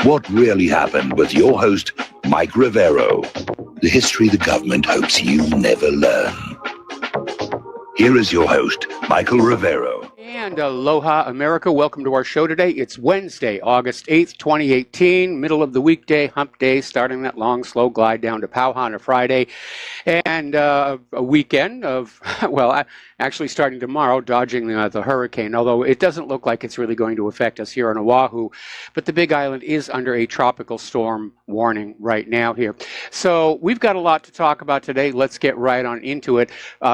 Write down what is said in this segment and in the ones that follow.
What really happened with your host, Mike Rivero. The history the government hopes you never learn. Here is your host, Michael Rivero. And aloha, America. Welcome to our show today. It's Wednesday, August 8th, 2018, middle of the weekday, hump day, starting that long, slow glide down to Pauhana Friday. And a weekend of, well, actually starting tomorrow, dodging the hurricane, although it doesn't look like it's really going to affect us here on Oahu. But the Big Island is under a tropical storm warning right now here. So we've got a lot to talk about today. Let's get right on into it.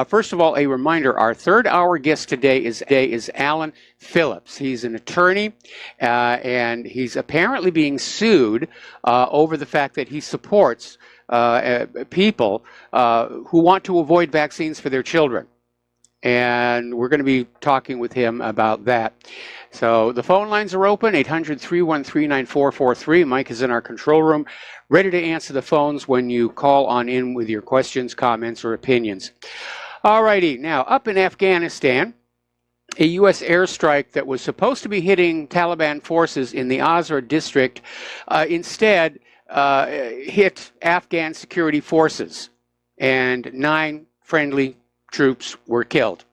First of all, a reminder, our third hour guest today is Alan Phillips. He's an attorney, and he's apparently being sued over the fact that he supports people who want to avoid vaccines for their children. And we're going to be talking with him about that. So the phone lines are open, 800-313-9443. Mike is in our control room, ready to answer the phones when you call on in with your questions, comments, or opinions. All righty, now up in Afghanistan, a U.S. airstrike that was supposed to be hitting Taliban forces in the Azra district instead hit Afghan security forces, and 9 friendly troops were killed.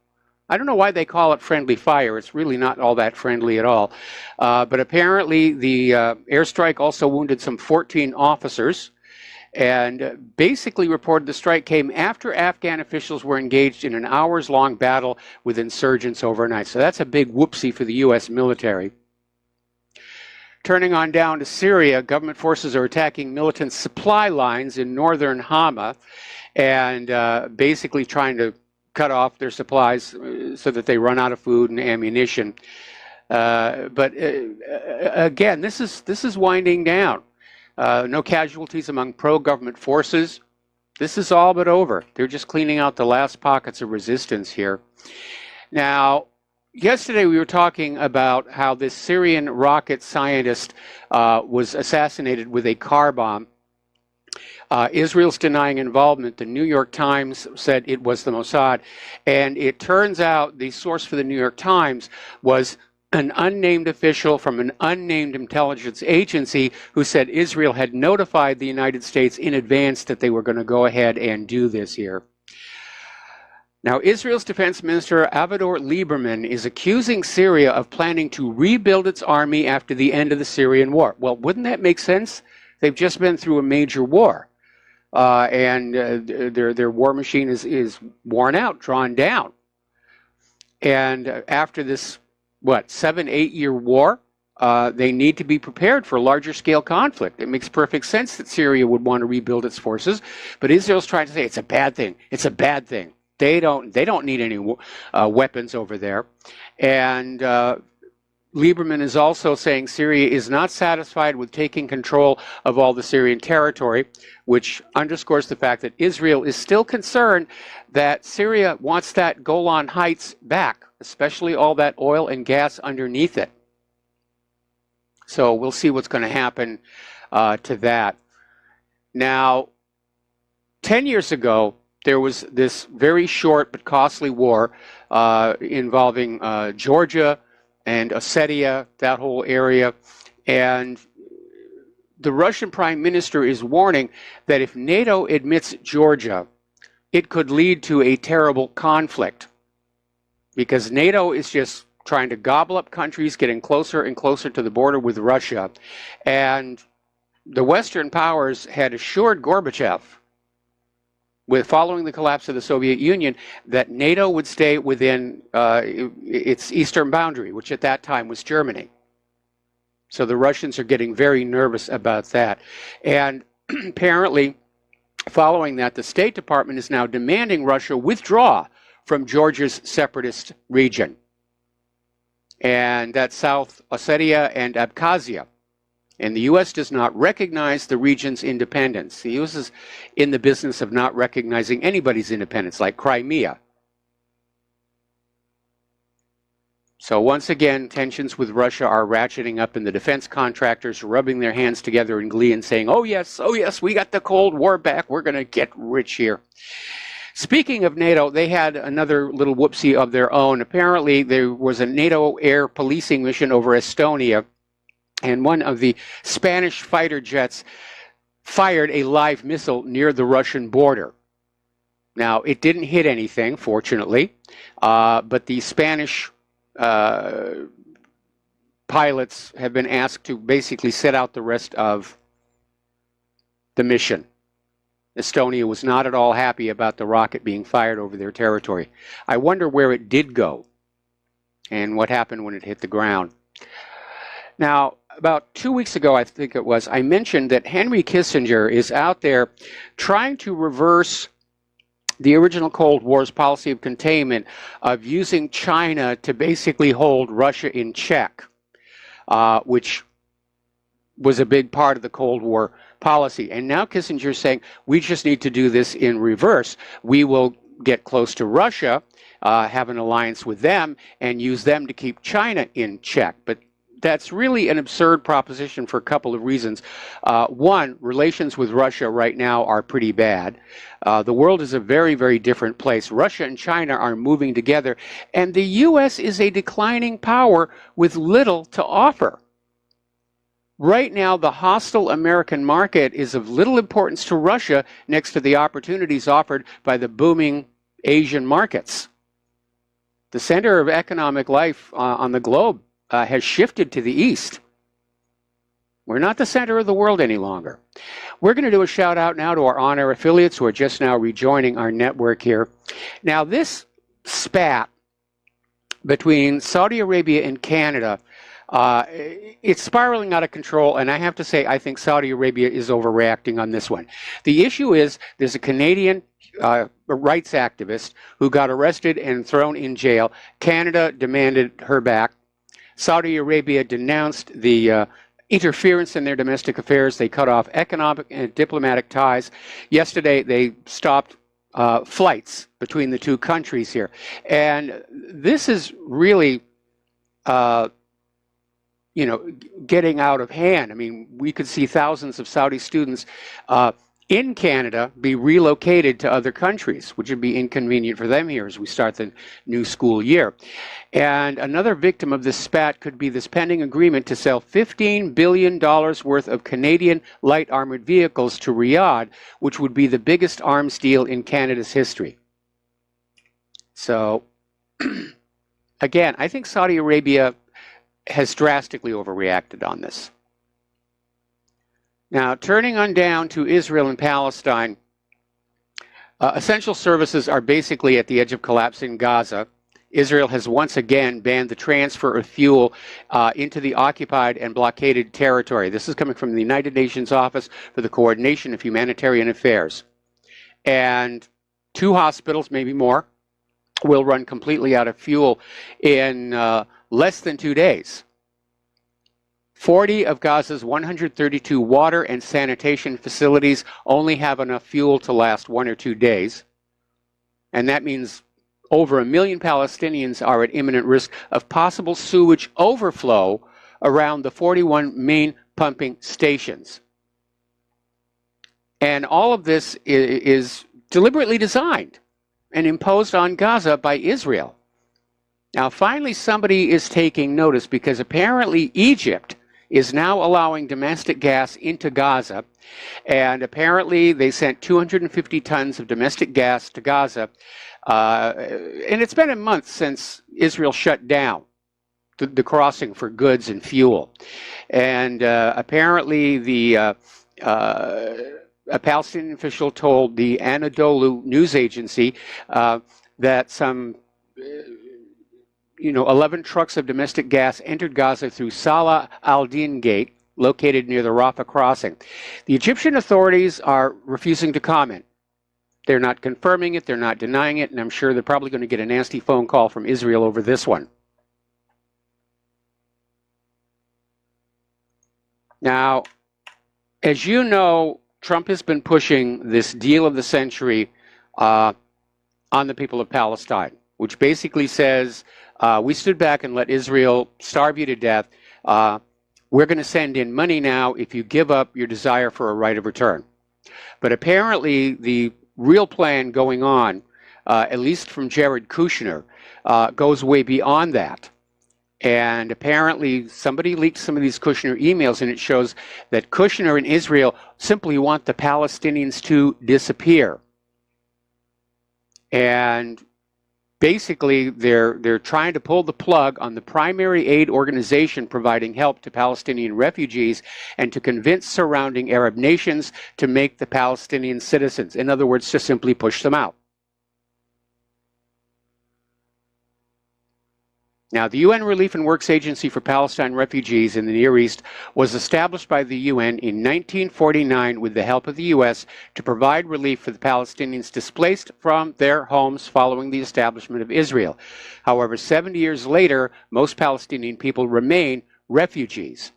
I don't know why they call it friendly fire. It's really not all that friendly at all. But apparently the airstrike also wounded some 14 officers, and basically reported the strike came after Afghan officials were engaged in an hours-long battle with insurgents overnight. So that's a big whoopsie for the U.S. military. Turning on down to Syria, government forces are attacking militant supply lines in northern Hama and basically trying to cut off their supplies so that they run out of food and ammunition. But again, this is winding down. No casualties among pro-government forces. This is all but over. They're just cleaning out the last pockets of resistance here. Now, yesterday we were talking about how this Syrian rocket scientist was assassinated with a car bomb. Israel's denying involvement. The New York Times said it was the Mossad. And it turns out the source for the New York Times was an unnamed official from an unnamed intelligence agency who said Israel had notified the United States in advance that they were going to go ahead and do this here. Now, Israel's Defense Minister Avigdor Lieberman is accusing Syria of planning to rebuild its army after the end of the Syrian war. Well, wouldn't that make sense? They've just been through a major war, and their war machine is worn out, drawn down. And after this 7-8 year war, they need to be prepared for larger scale conflict. It makes perfect sense that Syria would want to rebuild its forces, but Israel's trying to say it's a bad thing. It's a bad thing. They don't need any weapons over there. And Lieberman is also saying Syria is not satisfied with taking control of all the Syrian territory, which underscores the fact that Israel is still concerned that Syria wants that Golan Heights back, especially all that oil and gas underneath it. So we'll see what's going to happen to that. Now, 10 years ago, there was this very short but costly war involving Georgia and Ossetia, that whole area. And the Russian Prime Minister is warning that if NATO admits Georgia, it could lead to a terrible conflict, because NATO is just trying to gobble up countries, getting closer and closer to the border with Russia. And the Western powers had assured Gorbachev, following the collapse of the Soviet Union, that NATO would stay within its eastern boundary, which at that time was Germany. So the Russians are getting very nervous about that. And apparently, following that, the State Department is now demanding Russia withdraw from Georgia's separatist region. And that's South Ossetia and Abkhazia. And the U.S. does not recognize the region's independence. The U.S. is in the business of not recognizing anybody's independence, like Crimea. So once again, tensions with Russia are ratcheting up, and the defense contractors are rubbing their hands together in glee and saying, oh yes, we got the Cold War back. We're going to get rich here. Speaking of NATO, they had another little whoopsie of their own. Apparently, there was a NATO air policing mission over Estonia, and one of the Spanish fighter jets fired a live missile near the Russian border. Now, it didn't hit anything, fortunately, but the Spanish pilots have been asked to basically sit out the rest of the mission. Estonia was not at all happy about the rocket being fired over their territory. I wonder where it did go and what happened when it hit the ground. Now, about 2 weeks ago, I think it was, I mentioned that Henry Kissinger is out there trying to reverse the original Cold War's policy of containment of using China to basically hold Russia in check, which was a big part of the Cold War policy. And now Kissinger's saying, we just need to do this in reverse. We will get close to Russia, have an alliance with them, and use them to keep China in check. But that's really an absurd proposition for a couple of reasons. One, relations with Russia right now are pretty bad. The world is a very, very different place. Russia and China are moving together, and the U.S. is a declining power with little to offer. Right now, the hostile American market is of little importance to Russia next to the opportunities offered by the booming Asian markets. The center of economic life on the globe has shifted to the east. We're not the center of the world any longer. We're going to do a shout out now to our on-air affiliates who are just now rejoining our network here. Now, this spat between Saudi Arabia and Canada, it's spiraling out of control, and I have to say I think Saudi Arabia is overreacting on this one. The issue is there's a Canadian rights activist who got arrested and thrown in jail. Canada demanded her back. Saudi Arabia denounced the interference in their domestic affairs. They cut off economic and diplomatic ties. Yesterday, they stopped flights between the two countries here. And this is really, getting out of hand. I mean, we could see thousands of Saudi students in Canada be relocated to other countries, which would be inconvenient for them here as we start the new school year. And another victim of this spat could be this pending agreement to sell $15 billion worth of Canadian light armored vehicles to Riyadh, which would be the biggest arms deal in Canada's history. So, again, I think Saudi Arabia has drastically overreacted on this. Now, turning on down to Israel and Palestine, essential services are basically at the edge of collapse in Gaza. Israel has once again banned the transfer of fuel into the occupied and blockaded territory. This is coming from the United Nations Office for the Coordination of Humanitarian Affairs. And 2 hospitals, maybe more, will run completely out of fuel in less than 2 days. 40 of Gaza's 132 water and sanitation facilities only have enough fuel to last 1 or 2 days. And that means over 1 million Palestinians are at imminent risk of possible sewage overflow around the 41 main pumping stations. And all of this is deliberately designed and imposed on Gaza by Israel. Now, finally, somebody is taking notice because apparently Egypt is now allowing domestic gas into Gaza, and apparently they sent 250 tons of domestic gas to Gaza, and it's been a month since Israel shut down the crossing for goods and fuel. And apparently a Palestinian official told the Anadolu news agency that some 11 trucks of domestic gas entered Gaza through Salah al-Din Gate, located near the Rafah crossing. The Egyptian authorities are refusing to comment. They're not confirming it, they're not denying it, and I'm sure they're probably going to get a nasty phone call from Israel over this one. Now, as you know, Trump has been pushing this deal of the century on the people of Palestine, which basically says, we stood back and let Israel starve you to death. We're going to send in money now if you give up your desire for a right of return. But apparently the real plan going on, at least from Jared Kushner, goes way beyond that. And apparently somebody leaked some of these Kushner emails, and it shows that Kushner and Israel simply want the Palestinians to disappear. And basically they're trying to pull the plug on the primary aid organization providing help to Palestinian refugees and to convince surrounding Arab nations to make the Palestinian citizens. In other words, to simply push them out. Now, the UN Relief and Works Agency for Palestine Refugees in the Near East was established by the UN in 1949 with the help of the U.S. to provide relief for the Palestinians displaced from their homes following the establishment of Israel. However, 70 years later, most Palestinian people remain refugees,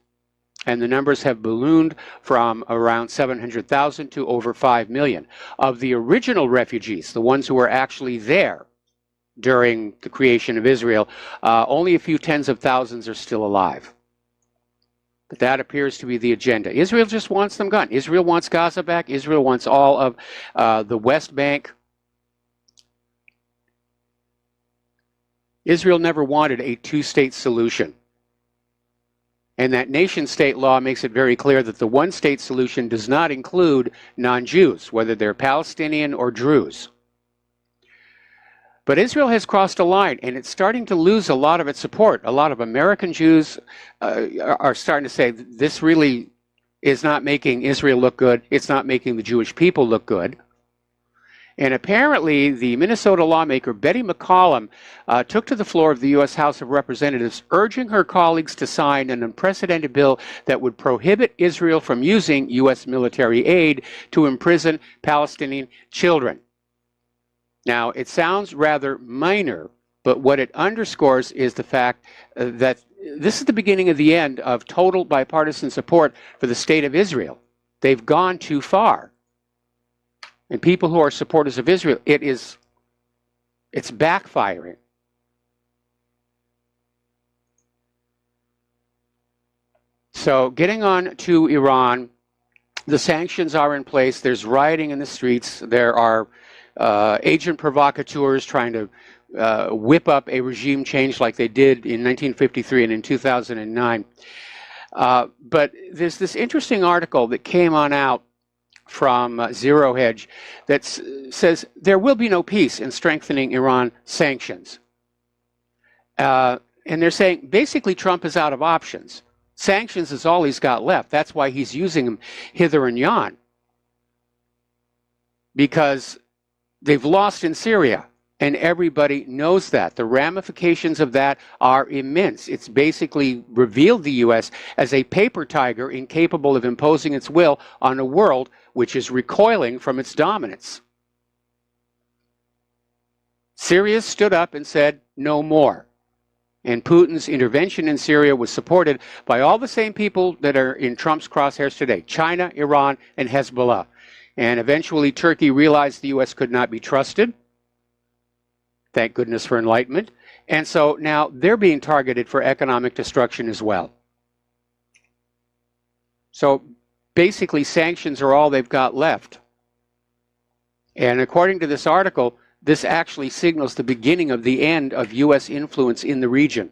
and the numbers have ballooned from around 700,000 to over 5 million. Of the original refugees, the ones who were actually there during the creation of Israel, only a few tens of thousands are still alive. But that appears to be the agenda. Israel just wants them gone. Israel wants Gaza back. Israel wants all of the West Bank. Israel never wanted a two-state solution. And that nation-state law makes it very clear that the one-state solution does not include non-Jews, whether they're Palestinian or Druze. But Israel has crossed a line, and it's starting to lose a lot of its support. A lot of American Jews are starting to say, this really is not making Israel look good. It's not making the Jewish people look good. And apparently, the Minnesota lawmaker Betty McCollum took to the floor of the U.S. House of Representatives, urging her colleagues to sign an unprecedented bill that would prohibit Israel from using U.S. military aid to imprison Palestinian children. Now, it sounds rather minor, but what it underscores is the fact that this is the beginning of the end of total bipartisan support for the state of Israel. They've gone too far. And people who are supporters of Israel, it's backfiring. So, getting on to Iran, the sanctions are in place. There's rioting in the streets. There are agent provocateurs trying to whip up a regime change like they did in 1953 and in 2009. But there's this interesting article that came on out from Zero Hedge that says there will be no peace in strengthening Iran sanctions. And they're saying basically Trump is out of options. Sanctions is all he's got left. That's why he's using them hither and yon. Because they've lost in Syria, and everybody knows that. The ramifications of that are immense. It's basically revealed the U.S. as a paper tiger incapable of imposing its will on a world which is recoiling from its dominance. Syria stood up and said, no more. And Putin's intervention in Syria was supported by all the same people that are in Trump's crosshairs today: China, Iran, and Hezbollah. And eventually Turkey realized the U.S. could not be trusted. Thank goodness for enlightenment. And so now they're being targeted for economic destruction as well. So basically sanctions are all they've got left. And according to this article, this actually signals the beginning of the end of U.S. influence in the region.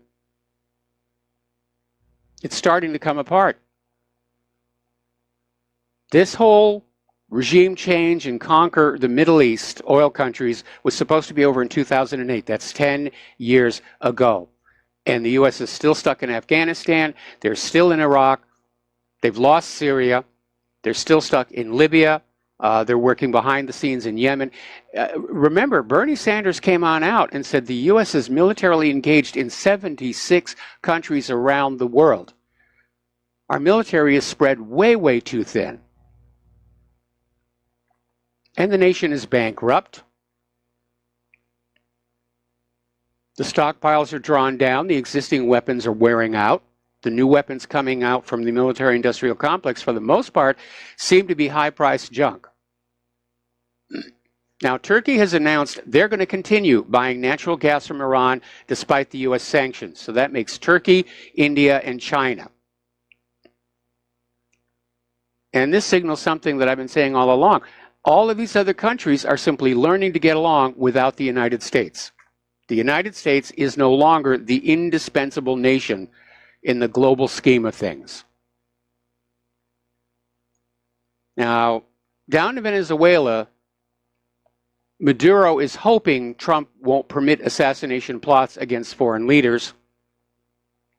It's starting to come apart. This whole regime change and conquer the Middle East oil countries was supposed to be over in 2008. That's 10 years ago. And the U.S. is still stuck in Afghanistan. They're still in Iraq. They've lost Syria. They're still stuck in Libya. They're working behind the scenes in Yemen. Remember, Bernie Sanders came on out and said the U.S. is militarily engaged in 76 countries around the world. Our military is spread way, way too thin. And the nation is bankrupt. The stockpiles are drawn down. The existing weapons are wearing out. The new weapons coming out from the military-industrial complex, for the most part, seem to be high-priced junk. Now, Turkey has announced they're going to continue buying natural gas from Iran despite the U.S. sanctions. So that makes Turkey, India, and China. And this signals something that I've been saying all along. All of these other countries are simply learning to get along without the United States. The United States is no longer the indispensable nation in the global scheme of things. Now, down in Venezuela, Maduro is hoping Trump won't permit assassination plots against foreign leaders.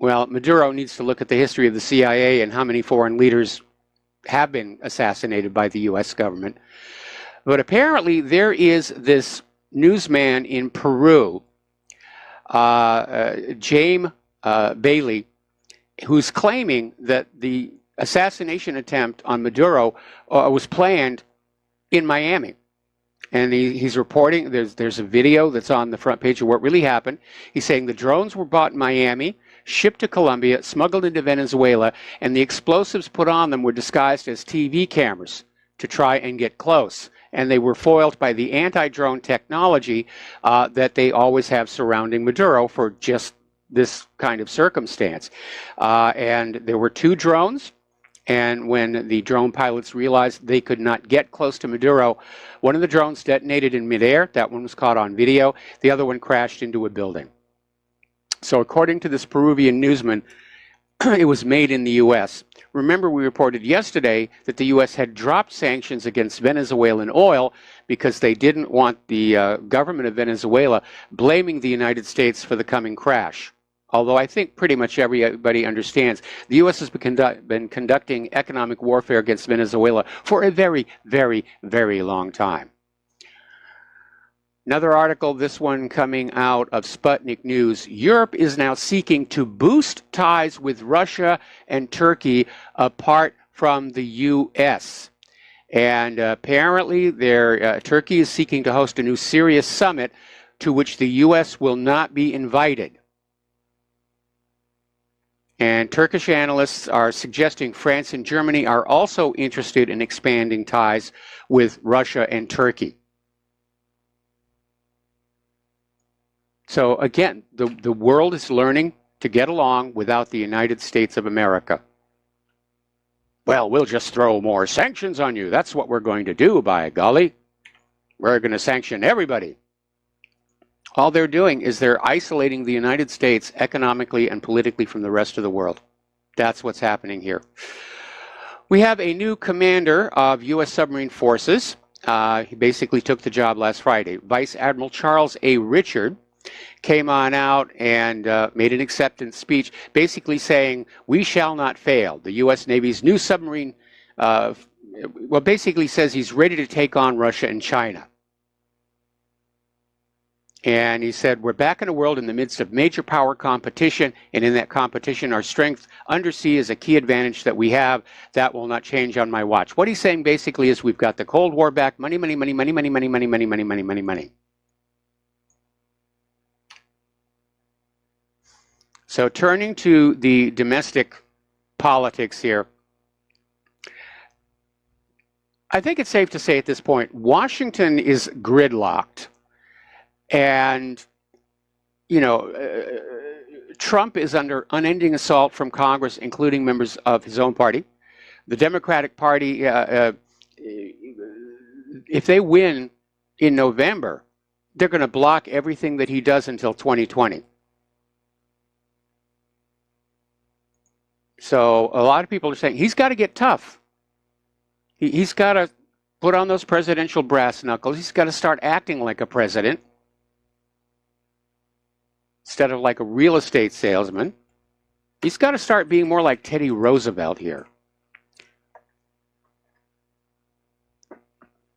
Well, Maduro needs to look at the history of the CIA and how many foreign leaders have been assassinated by the U.S. government. But apparently there is this newsman in Peru, James Bailey, who's claiming that the assassination attempt on Maduro was planned in Miami. And he's reporting, there's a video that's on the front page of what really happened. He's saying the drones were bought in Miami, shipped to Colombia, smuggled into Venezuela, and the explosives put on them were disguised as TV cameras to try and get close. And they were foiled by the anti-drone technology that they always have surrounding Maduro for just this kind of circumstance. And there were 2 drones. And when the drone pilots realized they could not get close to Maduro, one of the drones detonated in midair. That one was caught on video. The other one crashed into a building. So according to this Peruvian newsman, it was made in the U.S. Remember, we reported yesterday that the U.S. had dropped sanctions against Venezuelan oil because they didn't want the government of Venezuela blaming the United States for the coming crash. Although I think pretty much everybody understands the U.S. has been conducting economic warfare against Venezuela for a very, very, very long time. Another article, this one coming out of Sputnik News. Europe is now seeking to boost ties with Russia and Turkey apart from the U.S. And apparently Turkey is seeking to host a new Syria summit to which the U.S. will not be invited. And Turkish analysts are suggesting France and Germany are also interested in expanding ties with Russia and Turkey. So again, the world is learning to get along without the United States of America. Well, we'll just throw more sanctions on you. That's what we're going to do, by golly. We're going to sanction everybody. All they're doing is they're isolating the United States economically and politically from the rest of the world. That's what's happening here. We have a new commander of U.S. submarine forces. He basically took the job last Friday. Vice Admiral Charles A. Richard came on out and made an acceptance speech basically saying, we shall not fail. The U.S. Navy's new submarine, basically says he's ready to take on Russia and China. And he said, we're back in a world in the midst of major power competition, and in that competition, our strength undersea is a key advantage that we have. That will not change on my watch. What he's saying basically is we've got the Cold War back. Money, money, money, money, money, money, money, money, money, money, money, money. So turning to the domestic politics here, I think it's safe to say at this point, Washington is gridlocked. And, you know, Trump is under unending assault from Congress, including members of his own party. The Democratic Party, if they win in November, they're going to block everything that he does until 2020. So a lot of people are saying he's got to get tough. He's got to put on those presidential brass knuckles. He's got to start acting like a president instead of like a real estate salesman. He's got to start being more like Teddy Roosevelt here.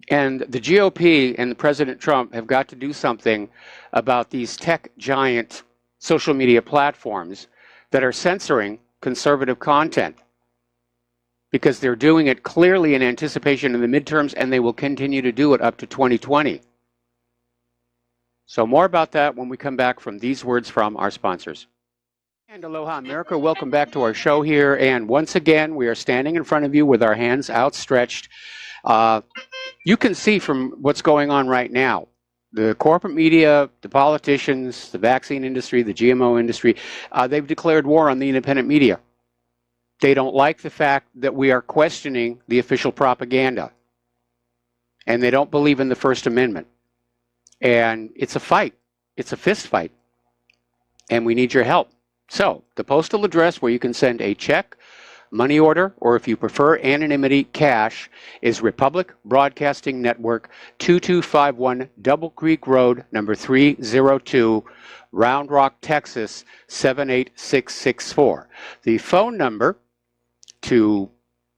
And the GOP and President Trump have got to do something about these tech giant social media platforms that are censoring conservative content, because they're doing it clearly in anticipation of the midterms, and they will continue to do it up to 2020. So more about that when we come back from these words from our sponsors. And aloha America, welcome back to our show here. And once again, we are standing in front of you with our hands outstretched. You can see from what's going on right now, the corporate media, the politicians, the vaccine industry, the GMO industry, they've declared war on the independent media. They don't like the fact that we are questioning the official propaganda. And they don't believe in the First Amendment. And it's a fight. it's a fist fight, and we need your help. So the postal address where you can send a check, money order, or if you prefer anonymity, cash, is Republic Broadcasting Network, 2251 Double Creek Road, number 302, Round Rock, Texas, 78664. The phone number to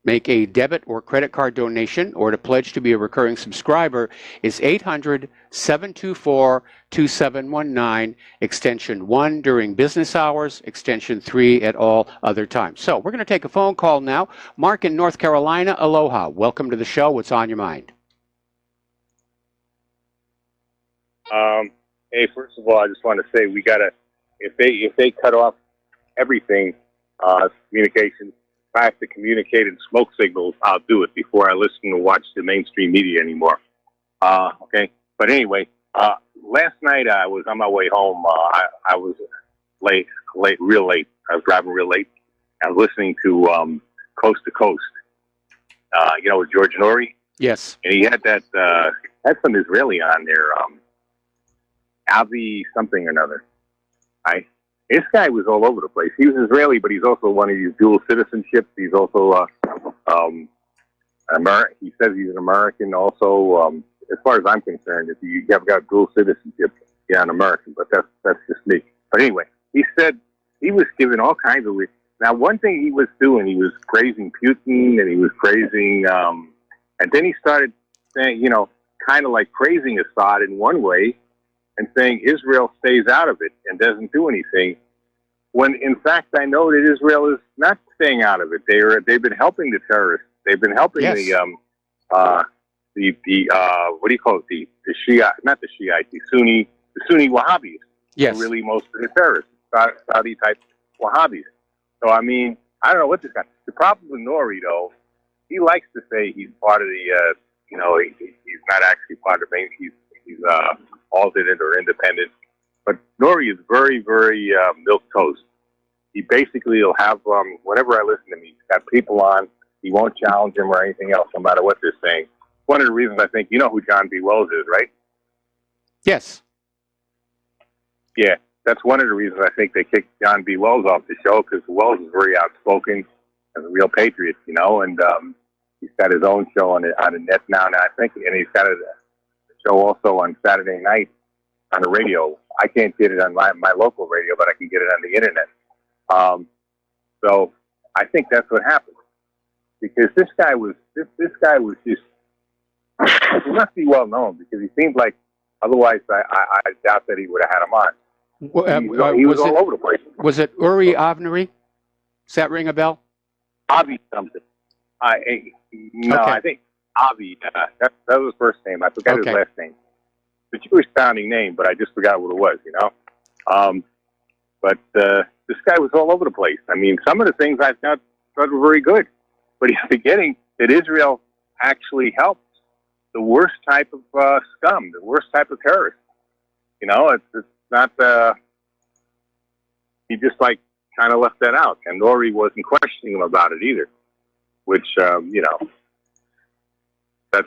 make a debit or credit card donation or to pledge to be a recurring subscriber is 800-724-2719, extension 1 during business hours, extension 3 at all other times. So we're going to take a phone call now. Mark in North Carolina, aloha. Welcome to the show. What's on your mind? Hey, first of all, I just want to say we gotta, if they cut off everything, communication, if I have to communicate in smoke signals, I'll do it before I listen or watch the mainstream media anymore. Okay. But anyway, last night I was on my way home. I was real late. I was driving real late. I was listening to Coast to Coast. With George Norrie. Yes. And he had had some Israeli on there. Avi something or another. This guy was all over the place. He was Israeli, but he's also one of these dual citizenships. He's also he says he's an American also. As far as I'm concerned, if you have got dual citizenship, you're an American, but that's just me. But anyway, he said he was giving all kinds of... Now, one thing he was doing, he was praising Putin, and he was praising... and then he started saying, kind of like praising Assad in one way, and saying Israel stays out of it and doesn't do anything, when in fact I know that Israel is not staying out of it. They've been helping the terrorists. They've been helping yes. the what do you call it? The Shia, not the Shiite, the Sunni Wahhabis. Yes. Are really most of the terrorists, Saudi type Wahhabis. So I mean, I don't know what this guy. The problem with Norrie though, he likes to say he's part of the he's not actually part of the he's alternate or independent. But Norrie is very, very milquetoast. He basically will have, whenever I listen to him, he's got people on. He won't challenge them or anything else, no matter what they're saying. One of the reasons I think, you know who John B. Wells is, right? Yes. Yeah, that's one of the reasons I think they kicked John B. Wells off the show, because Wells is very outspoken and a real patriot, and he's got his own show on the net now, I think, and he's got a show also on Saturday night on the radio. I can't get it on my local radio, but I can get it on the internet. So I think that's what happened, because this guy was just, he must be well known, because he seemed like, otherwise I doubt that he would have had him on. He was all over the place. Was it Uri Avneri? Does that ring a bell? Avi something. Okay. I think Avi. That was his first name. I forgot his last name. It's a Jewish sounding name, but I just forgot what it was. But this guy was all over the place. I mean, some of the things I thought were very good, but he's forgetting that Israel actually helped the worst type of scum, the worst type of terrorist. It's not. He just kind of left that out, and Norrie wasn't questioning him about it either, which that's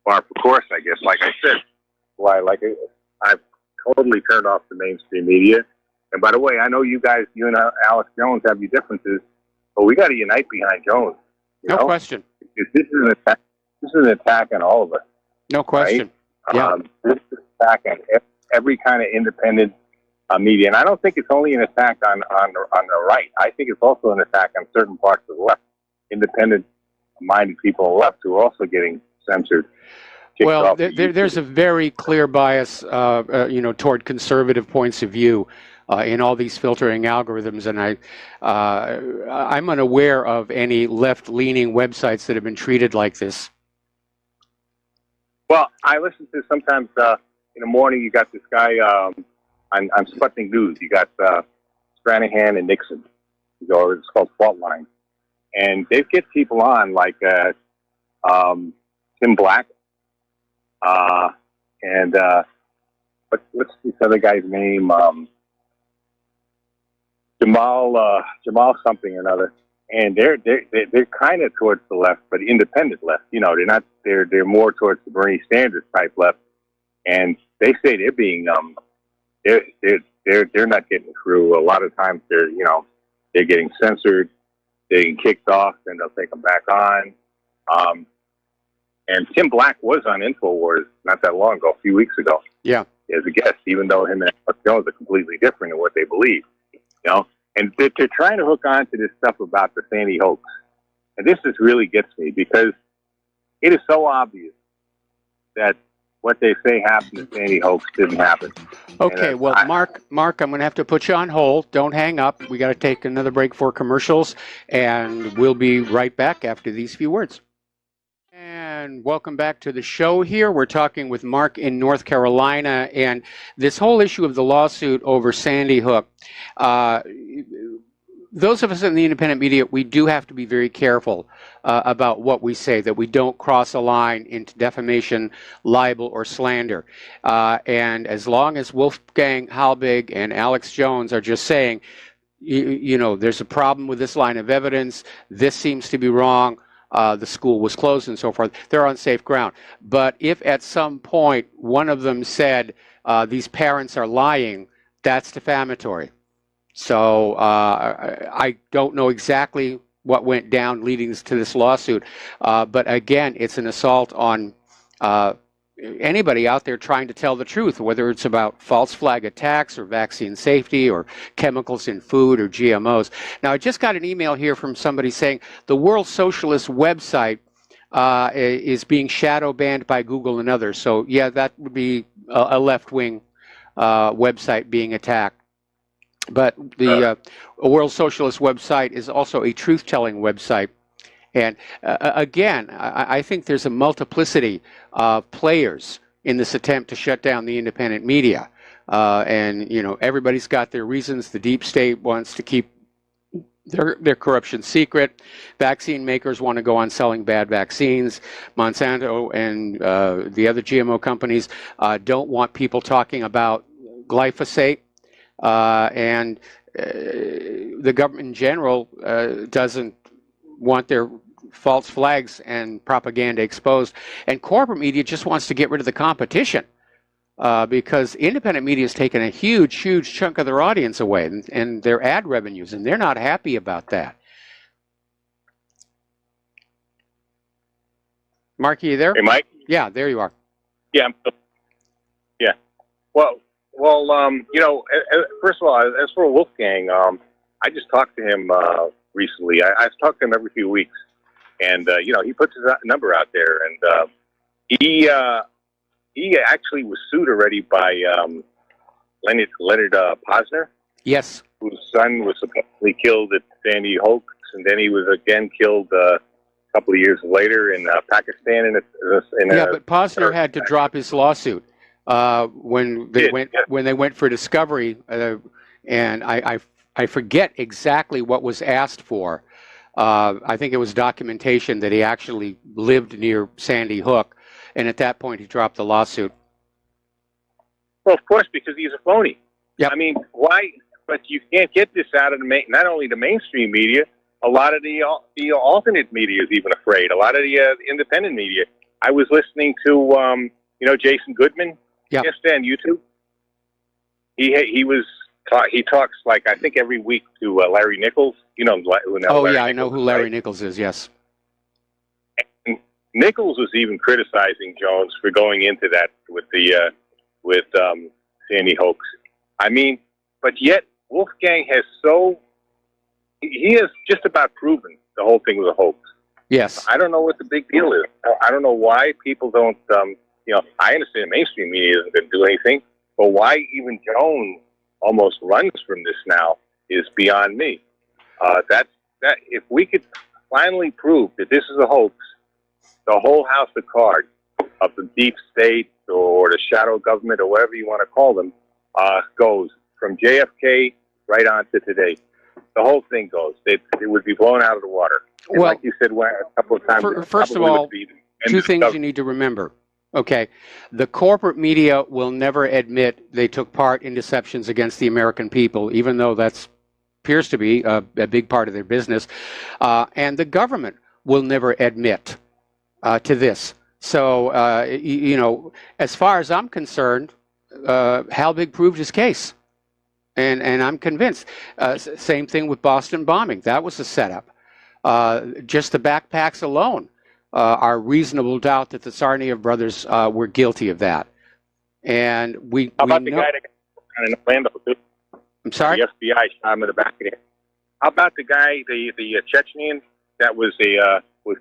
par for course, I guess. Like I said, I've totally turned off the mainstream media. And by the way, I know you and Alex Jones have your differences, but we got to unite behind Jones. No question. Because this is an attack. This is an attack on all of us. No question. Right? Yeah. This is an attack on every kind of independent media, and I don't think it's only an attack on the right. I think it's also an attack on certain parts of the left, independent-minded people on the left who are also getting censored. Well, there's a very clear bias, toward conservative points of view in all these filtering algorithms, and I'm unaware of any left-leaning websites that have been treated like this. Well, I listen to sometimes in the morning. You got this guy on Sputnik News. You got Stranahan and Nixon. It's called Fault Line, and they get people on like Tim Black. And what's this other guy's name? Jamal something or another. And they're kind of towards the left, but independent left. They're not. They're more towards the Bernie Sanders type left. And they say they're they're not getting through. A lot of times they're getting censored, they're getting kicked off, then they'll take them back on. And Tim Black was on InfoWars not that long ago, a few weeks ago. Yeah. As a guest, even though him and Alex Jones are completely different in what they believe. And they're trying to hook on to this stuff about the Sandy hoax. And this just really gets me because it is so obvious that what they say happened in Sandy hoax didn't happen. Okay, well, Mark, I'm going to have to put you on hold. Don't hang up. We got to take another break for commercials, and we'll be right back after these few words. And welcome back to the show here. We're talking with Mark in North Carolina, and this whole issue of the lawsuit over Sandy Hook. Those of us in the independent media, we do have to be very careful about what we say, that we don't cross a line into defamation, libel, or slander. And as long as Wolfgang Halbig and Alex Jones are just saying, there's a problem with this line of evidence, this seems to be wrong, the school was closed and so forth, they're on safe ground. But if at some point one of them said these parents are lying, that's defamatory. So I don't know exactly what went down leading to this lawsuit, but again, it's an assault on anybody out there trying to tell the truth, whether it's about false flag attacks or vaccine safety or chemicals in food or GMOs. Now, I just got an email here from somebody saying the World Socialist website is being shadow banned by Google and others. So yeah, that would be a left-wing website being attacked. But the World Socialist website is also a truth-telling website. And again, I think there's a multiplicity of players in this attempt to shut down the independent media. And, everybody's got their reasons. The deep state wants to keep their corruption secret. Vaccine makers want to go on selling bad vaccines. Monsanto and the other GMO companies don't want people talking about glyphosate. And the government in general doesn't want their false flags and propaganda exposed. And corporate media just wants to get rid of the competition because independent media has taken a huge chunk of their audience away and their ad revenues, and they're not happy about that. Mark, are you there? Hey, Mike? Yeah, there you are. Yeah. Yeah. Well, first of all, as for Wolfgang, I just talked to him recently. I've talked to him every few weeks, and he puts his number out there, and he actually was sued already by Leonard Posner. Yes. Whose son was supposedly killed at Sandy hoax, and then he was again killed a couple of years later in Pakistan. But Posner had to drop his lawsuit. When they went for discovery, and I forget exactly what was asked for. I think it was documentation that he actually lived near Sandy Hook, and at that point he dropped the lawsuit. Well, of course, because he's a phony. Yeah. I mean, why? But you can't get this out of not only the mainstream media. A lot of the alternate media is even afraid. A lot of the independent media. I was listening to Jason Goodman. Yep. Yesterday on YouTube. He talks like I think every week to Larry Nichols. I know who Larry Nichols is. Yes. And Nichols was even criticizing Jones for going into that with Sandy hoax. I mean, but yet Wolfgang has just about proven the whole thing was a hoax. Yes. I don't know what the big deal is. I don't know why people don't. I understand mainstream media isn't going to do anything, but why even Jones almost runs from this now is beyond me. That if we could finally prove that this is a hoax, the whole house of cards of the deep state or the shadow government or whatever you want to call them goes from JFK right on to today. The whole thing goes. It would be blown out of the water. And well, like you said a couple of times. First of all, two things you need to remember. Okay, the corporate media will never admit they took part in deceptions against the American people, even though that appears to be a big part of their business. And the government will never admit to this. So, as far as I'm concerned, Halbig proved his case. And I'm convinced. Same thing with Boston bombing. That was a setup. Just the backpacks alone are reasonable doubt that the Tsarnaev brothers were guilty of that. And How about the guy that got in Orlando? I'm sorry? The FBI shot him in the back of the head. How about the guy, the Chechnyan that was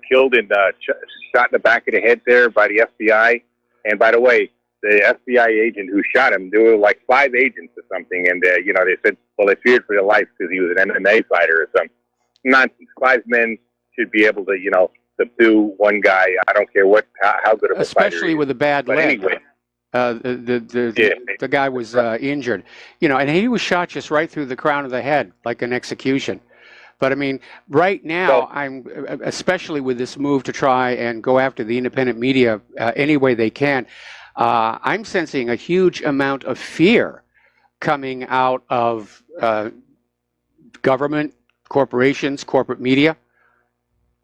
killed and shot in the back of the head there by the FBI? And by the way, the FBI agent who shot him, there were like 5 agents or something, and they said, well, they feared for their life because he was an MMA fighter or something. Nonsense. 5 men should be able to, subdue one guy. I don't care how good of a fighter he is. Especially with a bad leg. Anyway, the guy was injured, and he was shot just right through the crown of the head, like an execution. But I mean, right now, I'm especially with this move to try and go after the independent media any way they can. I'm sensing a huge amount of fear coming out of government, corporations, corporate media.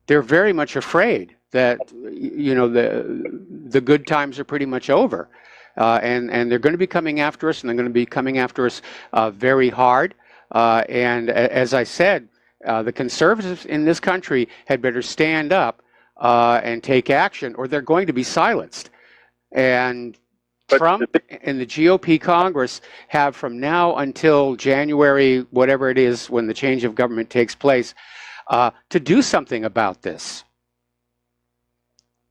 They're very much afraid that the good times are pretty much over, and they're going to be coming after us, and they're going to be coming after us very hard. And as I said, the conservatives in this country had better stand up and take action, or they're going to be silenced. And Trump and the GOP Congress have from now until January, whatever it is, when the change of government takes place, to do something about this.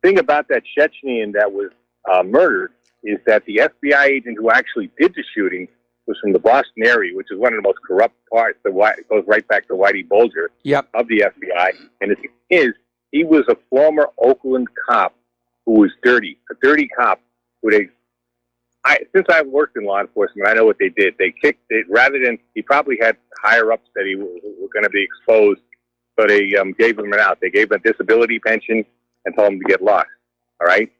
The thing about that Chechnyan that was murdered is that the FBI agent who actually did the shooting was from the Boston area, which is one of the most corrupt parts. It goes right back to Whitey Bulger of the FBI. And the thing is, he was a former Oakland cop who was dirty, a dirty cop. Since I've worked in law enforcement, I know what they did. They kicked it rather than, he probably had higher ups that he were going to be exposed, so they gave him an out. They gave him a disability pension and told him to get lost. All right?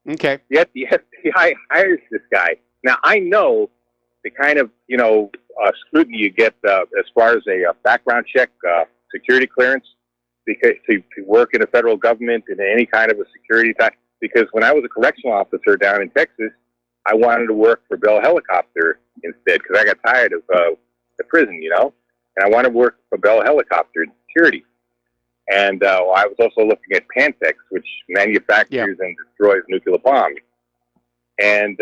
Okay. Yet the FBI hires this guy. Now, I know the kind of, scrutiny you get as far as a background check, security clearance, because to work in the federal government in any kind of a security type. Because when I was a correctional officer down in Texas, I wanted to work for Bell Helicopter instead because I got tired of the prison, and I wanted to work for Bell Helicopter in security. And I was also looking at Pantex, which manufactures and destroys nuclear bombs. And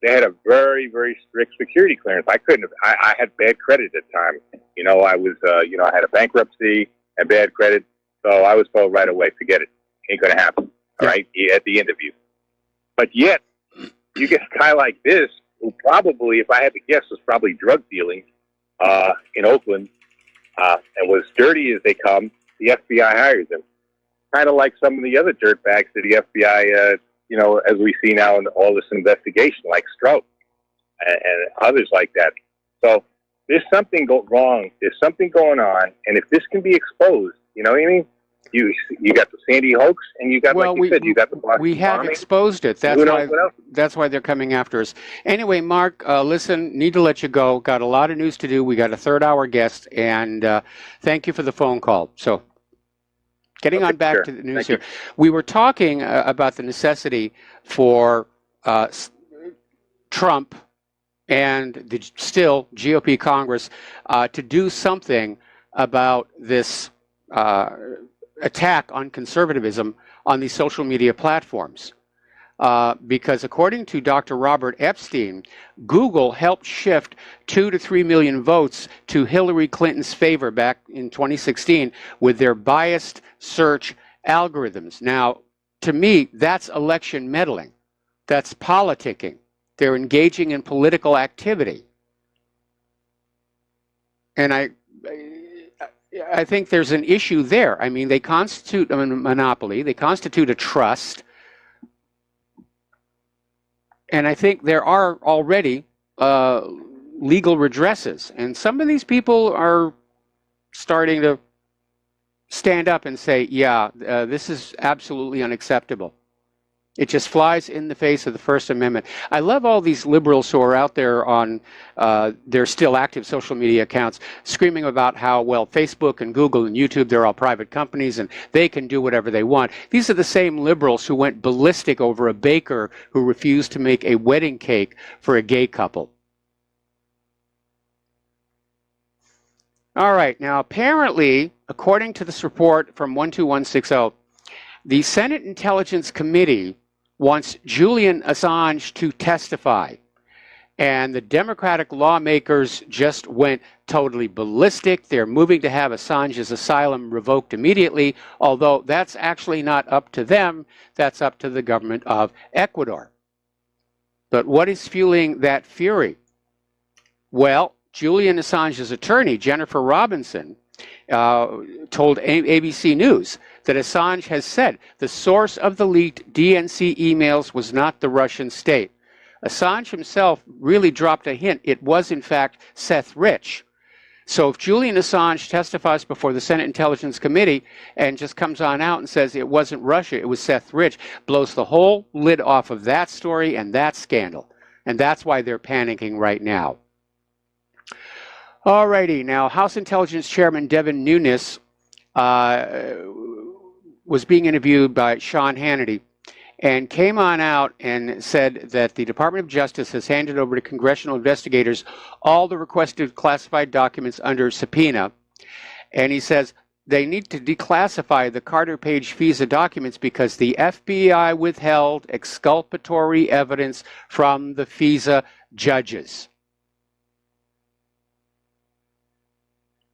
they had a very, very strict security clearance. I couldn't have. I had bad credit at the time. I was, I had a bankruptcy and bad credit, so I was told right away, forget it, ain't gonna happen. All right, at the interview. But yet, you get a guy like this, who probably, if I had to guess, was probably drug dealing in Oakland, and was dirty as they come. The FBI hires him, kind of like some of the other dirtbags that the FBI, as we see now in all this investigation, like Strout and others like that. So there's something wrong. There's something going on, and if this can be exposed, you know what I mean? You got the Sandy hoax, and you got, like you said, you got the Boston we have bombing. Exposed it. That's why they're coming after us. Anyway, Mark, listen, need to let you go. Got a lot of news to do. We got a third-hour guest, and thank you for the phone call. So getting on back to the news here. We were talking about the necessity for Trump and the still GOP Congress to do something about this attack on conservatism on these social media platforms. Because according to Dr. Robert Epstein, Google helped shift 2 to 3 million votes to Hillary Clinton's favor back in 2016 with their biased search algorithms. Now, to me, that's election meddling. That's politicking. They're engaging in political activity. And I think there's an issue there. I mean, they constitute a monopoly. They constitute a trust. And I think there are already legal redresses. And some of these people are starting to stand up and say, yeah, this is absolutely unacceptable. It just flies in the face of the First Amendment. I love all these liberals who are out there on their still active social media accounts screaming about how, well, Facebook and Google and YouTube, they're all private companies and they can do whatever they want. These are the same liberals who went ballistic over a baker who refused to make a wedding cake for a gay couple. All right, now apparently, according to this report from 12160, the Senate Intelligence Committee wants Julian Assange to testify. And the Democratic lawmakers just went totally ballistic. They're moving to have Assange's asylum revoked immediately, although that's actually not up to them. That's up to the government of Ecuador. But what is fueling that fury? Well, Julian Assange's attorney, Jennifer Robinson, told ABC News that Assange has said the source of the leaked DNC emails was not the Russian state. Assange himself really dropped a hint. It was, in fact, Seth Rich. So if Julian Assange testifies before the Senate Intelligence Committee and just comes on out and says it wasn't Russia, it was Seth Rich, blows the whole lid off of that story and that scandal. And that's why they're panicking right now. Alrighty, now House Intelligence Chairman Devin Nunes was being interviewed by Sean Hannity and came on out and said that the Department of Justice has handed over to congressional investigators all the requested classified documents under subpoena. And he says they need to declassify the Carter Page FISA documents because the FBI withheld exculpatory evidence from the FISA judges.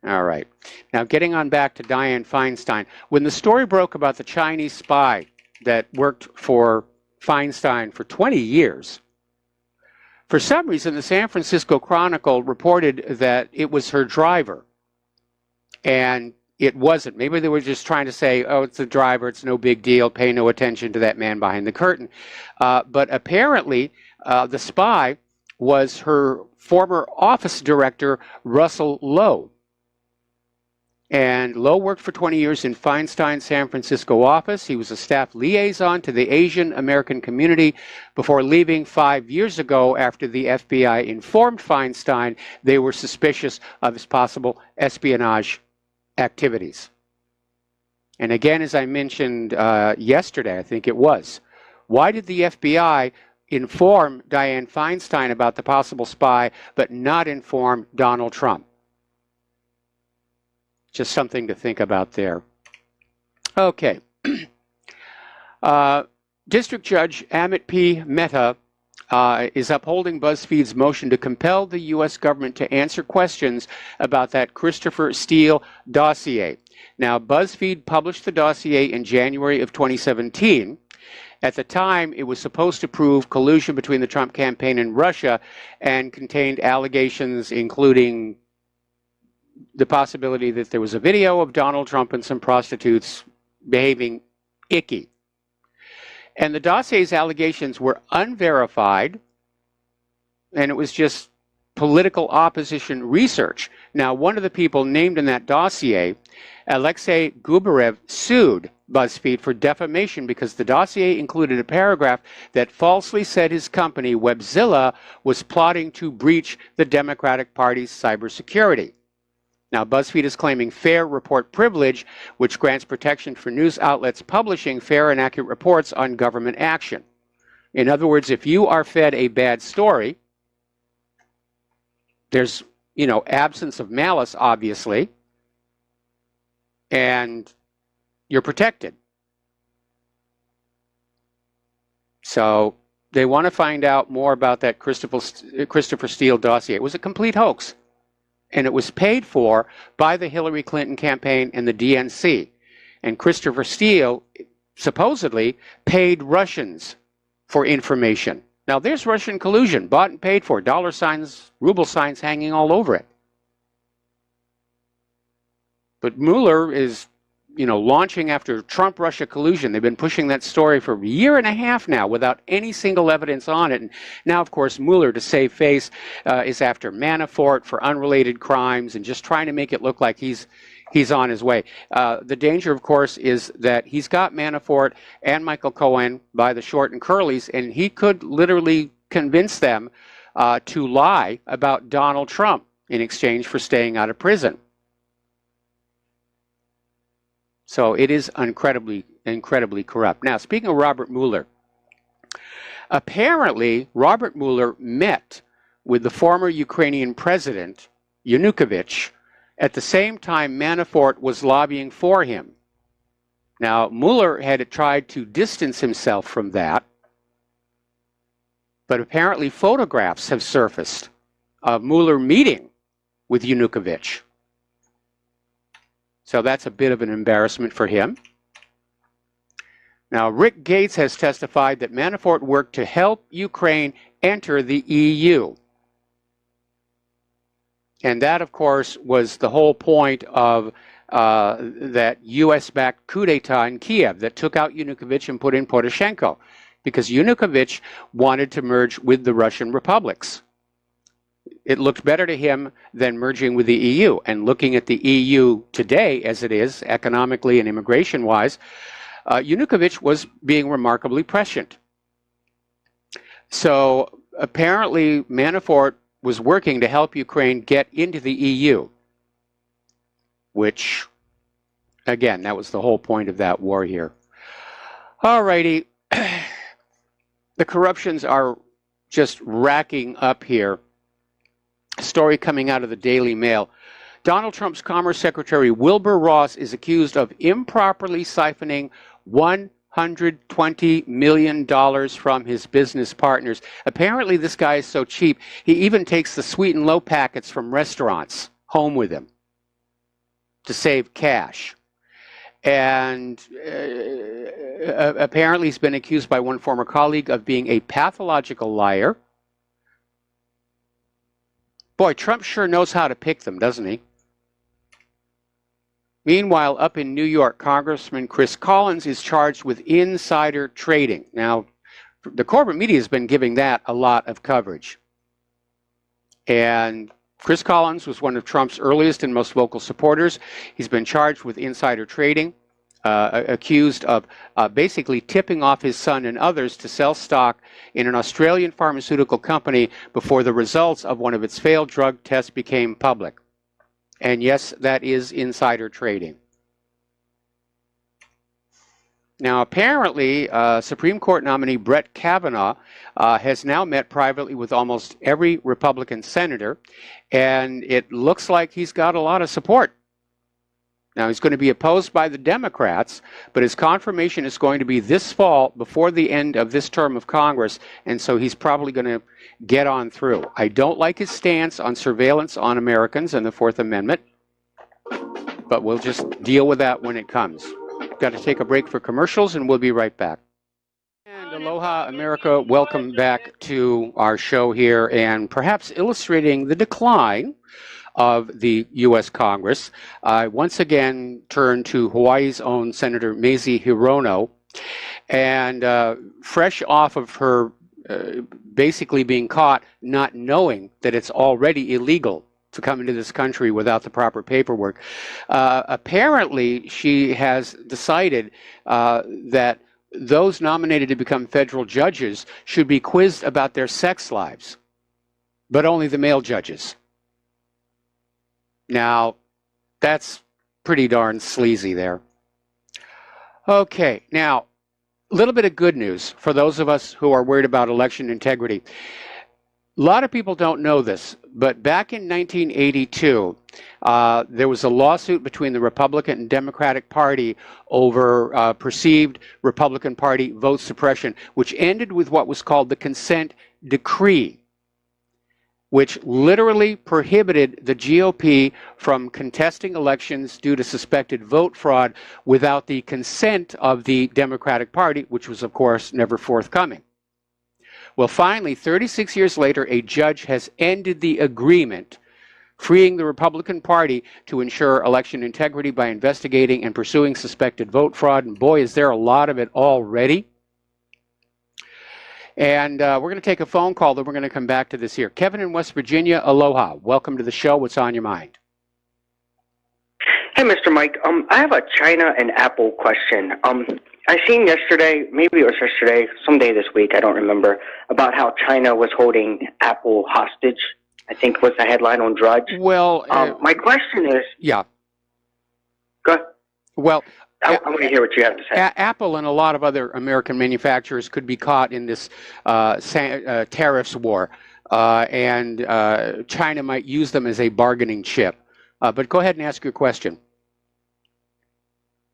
All right. Now, getting on back to Dianne Feinstein. When the story broke about the Chinese spy that worked for Feinstein for 20 years, for some reason, the San Francisco Chronicle reported that it was her driver. And it wasn't. Maybe they were just trying to say, oh, it's the driver, it's no big deal, pay no attention to that man behind the curtain. But apparently, the spy was her former office director, Russell Lowe. And Lowe worked for 20 years in Feinstein's San Francisco office. He was a staff liaison to the Asian American community before leaving 5 years ago after the FBI informed Feinstein they were suspicious of his possible espionage activities. And again, as I mentioned yesterday, I think it was, why did the FBI inform Dianne Feinstein about the possible spy but not inform Donald Trump? Just something to think about there. Okay. District Judge Amit P. Mehta is upholding BuzzFeed's motion to compel the U.S. government to answer questions about that Christopher Steele dossier. Now, BuzzFeed published the dossier in January of 2017. At the time, it was supposed to prove collusion between the Trump campaign and Russia and contained allegations including the possibility that there was a video of Donald Trump and some prostitutes behaving icky. And the dossier's allegations were unverified, and it was just political opposition research. Now, one of the people named in that dossier, Alexei Gubarev, sued BuzzFeed for defamation because the dossier included a paragraph that falsely said his company, Webzilla, was plotting to breach the Democratic Party's cybersecurity. Now, BuzzFeed is claiming fair report privilege, which grants protection for news outlets publishing fair and accurate reports on government action. In other words, if you are fed a bad story, there's, absence of malice, obviously, and you're protected. So they want to find out more about that Christopher Steele dossier. It was a complete hoax. And it was paid for by the Hillary Clinton campaign and the DNC. And Christopher Steele supposedly paid Russians for information. Now, there's Russian collusion, bought and paid for, dollar signs, ruble signs hanging all over it. But Mueller is, launching after Trump-Russia collusion. They've been pushing that story for a year and a half now without any single evidence on it. And now, of course, Mueller, to save face, is after Manafort for unrelated crimes and just trying to make it look like he's he's on his way. The danger, of course, is that he's got Manafort and Michael Cohen by the short and curlies, and he could literally convince them to lie about Donald Trump in exchange for staying out of prison. So it is incredibly corrupt. Now, speaking of Robert Mueller, apparently Robert Mueller met with the former Ukrainian president, Yanukovych, at the same time Manafort was lobbying for him. Now, Mueller had tried to distance himself from that, but apparently photographs have surfaced of Mueller meeting with Yanukovych. So that's a bit of an embarrassment for him. Now, Rick Gates has testified that Manafort worked to help Ukraine enter the EU. And that, of course, was the whole point of that US-backed coup d'etat in Kiev that took out Yanukovych and put in Poroshenko, because Yanukovych wanted to merge with the Russian republics. It looked better to him than merging with the EU. And looking at the EU today, as it is, economically and immigration-wise, Yanukovych was being remarkably prescient. So apparently Manafort was working to help Ukraine get into the EU, which, again, that was the whole point of that war here. All righty. The corruptions are just racking up here. A story coming out of the Daily Mail. Donald Trump's Commerce Secretary Wilbur Ross is accused of improperly siphoning $120 million from his business partners. Apparently this guy is so cheap, he even takes the sweet and low packets from restaurants home with him to save cash. And apparently he's been accused by one former colleague of being a pathological liar. Boy, Trump sure knows how to pick them, doesn't he? Meanwhile, up in New York, Congressman Chris Collins is charged with insider trading. Now, the corporate media has been giving that a lot of coverage. And Chris Collins was one of Trump's earliest and most vocal supporters. He's been charged with insider trading, accused of basically tipping off his son and others to sell stock in an Australian pharmaceutical company before the results of one of its failed drug tests became public. And yes, that is insider trading. Now, apparently, Supreme Court nominee Brett Kavanaugh has now met privately with almost every Republican senator, and it looks like he's got a lot of support. Now, he's going to be opposed by the Democrats, but his confirmation is going to be this fall before the end of this term of Congress, and so he's probably going to get on through. I don't like his stance on surveillance on Americans and the Fourth Amendment, but we'll just deal with that when it comes. Got to take a break for commercials, and we'll be right back. And aloha, America. Welcome back to our show here, and perhaps illustrating the decline of the U.S. Congress. I once again turn to Hawaii's own Senator Mazie Hirono, and fresh off of her basically being caught not knowing that it's already illegal to come into this country without the proper paperwork. Apparently, she has decided that those nominated to become federal judges should be quizzed about their sex lives, but only the male judges. Now, that's pretty darn sleazy there. Okay, now, a little bit of good news for those of us who are worried about election integrity. A lot of people don't know this, but back in 1982, there was a lawsuit between the Republican and Democratic Party over perceived Republican Party vote suppression, which ended with what was called the consent decree, which literally prohibited the GOP from contesting elections due to suspected vote fraud without the consent of the Democratic Party, which was, of course, never forthcoming. Well, finally, 36 years later, a judge has ended the agreement, freeing the Republican Party to ensure election integrity by investigating and pursuing suspected vote fraud. And boy, is there a lot of it already. And we're going to take a phone call, then we're going to come back to this here. Kevin in West Virginia, aloha. Welcome to the show. What's on your mind? Hey, Mr. Mike. I have a China and Apple question. I seen yesterday, maybe it was yesterday, someday this week, I don't remember, about how China was holding Apple hostage. I think was the headline on Drudge. Well, my question is. Yeah. Go ahead. Well, I want to hear what you have to say. Apple and a lot of other American manufacturers could be caught in this tariffs war, and China might use them as a bargaining chip. But go ahead and ask your question.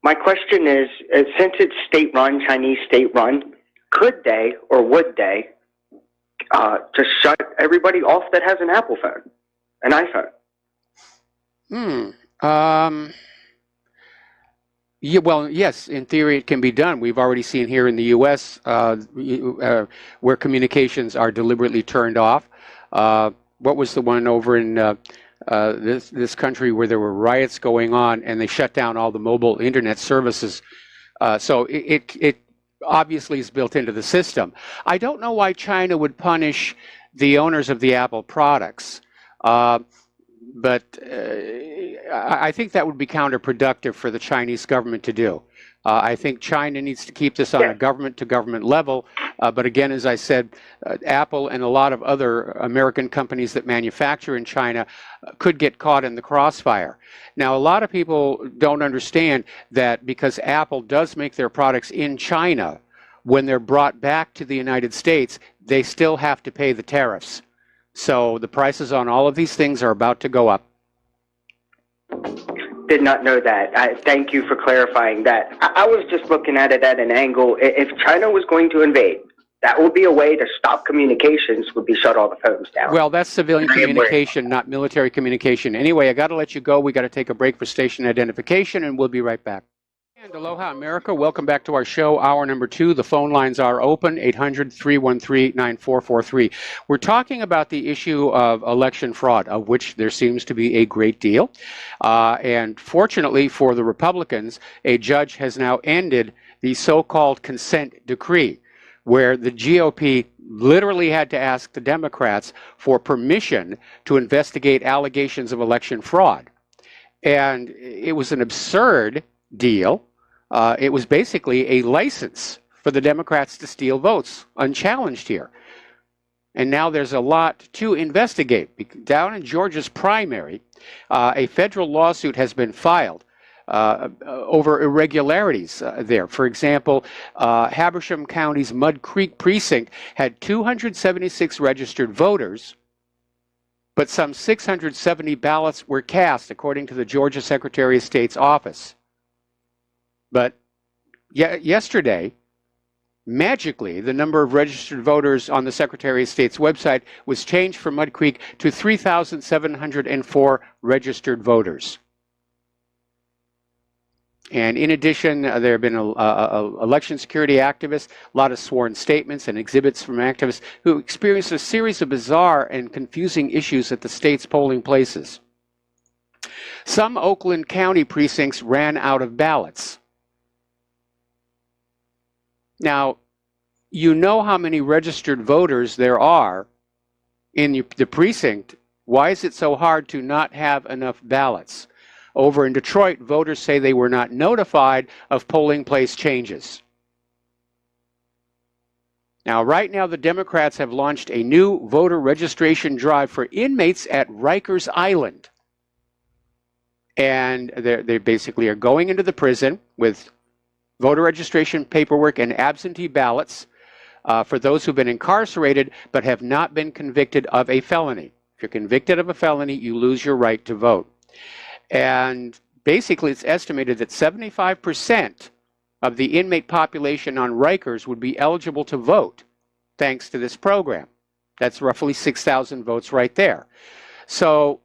My question is, since it's state-run, Chinese state-run, could they or would they just shut everybody off that has an Apple phone, an iPhone? Yeah, well, yes, in theory it can be done. We've already seen here in the U.S. Where communications are deliberately turned off. What was the one over in this country where there were riots going on and they shut down all the mobile internet services? So it obviously is built into the system. I don't know why China would punish the owners of the Apple products. But I think that would be counterproductive for the Chinese government to do. I think China needs to keep this on a government-to-government level. But again, as I said, Apple and a lot of other American companies that manufacture in China could get caught in the crossfire. Now, a lot of people don't understand that because Apple does make their products in China, when they're brought back to the United States, they still have to pay the tariffs. So the prices on all of these things are about to go up. Did not know that. Thank you for clarifying that. I was just looking at it at an angle. If China was going to invade, that would be a way to stop communications, would be shut all the phones down. Well, that's civilian communication, not military communication. Anyway, I got to let you go. We got to take a break for station identification, and we'll be right back. And aloha, America. Welcome back to our show, hour number 2. The phone lines are open, 800-313-9443. We're talking about the issue of election fraud, of which there seems to be a great deal. And fortunately for the Republicans, a judge has now ended the so-called consent decree, where the GOP literally had to ask the Democrats for permission to investigate allegations of election fraud. And it was an absurd deal. It was basically a license for the Democrats to steal votes, unchallenged here. And now there's a lot to investigate. Down in Georgia's primary, a federal lawsuit has been filed over irregularities there. For example, Habersham County's Mud Creek precinct had 276 registered voters, but some 670 ballots were cast, according to the Georgia Secretary of State's office. But yesterday, magically, the number of registered voters on the Secretary of State's website was changed from Mud Creek to 3,704 registered voters. And in addition, there have been election security activists, a lot of sworn statements and exhibits from activists who experienced a series of bizarre and confusing issues at the state's polling places. Some Oakland County precincts ran out of ballots. Now, you know how many registered voters there are in the precinct. Why is it so hard to not have enough ballots? Over in Detroit, voters say they were not notified of polling place changes. Now, right now, the Democrats have launched a new voter registration drive for inmates at Rikers Island. And they basically are going into the prison with voter registration paperwork and absentee ballots for those who've been incarcerated but have not been convicted of a felony. If you're convicted of a felony, you lose your right to vote. And basically, it's estimated that 75% of the inmate population on Rikers would be eligible to vote thanks to this program. That's roughly 6,000 votes right there. So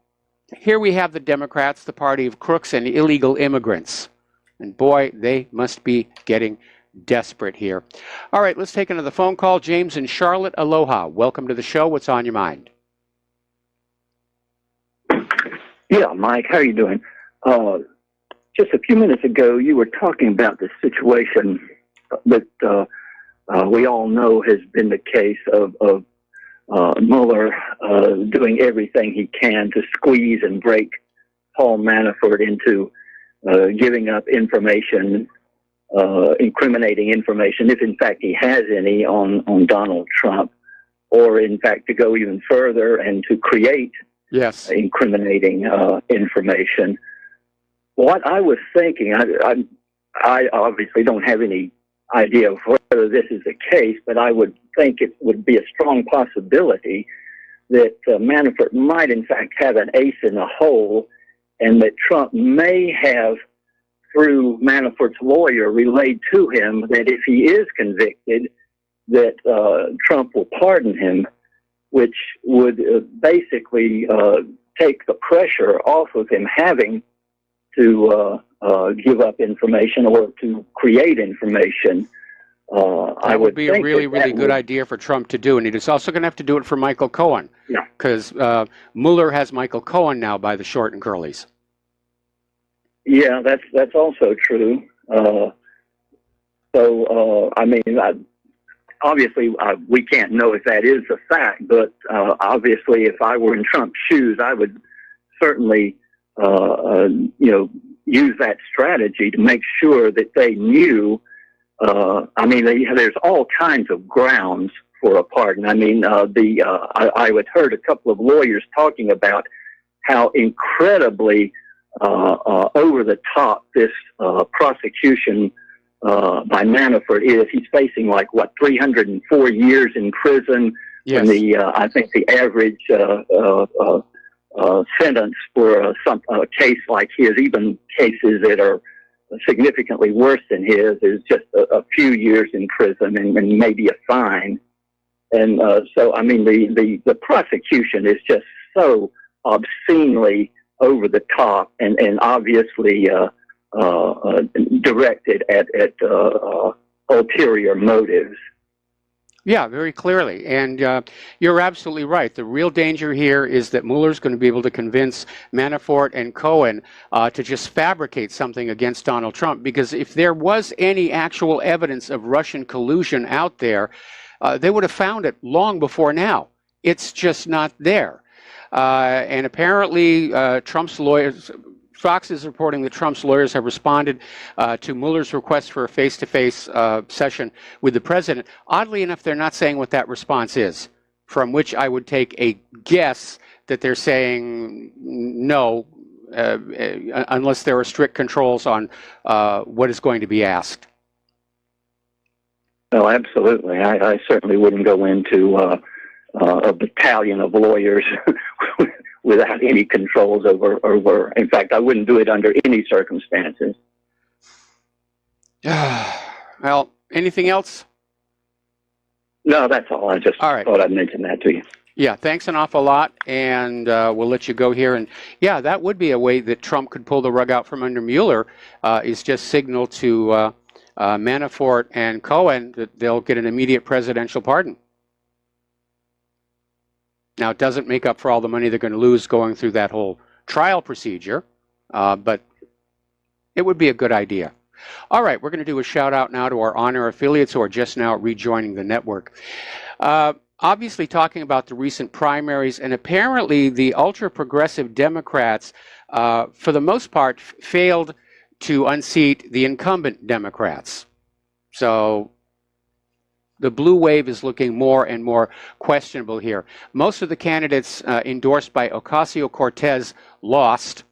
here we have the Democrats, the party of crooks and illegal immigrants. And boy, they must be getting desperate here. All right, let's take another phone call. James in Charlotte, aloha. Welcome to the show. What's on your mind? Yeah, Mike, how are you doing? Just a few minutes ago, you were talking about the situation that we all know has been the case of Mueller doing everything he can to squeeze and break Paul Manafort into giving up information, incriminating information, if in fact he has any, on Donald Trump, or in fact to go even further and to create incriminating information. What I was thinking, I obviously don't have any idea of whether this is the case, but I would think it would be a strong possibility that Manafort might in fact have an ace in the hole, and that Trump may have, through Manafort's lawyer, relayed to him that if he is convicted, that Trump will pardon him, which would basically take the pressure off of him having to give up information or to create information. That would be a really, really good idea for Trump to do, and he's also going to have to do it for Michael Cohen, because Mueller has Michael Cohen now by the short and curlies. Yeah, that's also true. I mean, obviously, we can't know if that is a fact, but obviously, if I were in Trump's shoes, I would certainly, use that strategy to make sure that they knew. I mean, there's all kinds of grounds for a pardon. I mean, I had heard a couple of lawyers talking about how incredibly over the top this prosecution by Manafort is. He's facing 304 years in prison. Yes. And I think the average sentence for a case like his, even cases that are significantly worse than his, is just a few years in prison and maybe a fine. And so, I mean, the prosecution is just so obscenely over the top and obviously directed at ulterior motives. Yeah, very clearly. And you're absolutely right. The real danger here is that Mueller's going to be able to convince Manafort and Cohen to just fabricate something against Donald Trump, because if there was any actual evidence of Russian collusion out there, they would have found it long before now. It's just not there. And apparently Trump's lawyers, Fox is reporting that Trump's lawyers have responded to Mueller's request for a face-to-face session with the president. Oddly enough, they're not saying what that response is, from which I would take a guess that they're saying no, unless there are strict controls on what is going to be asked. Oh, absolutely. I certainly wouldn't go into a battalion of lawyers without any controls over. In fact, I wouldn't do it under any circumstances. Well, anything else? No, that's all. I just thought I'd mention that to you. Yeah, thanks an awful lot, and we'll let you go here. And yeah, that would be a way that Trump could pull the rug out from under Mueller, is just signal to Manafort and Cohen that they'll get an immediate presidential pardon. Now, it doesn't make up for all the money they're going to lose going through that whole trial procedure, but it would be a good idea. All right, we're going to do a shout out now to our Honor affiliates who are just now rejoining the network. Obviously talking about the recent primaries, and apparently the ultra-progressive Democrats, for the most part, failed to unseat the incumbent Democrats. So the blue wave is looking more and more questionable here. Most of the candidates endorsed by Ocasio-Cortez lost.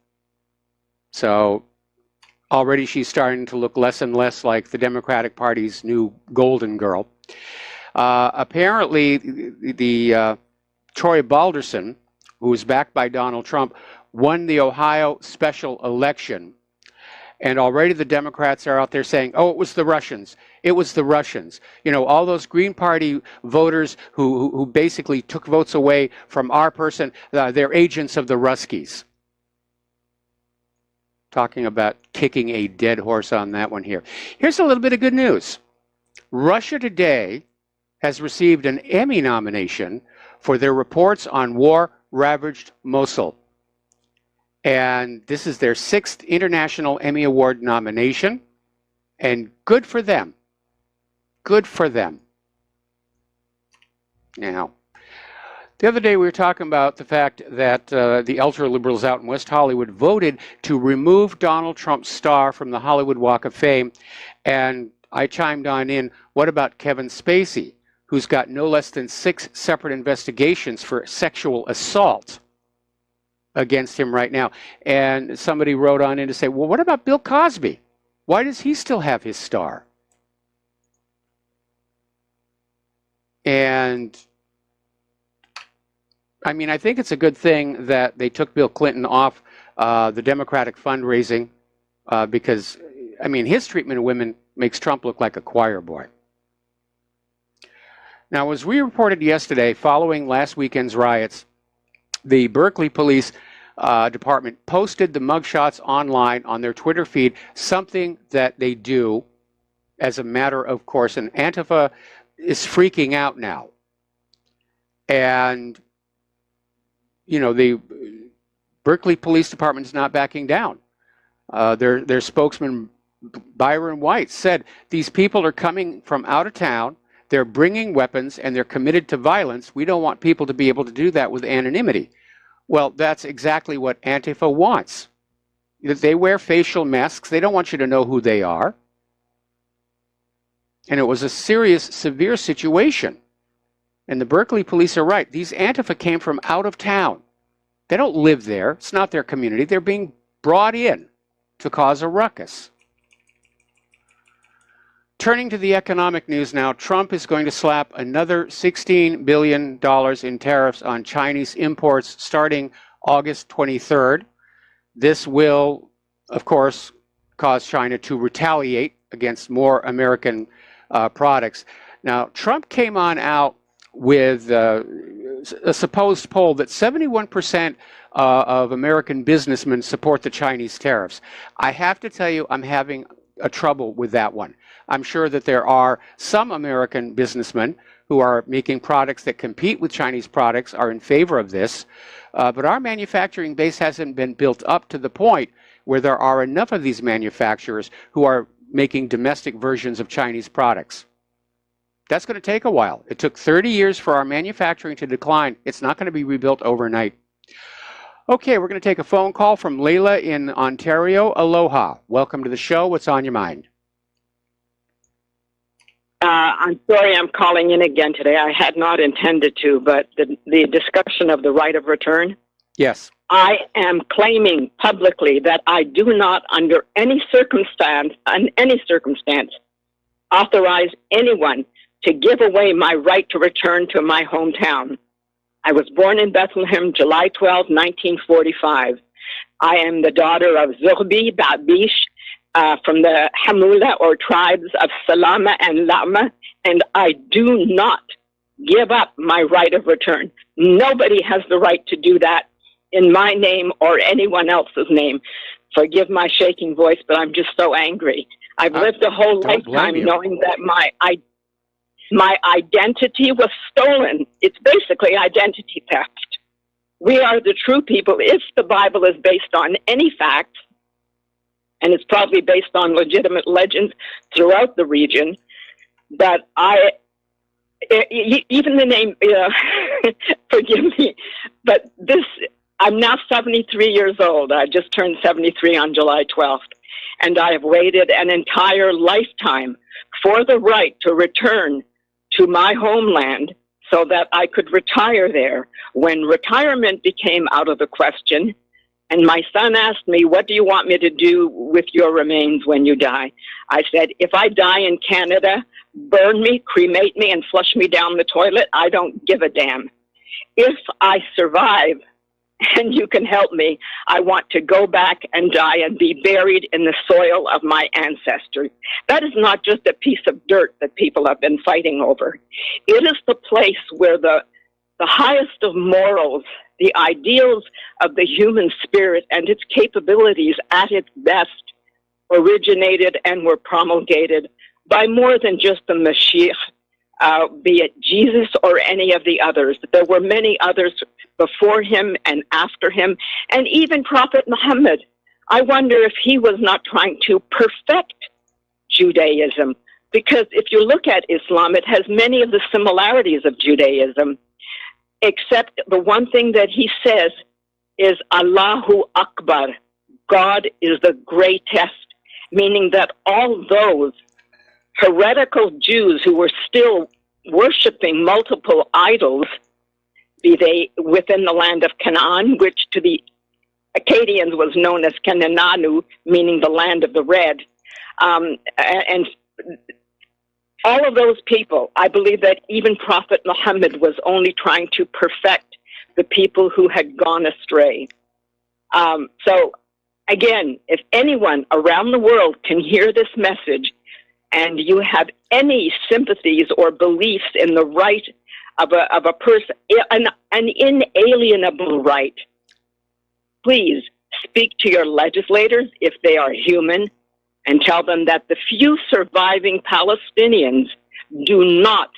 So already she's starting to look less and less like the Democratic Party's new golden girl. Apparently, the Troy Balderson, who is backed by Donald Trump, won the Ohio special election. And already the Democrats are out there saying, oh, it was the Russians. It was the Russians. You know, all those Green Party voters who basically took votes away from our person, they're agents of the Ruskies. Talking about kicking a dead horse on that one here. Here's a little bit of good news. Russia Today has received an Emmy nomination for their reports on war-ravaged Mosul. And this is their 6th International Emmy Award nomination. And good for them. Good for them. Now, The other day we were talking about the fact that the ultra-liberals out in West Hollywood voted to remove Donald Trump's star from the Hollywood Walk of Fame. And I chimed on in, what about Kevin Spacey, who's got no less than 6 separate investigations for sexual assault against him right now? And somebody wrote on in to say, well, what about Bill Cosby? Why does he still have his star? And I mean, I think it's a good thing that they took Bill Clinton off the Democratic fundraising because, I mean, his treatment of women makes Trump look like a choir boy. Now, as we reported yesterday, following last weekend's riots, the Berkeley Police Department posted the mugshots online on their Twitter feed, something that they do as a matter of course, and Antifa is freaking out now. And you know, the Berkeley Police Department is not backing down. Their spokesman, Byron White, said these people are coming from out of town, they're bringing weapons, and they're committed to violence. We don't want people to be able to do that with anonymity. Well, that's exactly what Antifa wants. They wear facial masks. They don't want you to know who they are. And it was a serious, severe situation. And the Berkeley police are right. These Antifa came from out of town. They don't live there. It's not their community. They're being brought in to cause a ruckus. Turning to the economic news now, Trump is going to slap another $16 billion in tariffs on Chinese imports starting August 23rd. This will, of course, cause China to retaliate against more American products. Now, Trump came on out with a supposed poll that 71% of American businessmen support the Chinese tariffs. I have to tell you, I'm having a trouble with that one. I'm sure that there are some American businessmen who are making products that compete with Chinese products are in favor of this, but our manufacturing base hasn't been built up to the point where there are enough of these manufacturers who are making domestic versions of Chinese products. That's going to take a while. It took 30 years for our manufacturing to decline. It's not going to be rebuilt overnight. Okay, we're going to take a phone call from Leila in Ontario. Aloha. Welcome to the show. What's on your mind? I'm sorry I'm calling in again today. I had not intended to, but the discussion of the right of return. Yes. I am claiming publicly that I do not, under any circumstance, authorize anyone to give away my right to return to my hometown. I was born in Bethlehem, July 12, 1945. I am the daughter of Zurbi Babish from the Hamula or tribes of Salama and Lama, and I do not give up my right of return. Nobody has the right to do that in my name or anyone else's name. Forgive my shaking voice, but I'm just so angry. I've lived a whole lifetime knowing that my identity was stolen. It's basically identity theft. We are the true people. If the Bible is based on any facts, and it's probably based on legitimate legends throughout the region, that even the name, forgive me, but this, I'm now 73 years old. I just turned 73 on July 12th. And I have waited an entire lifetime for the right to return to my homeland so that I could retire there. When retirement became out of the question, and my son asked me, what do you want me to do with your remains when you die? I said, if I die in Canada, burn me, cremate me, and flush me down the toilet, I don't give a damn. If I survive, and you can help me, I want to go back and die and be buried in the soil of my ancestors. That is not just a piece of dirt that people have been fighting over. It is the place where the highest of morals, the ideals of the human spirit and its capabilities at its best originated and were promulgated by more than just the Mashiach, be it Jesus or any of the others. There were many others before him and after him, and even Prophet Muhammad. I wonder if he was not trying to perfect Judaism, because if you look at Islam, it has many of the similarities of Judaism. except the one thing that he says is Allahu Akbar. God is the greatest, meaning that all those heretical Jews who were still worshiping multiple idols, be they within the land of Canaan, which to the Akkadians was known as Kenananu, meaning the land of the red, and all of those people, I believe that even Prophet Muhammad was only trying to perfect the people who had gone astray. So, again, if anyone around the world can hear this message and you have any sympathies or beliefs in the right of a person, an inalienable right, please speak to your legislators if they are human and tell them that the few surviving Palestinians do not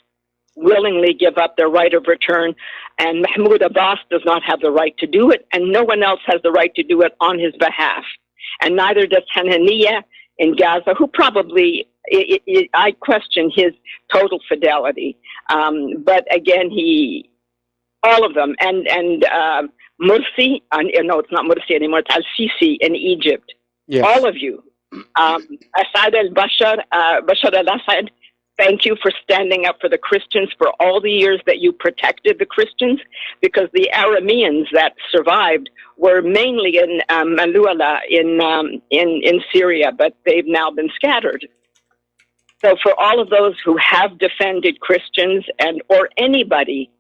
willingly give up their right of return, and Mahmoud Abbas does not have the right to do it, and no one else has the right to do it on his behalf. And neither does Hananiah in Gaza, who probably, I question his total fidelity. But again, all of them, and Mursi, no, it's not Mursi anymore, it's Al-Sisi in Egypt. Yes. All of you. Assad Bashar al-Assad, thank you for standing up for the Christians for all the years that you protected the Christians, because the Arameans that survived were mainly in Malouala in Syria, but they've now been scattered. So for all of those who have defended Christians or anybody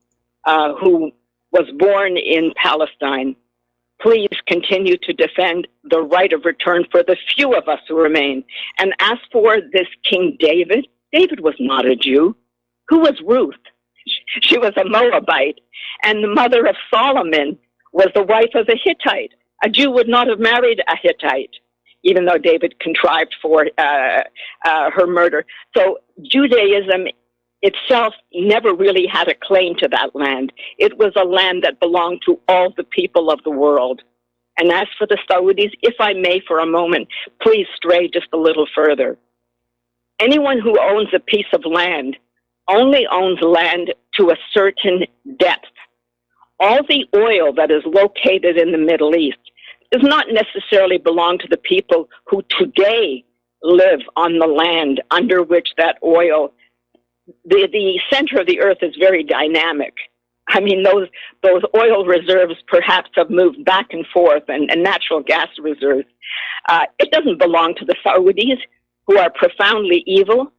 who was born in Palestine, please continue to defend the right of return for the few of us who remain. And as for this King David, David was not a Jew. Who was Ruth? She was a Moabite. And the mother of Solomon was the wife of a Hittite. A Jew would not have married a Hittite, even though David contrived for her murder. So Judaism itself never really had a claim to that land. It was a land that belonged to all the people of the world. And as for the Saudis, if I may for a moment, please stray just a little further. Anyone who owns a piece of land only owns land to a certain depth. All the oil that is located in the Middle East does not necessarily belong to the people who today live on the land under which that oil, the center of the earth is very dynamic. I mean, those oil reserves perhaps have moved back and forth, and natural gas reserves. It doesn't belong to the Saudis, who are profoundly evil,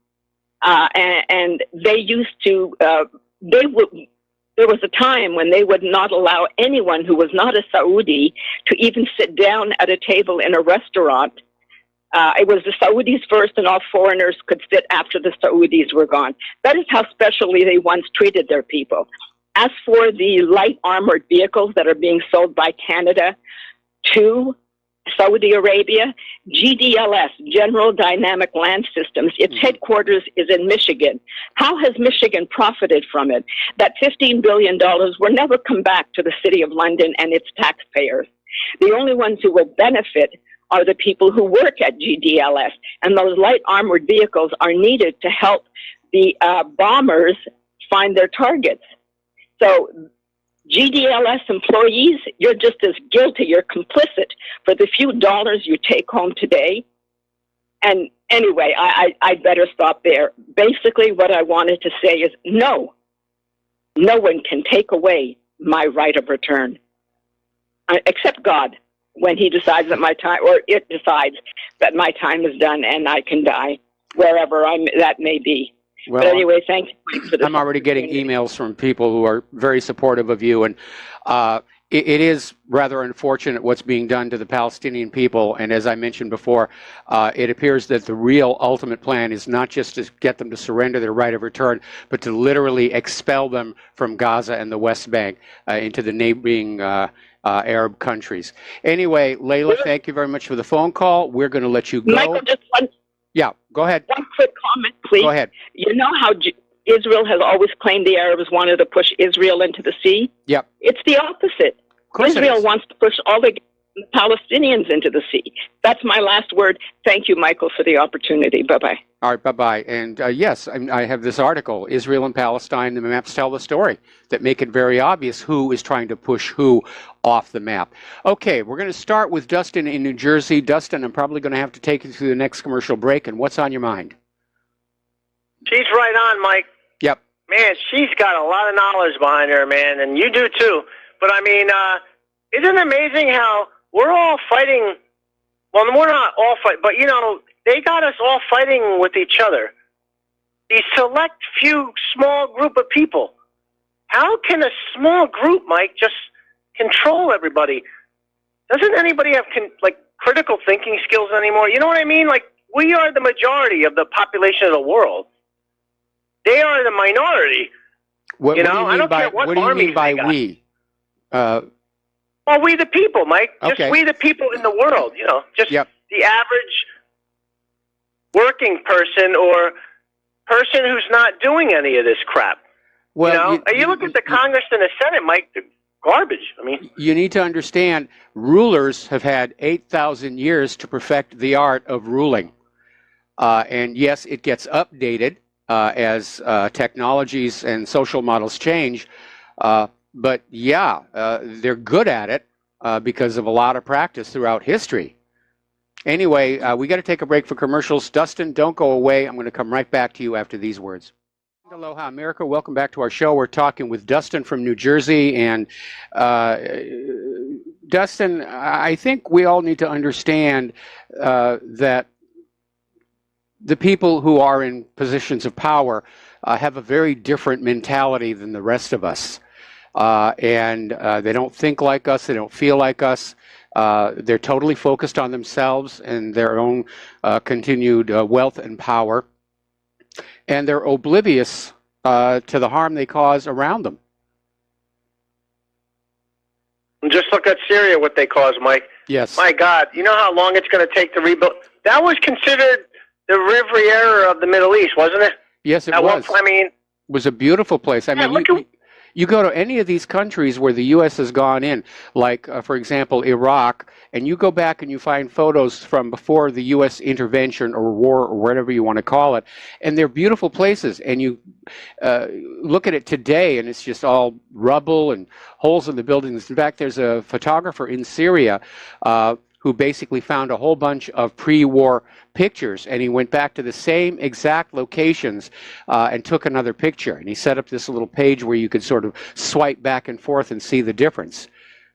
and they used to, there was a time when they would not allow anyone who was not a Saudi to even sit down at a table in a restaurant. It was the Saudis first, and all foreigners could sit after the Saudis were gone. That is how specially they once treated their people. As for the light armored vehicles that are being sold by Canada to Saudi Arabia, GDLS, General Dynamic Land Systems, its headquarters is in Michigan. How has Michigan profited from it? That $15 billion will never come back to the City of London and its taxpayers. The only ones who will benefit are the people who work at GDLS, and those light armored vehicles are needed to help the bombers find their targets. So GDLS employees, you're just as guilty, you're complicit for the few dollars you take home today. And anyway, I'd better stop there. Basically, what I wanted to say is no one can take away my right of return, except God, when he decides that my time, or it decides that my time is done and I can die, wherever that may be. Well, but anyway, thank you for this. I'm already getting emails from people who are very supportive of you, and it is rather unfortunate what's being done to the Palestinian people. And as I mentioned before, it appears that the real ultimate plan is not just to get them to surrender their right of return, but to literally expel them from Gaza and the West Bank into the neighboring Arab countries. Anyway, Layla, thank you very much for the phone call. We're going to let you go. Michael, just one. Yeah, go ahead. One quick comment, please. Go ahead. You know how Israel has always claimed the Arabs wanted to push Israel into the sea? Yep. It's the opposite. Of course Israel wants to push all the Palestinians into the sea. That's my last word. Thank you, Michael, for the opportunity. Bye-bye. All right, bye-bye. And yes, I have this article, Israel and Palestine, the maps tell the story, that make it very obvious who is trying to push who off the map. Okay, we're going to start with Dustin in New Jersey. Dustin, I'm probably going to have to take you through the next commercial break, and what's on your mind? She's right on, Mike. Yep. Man, she's got a lot of knowledge behind her, man, and you do too. But I mean, isn't it amazing how we're all fighting? Well, we're not all fighting, but they got us all fighting with each other. These select few small group of people. How can a small group, Mike, just control everybody? Doesn't anybody have critical thinking skills anymore? You know what I mean? Like, we are the majority of the population of the world. They are the minority. What do you mean I don't care what armies they got. We? Well, we the people, Mike. Just we the people in the world. Just the average working person or person who's not doing any of this crap. Well, you look at the Congress and the Senate, Mike. They're garbage. I mean, you need to understand, rulers have had 8,000 years to perfect the art of ruling, and yes, it gets updated as technologies and social models change. But yeah, they're good at it because of a lot of practice throughout history. Anyway, we got to take a break for commercials. Dustin, don't go away. I'm going to come right back to you after these words. Aloha, America. Welcome back to our show. We're talking with Dustin from New Jersey. And Dustin, I think we all need to understand that the people who are in positions of power have a very different mentality than the rest of us. And they don't think like us. They don't feel like us. They're totally focused on themselves and their own continued wealth and power. And they're oblivious to the harm they cause around them. Just look at Syria, what they caused, Mike. Yes. My God, you know how long it's going to take to rebuild? That was considered the Rivero of the Middle East, wasn't it? Yes, it was. It was a beautiful place. I mean, you go to any of these countries where the U.S. has gone in, like, for example, Iraq, and you go back and you find photos from before the U.S. intervention or war or whatever you want to call it, and they're beautiful places. And you look at it today, and it's just all rubble and holes in the buildings. In fact, there's a photographer in Syria who basically found a whole bunch of pre-war pictures, and he went back to the same exact locations and took another picture. And he set up this little page where you could sort of swipe back and forth and see the difference.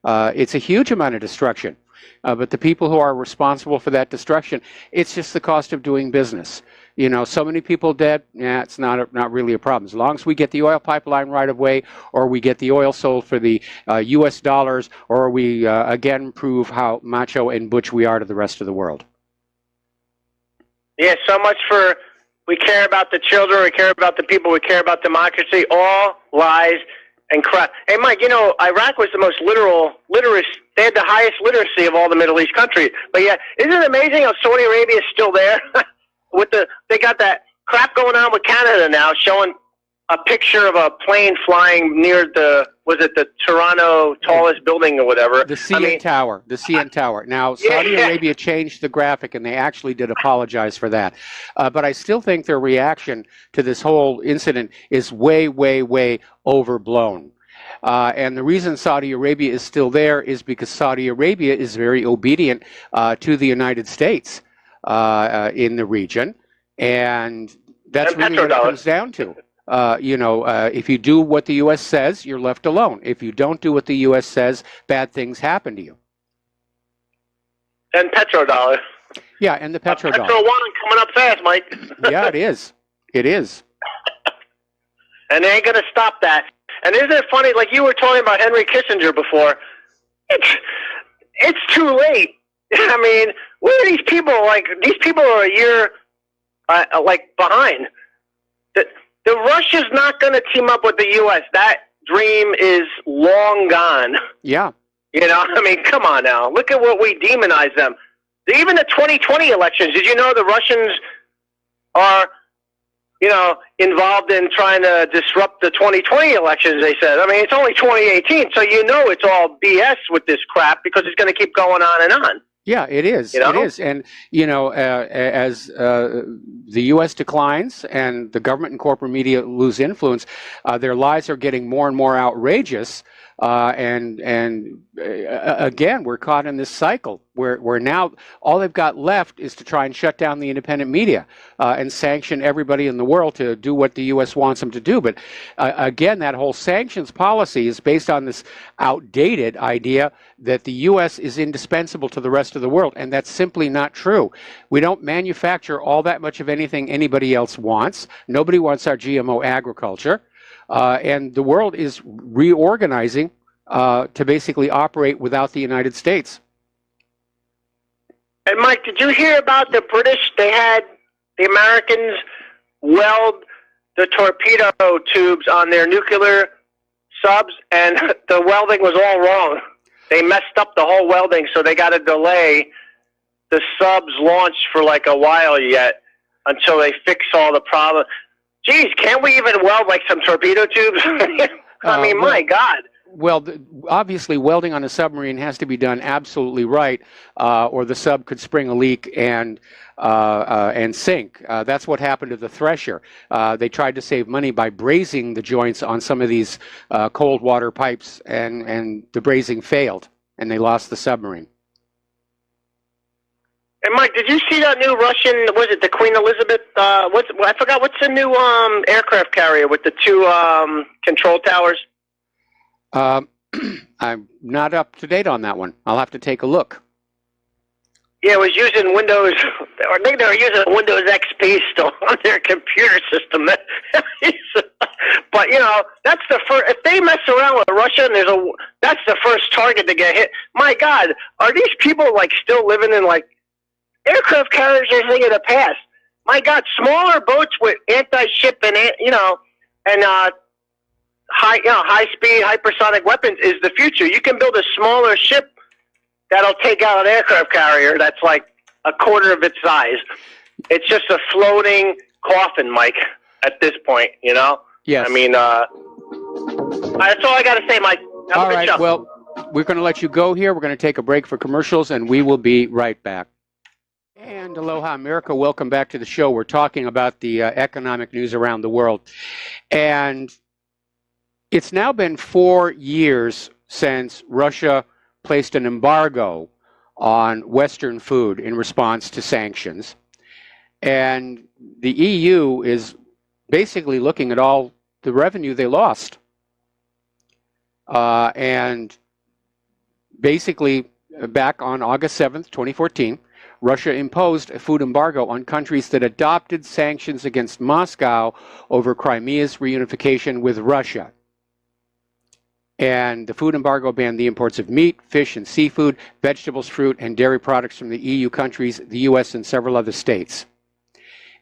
It's a huge amount of destruction. But the people who are responsible for that destruction, it's just the cost of doing business. So many people dead, it's not really a problem. As long as we get the oil pipeline right of way, or we get the oil sold for the U.S. dollars, or we again prove how macho and butch we are to the rest of the world. Yeah, so much for we care about the children, we care about the people, we care about democracy, all lies and crap. Hey, Mike, Iraq was the most literate. They had the highest literacy of all the Middle East countries. But yeah, isn't it amazing how Saudi Arabia is still there? They got that crap going on with Canada now, showing a picture of a plane flying near the Toronto tallest building or whatever. The CN Tower. The CN Tower. Now, Saudi Arabia changed the graphic, and they actually did apologize for that. But I still think their reaction to this whole incident is way, way, way overblown. And the reason Saudi Arabia is still there is because Saudi Arabia is very obedient to the United States in the region. And that's really what it comes down to. If you do what the U.S. says, you're left alone. If you don't do what the U.S. says, bad things happen to you. And petrodollar. Yeah, and the petrodollar. Petro one coming up fast, Mike. Yeah, it is. It is. And they ain't going to stop that. And isn't it funny, like you were talking about Henry Kissinger before, it's too late. I mean, where are these people? Like, these people are a year, behind. The Russia's not going to team up with the U.S. That dream is long gone. Yeah. I mean, come on now. Look at what we demonize them. Even the 2020 elections, did you know the Russians are, involved in trying to disrupt the 2020 elections, they said. I mean, it's only 2018, so it's all BS with this crap because it's going to keep going on and on. Yeah, it is. It is. And, as the U.S. declines and the government and corporate media lose influence, their lies are getting more and more outrageous. Again, we're caught in this cycle where now all they've got left is to try and shut down the independent media and sanction everybody in the world to do what the U.S. wants them to do. But again, that whole sanctions policy is based on this outdated idea that the U.S. is indispensable to the rest of the world, and that's simply not true. We don't manufacture all that much of anything anybody else wants. Nobody wants our GMO agriculture. And the world is reorganizing to basically operate without the United States. And Mike, did you hear about the British? They had the Americans weld the torpedo tubes on their nuclear subs, and the welding was all wrong. They messed up the whole welding, so they got to delay the subs launch for like a while yet until they fix all the problems. Geez, can't we even weld like some torpedo tubes? I mean, my God. Well, obviously, welding on a submarine has to be done absolutely right, or the sub could spring a leak and sink. That's what happened to the Thresher. They tried to save money by brazing the joints on some of these cold water pipes, and the brazing failed, and they lost the submarine. And Mike, did you see that new Russian? Was it the Queen Elizabeth? I forgot what's the new aircraft carrier with the two control towers? I'm not up to date on that one. I'll have to take a look. Yeah, it was using Windows, or I think they were using Windows XP still on their computer system. But that's the first. If they mess around with Russia, and that's the first target to get hit. My God, are these people like still living in like? Aircraft carriers are a thing of the past. My God, smaller boats with anti-ship and high-speed hypersonic weapons is the future. You can build a smaller ship that'll take out an aircraft carrier that's like a quarter of its size. It's just a floating coffin, Mike. At this point, Yes. I mean, that's all I got to say, Mike. Have all a good right. show. Well, we're going to let you go here. We're going to take a break for commercials, and we will be right back. And aloha, America. Welcome back to the show. We're talking about the economic news around the world. And it's now been 4 years since Russia placed an embargo on Western food in response to sanctions. And the EU is basically looking at all the revenue they lost. And basically, back on August 7th, 2014, Russia imposed a food embargo on countries that adopted sanctions against Moscow over Crimea's reunification with Russia. And the food embargo banned the imports of meat, fish, and seafood, vegetables, fruit, and dairy products from the EU countries, the U.S., and several other states.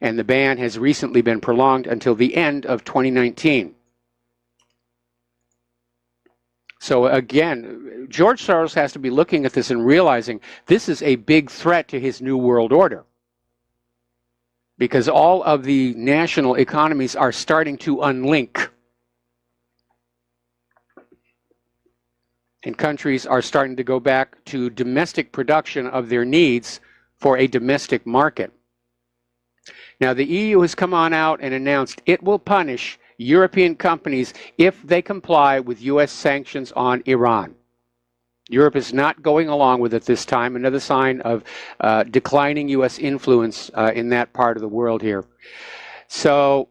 And the ban has recently been prolonged until the end of 2019. So again, George Soros has to be looking at this and realizing this is a big threat to his new world order. Because all of the national economies are starting to unlink. And countries are starting to go back to domestic production of their needs for a domestic market. Now, the EU has come on out and announced it will punish European companies if they comply with U.S. sanctions on Iran. Europe is not going along with it this time, another sign of declining U.S. influence in that part of the world here. So,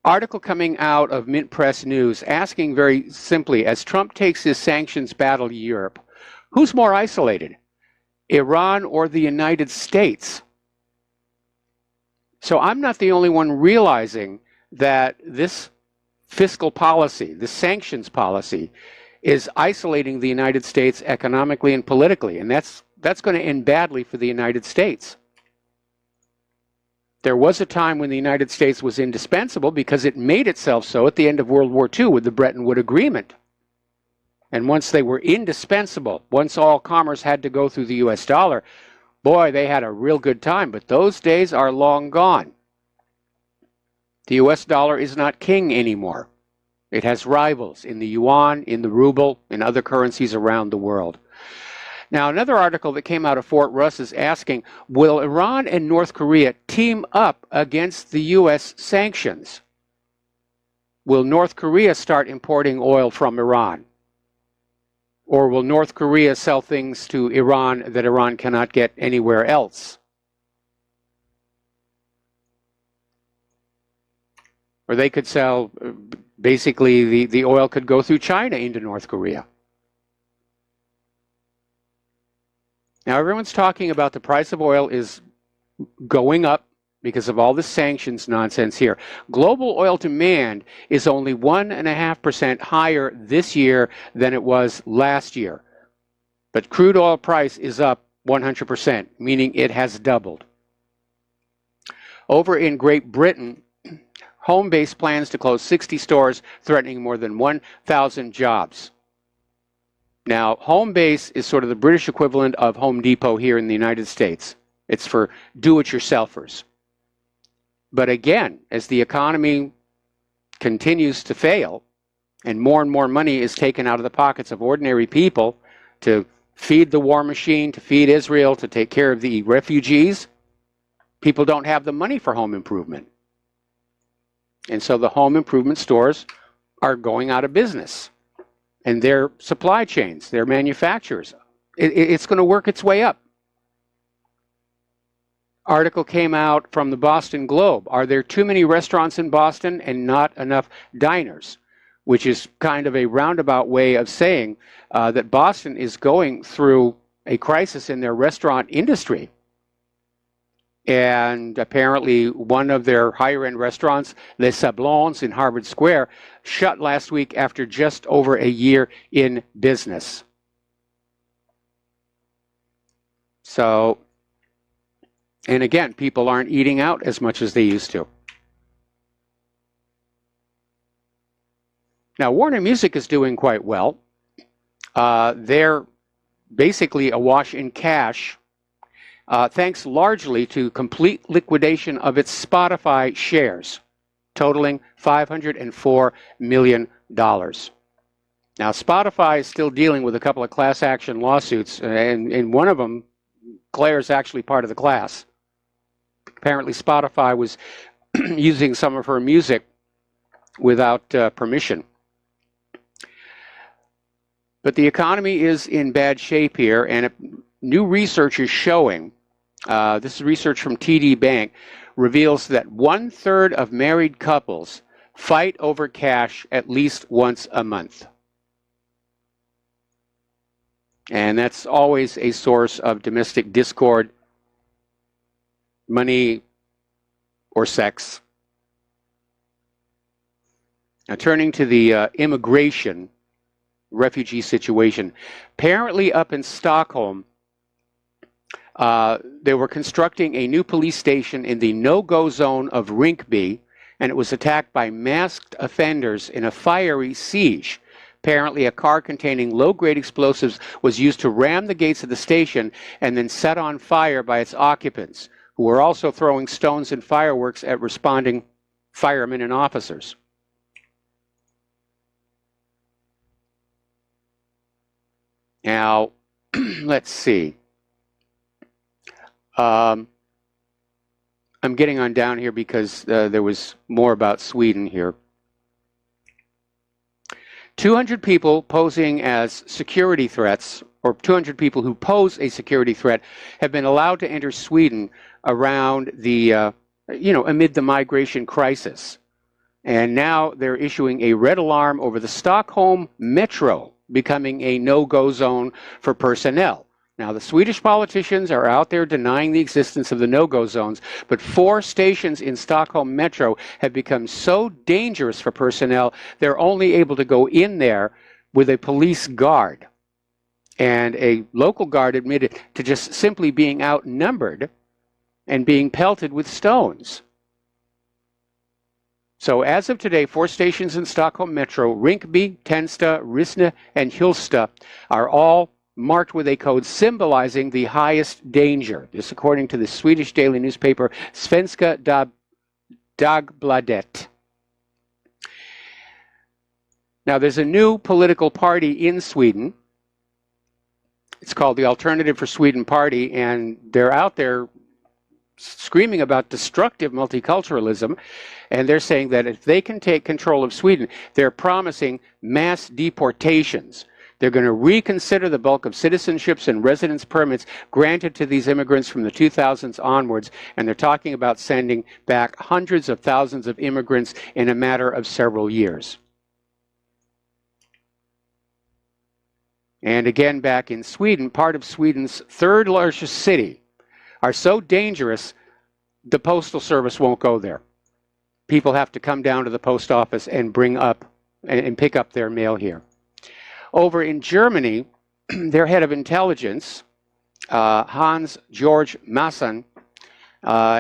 article coming out of Mint Press News asking very simply, as Trump takes his sanctions battle to Europe, who's more isolated, Iran or the United States? So I'm not the only one realizing that this fiscal policy, the sanctions policy, is isolating the United States economically and politically, and that's going to end badly for the United States. There was a time when the United States was indispensable because it made itself so at the end of World War II with the Bretton Woods Agreement. And once they were indispensable, once all commerce had to go through the U.S. dollar, boy, they had a real good time, but those days are long gone. The US dollar is not king anymore. It has rivals in the yuan, in the ruble, in other currencies around the world. Now, another article that came out of Fort Russ is asking, will Iran and North Korea team up against the U.S. sanctions? Will North Korea start importing oil from Iran? Or will North Korea sell things to Iran that Iran cannot get anywhere else? Or they could sell, basically, the oil could go through China into North Korea. Now, everyone's talking about the price of oil is going up because of all the sanctions nonsense here. Global oil demand is only 1.5% higher this year than it was last year. But crude oil price is up 100%, meaning it has doubled. Over in Great Britain, Homebase plans to close 60 stores, threatening more than 1,000 jobs. Now, Homebase is sort of the British equivalent of Home Depot here in the United States. It's for do-it-yourselfers. But again, as the economy continues to fail and more money is taken out of the pockets of ordinary people to feed the war machine, to feed Israel, to take care of the refugees, people don't have the money for home improvement. And so the home improvement stores are going out of business. And their supply chains, their manufacturers, it's going to work its way up. Article came out from the Boston Globe. Are there too many restaurants in Boston and not enough diners? Which is kind of a roundabout way of saying that Boston is going through a crisis in their restaurant industry. And apparently one of their higher-end restaurants, Les Sablons in Harvard Square, shut last week after just over a year in business. So, and again, people aren't eating out as much as they used to. Now, Warner Music is doing quite well. They're basically awash in cash, thanks largely to complete liquidation of its Spotify shares, totaling $504 million. Now, Spotify is still dealing with a couple of class action lawsuits, and in one of them, Claire's actually part of the class. Apparently, Spotify was using some of her music without permission. But the economy is in bad shape here, and new research is showing, this is research from TD Bank, reveals that 1/3 of married couples fight over cash at least once a month. And that's always a source of domestic discord, money, or sex. Now, turning to the immigration refugee situation. Apparently up in Stockholm, they were constructing a new police station in the no-go zone of Rinkeby, and it was attacked by masked offenders in a fiery siege. Apparently, a car containing low-grade explosives was used to ram the gates of the station and then set on fire by its occupants, who were also throwing stones and fireworks at responding firemen and officers. Now, let's see. I'm getting on down here because there was more about Sweden here. 200 people posing as security threats, or 200 people who pose a security threat, have been allowed to enter Sweden around the, amid the migration crisis. And now they're issuing a red alarm over the Stockholm Metro becoming a no-go zone for personnel. Now, the Swedish politicians are out there denying the existence of the no-go zones, but 4 stations in Stockholm Metro have become so dangerous for personnel, they're only able to go in there with a police guard. And a local guard admitted to just simply being outnumbered and being pelted with stones. So as of today, 4 stations in Stockholm Metro, Rinkeby, Tensta, Rissne, and Hjulsta, are all marked with a code symbolizing the highest danger. This according to the Swedish daily newspaper Svenska Dagbladet. Now, there's a new political party in Sweden. It's called the Alternative for Sweden Party, and they're out there screaming about destructive multiculturalism, and they're saying that if they can take control of Sweden, they're promising mass deportations. They're going to reconsider the bulk of citizenships and residence permits granted to these immigrants from the 2000s onwards, and they're talking about sending back hundreds of thousands of immigrants in a matter of several years. And again, back in Sweden, part of Sweden's third largest city, are so dangerous, the postal service won't go there. People have to come down to the post office and bring up and pick up their mail here. Over in Germany, their head of intelligence, Hans-Georg Maassen,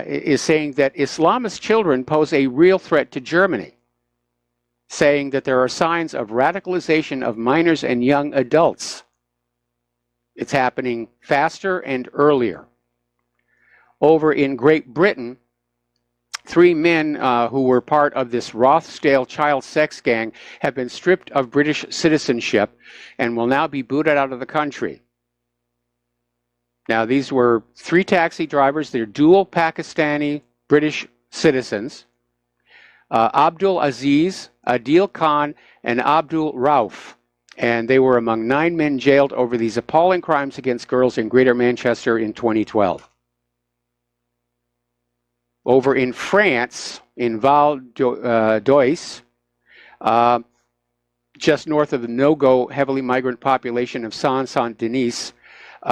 is saying that Islamist children pose a real threat to Germany, saying that there are signs of radicalization of minors and young adults. It's happening faster and earlier. Over in Great Britain, 3 men who were part of this Rochdale child sex gang have been stripped of British citizenship and will now be booted out of the country. Now, these were 3 taxi drivers. They're dual Pakistani British citizens. Abdul Aziz, Adil Khan, and Abdul Rauf. And they were among 9 men jailed over these appalling crimes against girls in Greater Manchester in 2012. Over in France, in Val d'Oise, just north of the no-go heavily migrant population of Saint-Denis,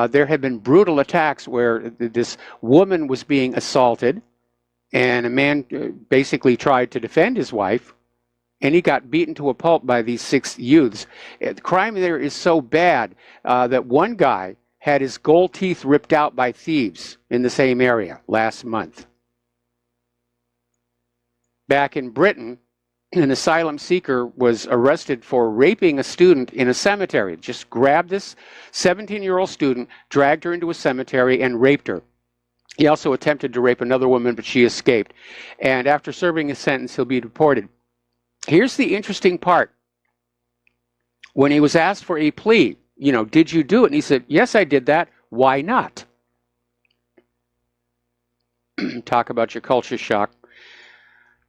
there have been brutal attacks where this woman was being assaulted, and a man basically tried to defend his wife, and he got beaten to a pulp by these 6 youths. The crime there is so bad that one guy had his gold teeth ripped out by thieves in the same area last month. Back in Britain, an asylum seeker was arrested for raping a student in a cemetery. Just grabbed this 17-year-old student, dragged her into a cemetery, and raped her. He also attempted to rape another woman, but she escaped. And after serving his sentence, he'll be deported. Here's the interesting part. When he was asked for a plea, did you do it? And he said, yes, I did that. Why not? Talk about your culture shock.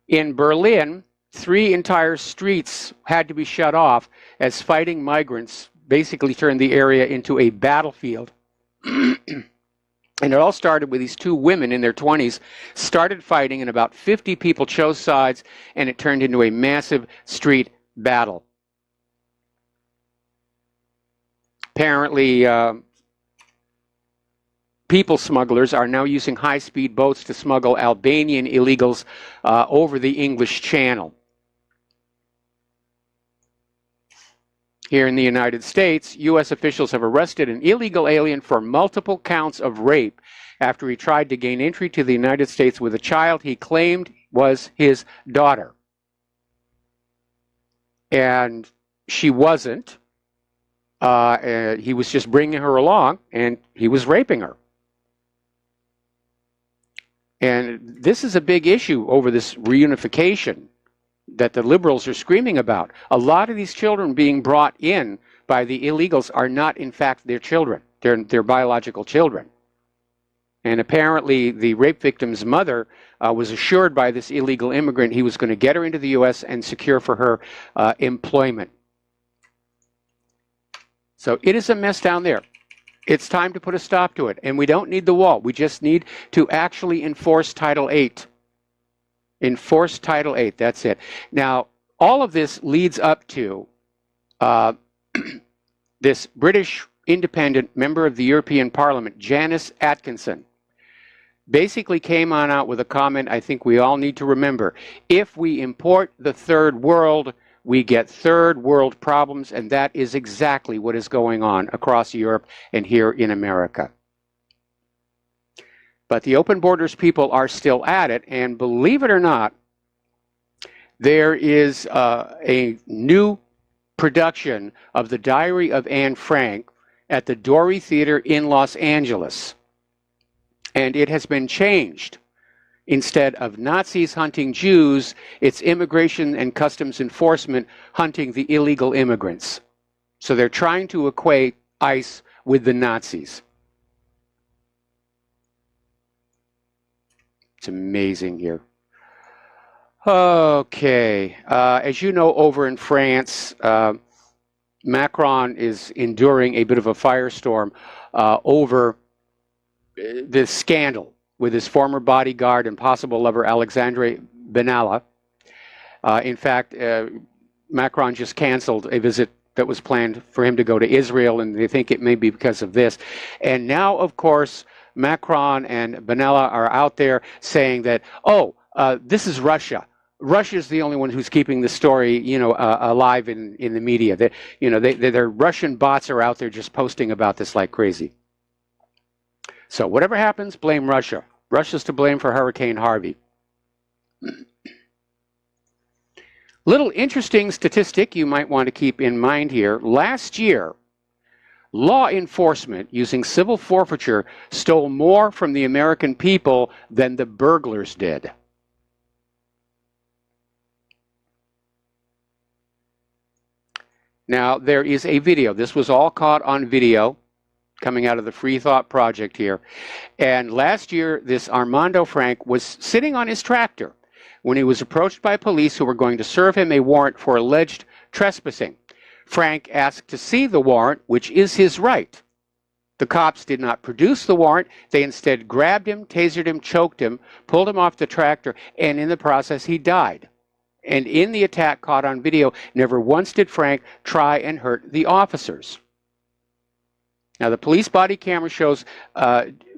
In Berlin, 3 entire streets had to be shut off as fighting migrants basically turned the area into a battlefield. And it all started with these 2 women in their 20s started fighting, and about 50 people chose sides, and it turned into a massive street battle. Apparently, people smugglers are now using high-speed boats to smuggle Albanian illegals over the English Channel. Here in the United States, U.S. officials have arrested an illegal alien for multiple counts of rape after he tried to gain entry to the United States with a child he claimed was his daughter. And she wasn't. He was just bringing her along, and he was raping her. And this is a big issue over this reunification that the liberals are screaming about. A lot of these children being brought in by the illegals are not, in fact, their children. They're biological children. And apparently the rape victim's mother was assured by this illegal immigrant he was going to get her into the U.S. and secure for her employment. So it is a mess down there. It's time to put a stop to it. And we don't need the wall. We just need to actually enforce Title VIII. Enforce Title VIII. That's it. Now, all of this leads up to this British independent member of the European Parliament, Janice Atkinson, basically came on out with a comment I think we all need to remember. If we import the third world, we get third world problems, and that is exactly what is going on across Europe and here in America. But the open borders people are still at it, and believe it or not, there is a new production of The Diary of Anne Frank at the Dory Theater in Los Angeles. And it has been changed Instead of Nazis hunting Jews, it's immigration and customs enforcement hunting the illegal immigrants. So they're trying to equate ICE with the Nazis. It's amazing here. Okay, as you know, over in France, Macron is enduring a bit of a firestorm over this scandal with his former bodyguard and possible lover, Alexandre Benalla. In fact, Macron just canceled a visit that was planned for him to go to Israel, and they think it may be because of this. And now, of course, Macron and Benalla are out there saying that, oh, this is Russia. Russia's the only one who's keeping the story, alive in the media. Their Russian bots are out there just posting about this like crazy. So whatever happens, blame Russia. Russia's to blame for Hurricane Harvey. Little interesting statistic you might want to keep in mind here. Last year, law enforcement using civil forfeiture stole more from the American people than the burglars did. Now, there is a video. This was all caught on video coming out of the Free Thought Project here. And last year, this Armando Frank was sitting on his tractor when he was approached by police who were going to serve him a warrant for alleged trespassing. Frank asked to see the warrant, which is his right. The cops did not produce the warrant. They instead grabbed him, tasered him, choked him, pulled him off the tractor, and in the process, he died. And in the attack caught on video, never once did Frank try and hurt the officers. Now, the police body camera shows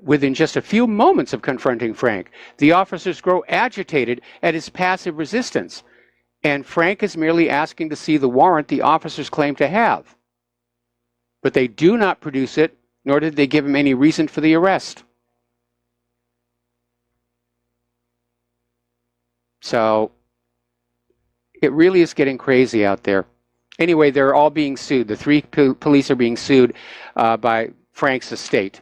within just a few moments of confronting Frank, the officers grow agitated at his passive resistance. And Frank is merely asking to see the warrant the officers claim to have. But they do not produce it, nor did they give him any reason for the arrest. So it really is getting crazy out there. Anyway, they're all being sued. The three police are being sued by Frank's estate.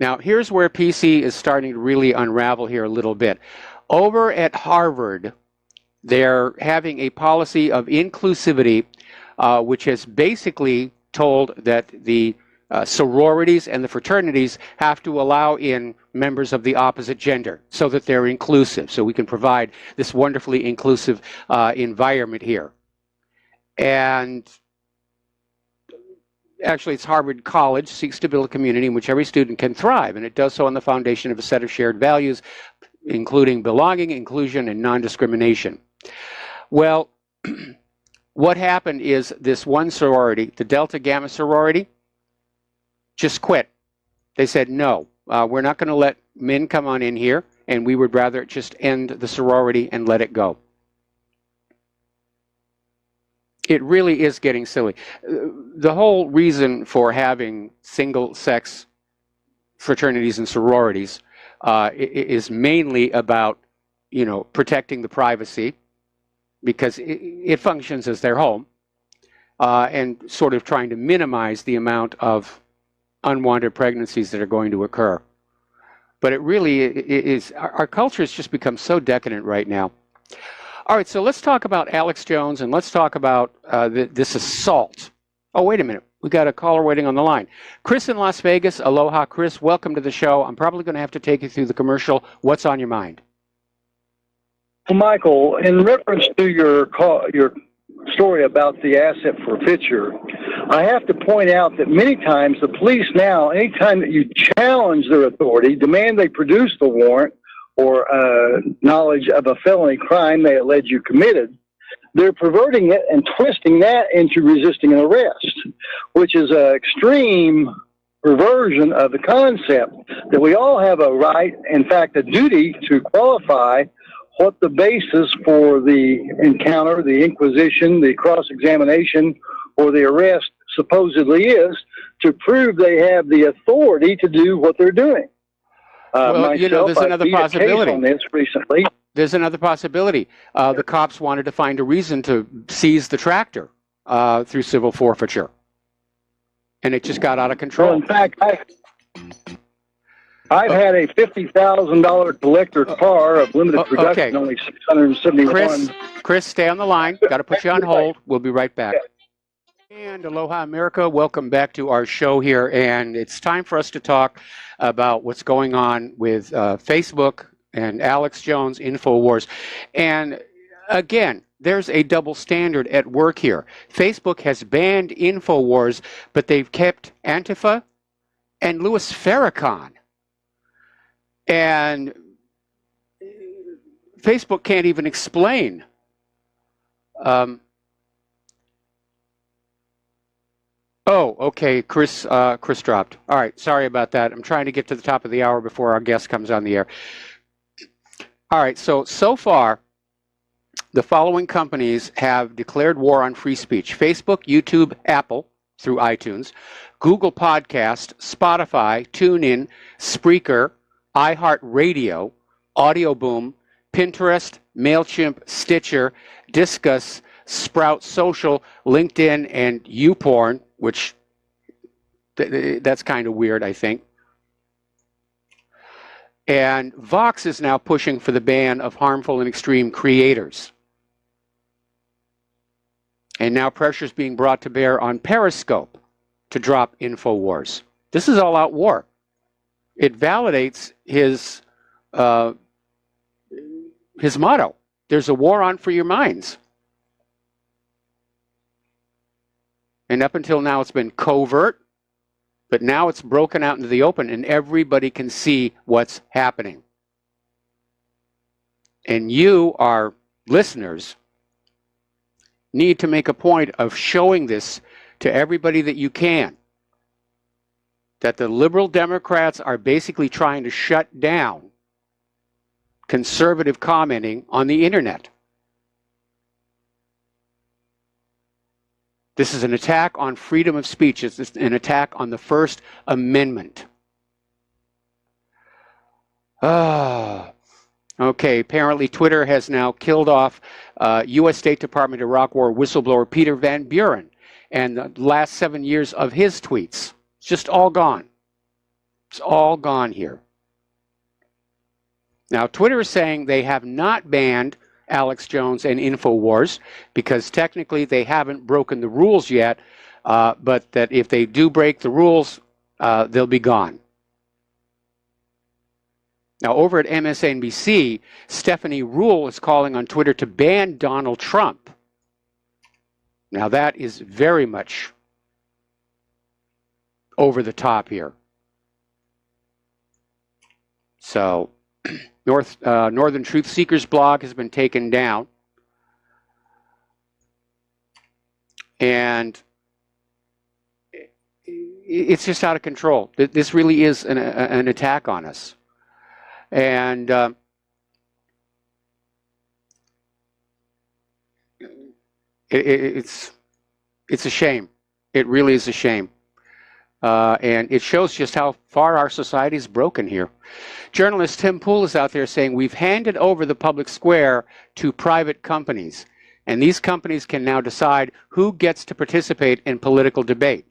Now, here's where PC is starting to really unravel here a little bit. Over at Harvard, they're having a policy of inclusivity, which has basically told that the sororities and the fraternities have to allow in members of the opposite gender so that they're inclusive, so we can provide this wonderfully inclusive environment here. And actually, it's Harvard College seeks to build a community in which every student can thrive, and it does so on the foundation of a set of shared values, including belonging, inclusion, and non-discrimination. Well, what happened is this one sorority, the Delta Gamma sorority, just quit. They said, no, we're not going to let men come on in here, and we would rather just end the sorority and let it go. It really is getting silly. The whole reason for having single-sex fraternities and sororities is mainly about, protecting the privacy, because it functions as their home, and sort of trying to minimize the amount of unwanted pregnancies that are going to occur. But it really is, our culture has just become so decadent right now. All right, so let's talk about Alex Jones, and let's talk about this assault. Oh, wait a minute. We got a caller waiting on the line. Chris in Las Vegas. Aloha, Chris. Welcome to the show. I'm probably going to have to take you through the commercial. What's on your mind? Well, Michael, in reference to your story about the asset forfeiture, I have to point out that many times the police now, anytime that you challenge their authority, demand they produce the warrant or knowledge of a felony crime they allege you committed, they're perverting it and twisting that into resisting an arrest, which is an extreme perversion of the concept that we all have a right, in fact, a duty to qualify what the basis for the encounter, the inquisition, the cross-examination, or the arrest supposedly is, to prove they have the authority to do what they're doing. Well, there's another possibility. On this recently. There's another possibility. The cops wanted to find a reason to seize the tractor through civil forfeiture, and it just got out of control. Well, in fact, I've had a $50,000 collector car of limited production, okay. only 671. Chris, stay on the line. Got to put you on hold. We'll be right back. And aloha, America. Welcome back to our show here. And it's time for us to talk about what's going on with Facebook and Alex Jones, InfoWars. And again, there's a double standard at work here. Facebook has banned InfoWars, but they've kept Antifa and Louis Farrakhan. And Facebook can't even explain. Oh, okay. Chris dropped. All right. Sorry about that. I'm trying to get to the top of the hour before our guest comes on the air. All right. So far, the following companies have declared war on free speech: Facebook, YouTube, Apple through iTunes, Google Podcast, Spotify, TuneIn, Spreaker, iHeartRadio, AudioBoom, Pinterest, MailChimp, Stitcher, Disqus, Sprout Social, LinkedIn, and YouPorn, which that's kind of weird, I think. And Vox is now pushing for the ban of harmful and extreme creators. And now pressure is being brought to bear on Periscope to drop InfoWars. This is all-out war. It validates his motto. There's a war on for your minds. And up until now, it's been covert, but now it's broken out into the open, and everybody can see what's happening. And you, our listeners, need to make a point of showing this to everybody that you can, that the liberal Democrats are basically trying to shut down conservative commenting on the internet. This is an attack on freedom of speech. It's an attack on the First Amendment. Okay, apparently Twitter has now killed off U.S. State Department Iraq War whistleblower Peter Van Buren and the last 7 years of his tweets. It's just all gone. It's all gone here. Now, Twitter is saying they have not banned Alex Jones and InfoWars because technically they haven't broken the rules yet, but that if they do break the rules, they'll be gone. Now, over at MSNBC, Stephanie Ruhle is calling on Twitter to ban Donald Trump. Now, that is very much over the top here. So, Northern Truth Seekers blog has been taken down. And it's just out of control. This really is an attack on us. And it's a shame. It really is a shame. And it shows just how far our society is broken here. Journalist Tim Pool is out there saying we've handed over the public square to private companies, and these companies can now decide who gets to participate in political debate.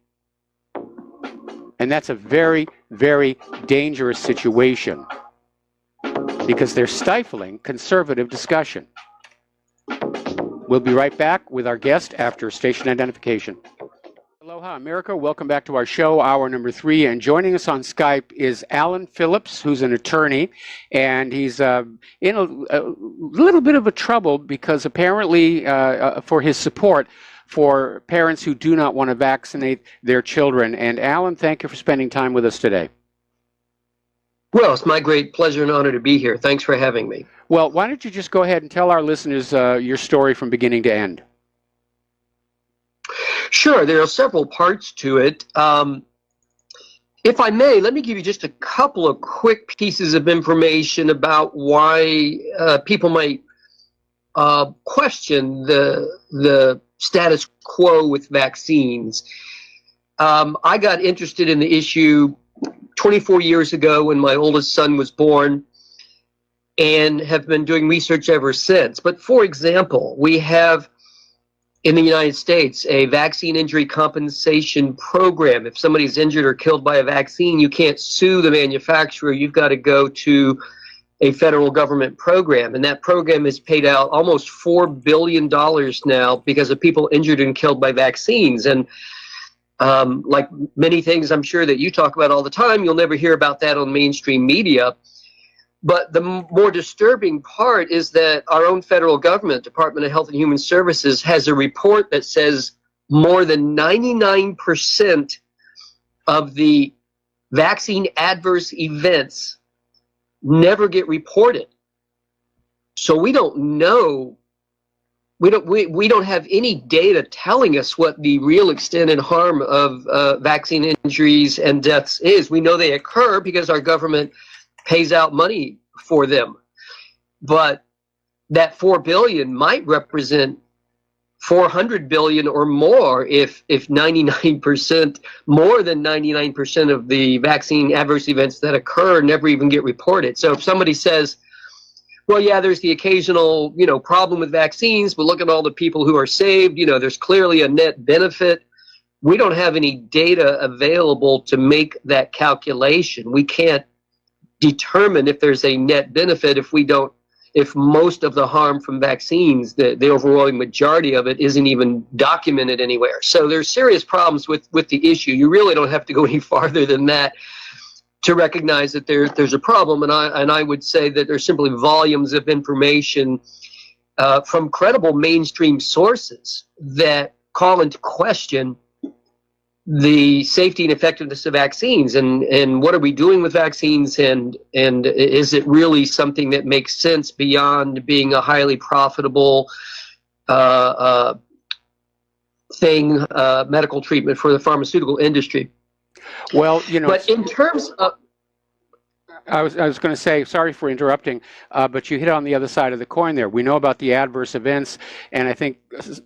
And that's a very, very dangerous situation because they're stifling conservative discussion. We'll be right back with our guest after station identification. Aloha, America. Welcome back to our show, hour number 3. And joining us on Skype is Alan Phillips, who's an attorney. And he's in a little bit of a trouble because apparently for his support for parents who do not want to vaccinate their children. And Alan, thank you for spending time with us today. Well, it's my great pleasure and honor to be here. Thanks for having me. Well, why don't you just go ahead and tell our listeners your story from beginning to end? Sure, there are several parts to it. If I may, let me give you just a couple of quick pieces of information about why people might question the status quo with vaccines. I got interested in the issue 24 years ago when my oldest son was born and have been doing research ever since. But for example, we have in the United States, a vaccine injury compensation program. If somebody's injured or killed by a vaccine, you can't sue the manufacturer. You've got to go to a federal government program. And that program has paid out almost $4 billion now because of people injured and killed by vaccines. And like many things I'm sure that you talk about all the time, you'll never hear about that on mainstream media. But the more disturbing part is that our own federal government, Department of Health and Human Services, has a report that says more than 99% of the vaccine adverse events never get reported. So we don't know, we don't have any data telling us what the real extent and harm of vaccine injuries and deaths is. We know they occur because our government pays out money for them, but that $4 billion might represent $400 billion or more if 99%, more than 99% of the vaccine adverse events that occur never even get reported. So if somebody says, well, yeah, there's the occasional, problem with vaccines, but look at all the people who are saved, there's clearly a net benefit. We don't have any data available to make that calculation. We can't determine if there's a net benefit if most of the harm from vaccines, the overwhelming majority of it, isn't even documented anywhere. So there's serious problems with the issue. You really don't have to go any farther than that to recognize that there's a problem. And I would say that there's simply volumes of information from credible mainstream sources that call into question the safety and effectiveness of vaccines, and what are we doing with vaccines, and is it really something that makes sense beyond being a highly profitable medical treatment for the pharmaceutical industry? Well, but in terms of, I was going to say, sorry for interrupting, but you hit on the other side of the coin there. We know about the adverse events, and I think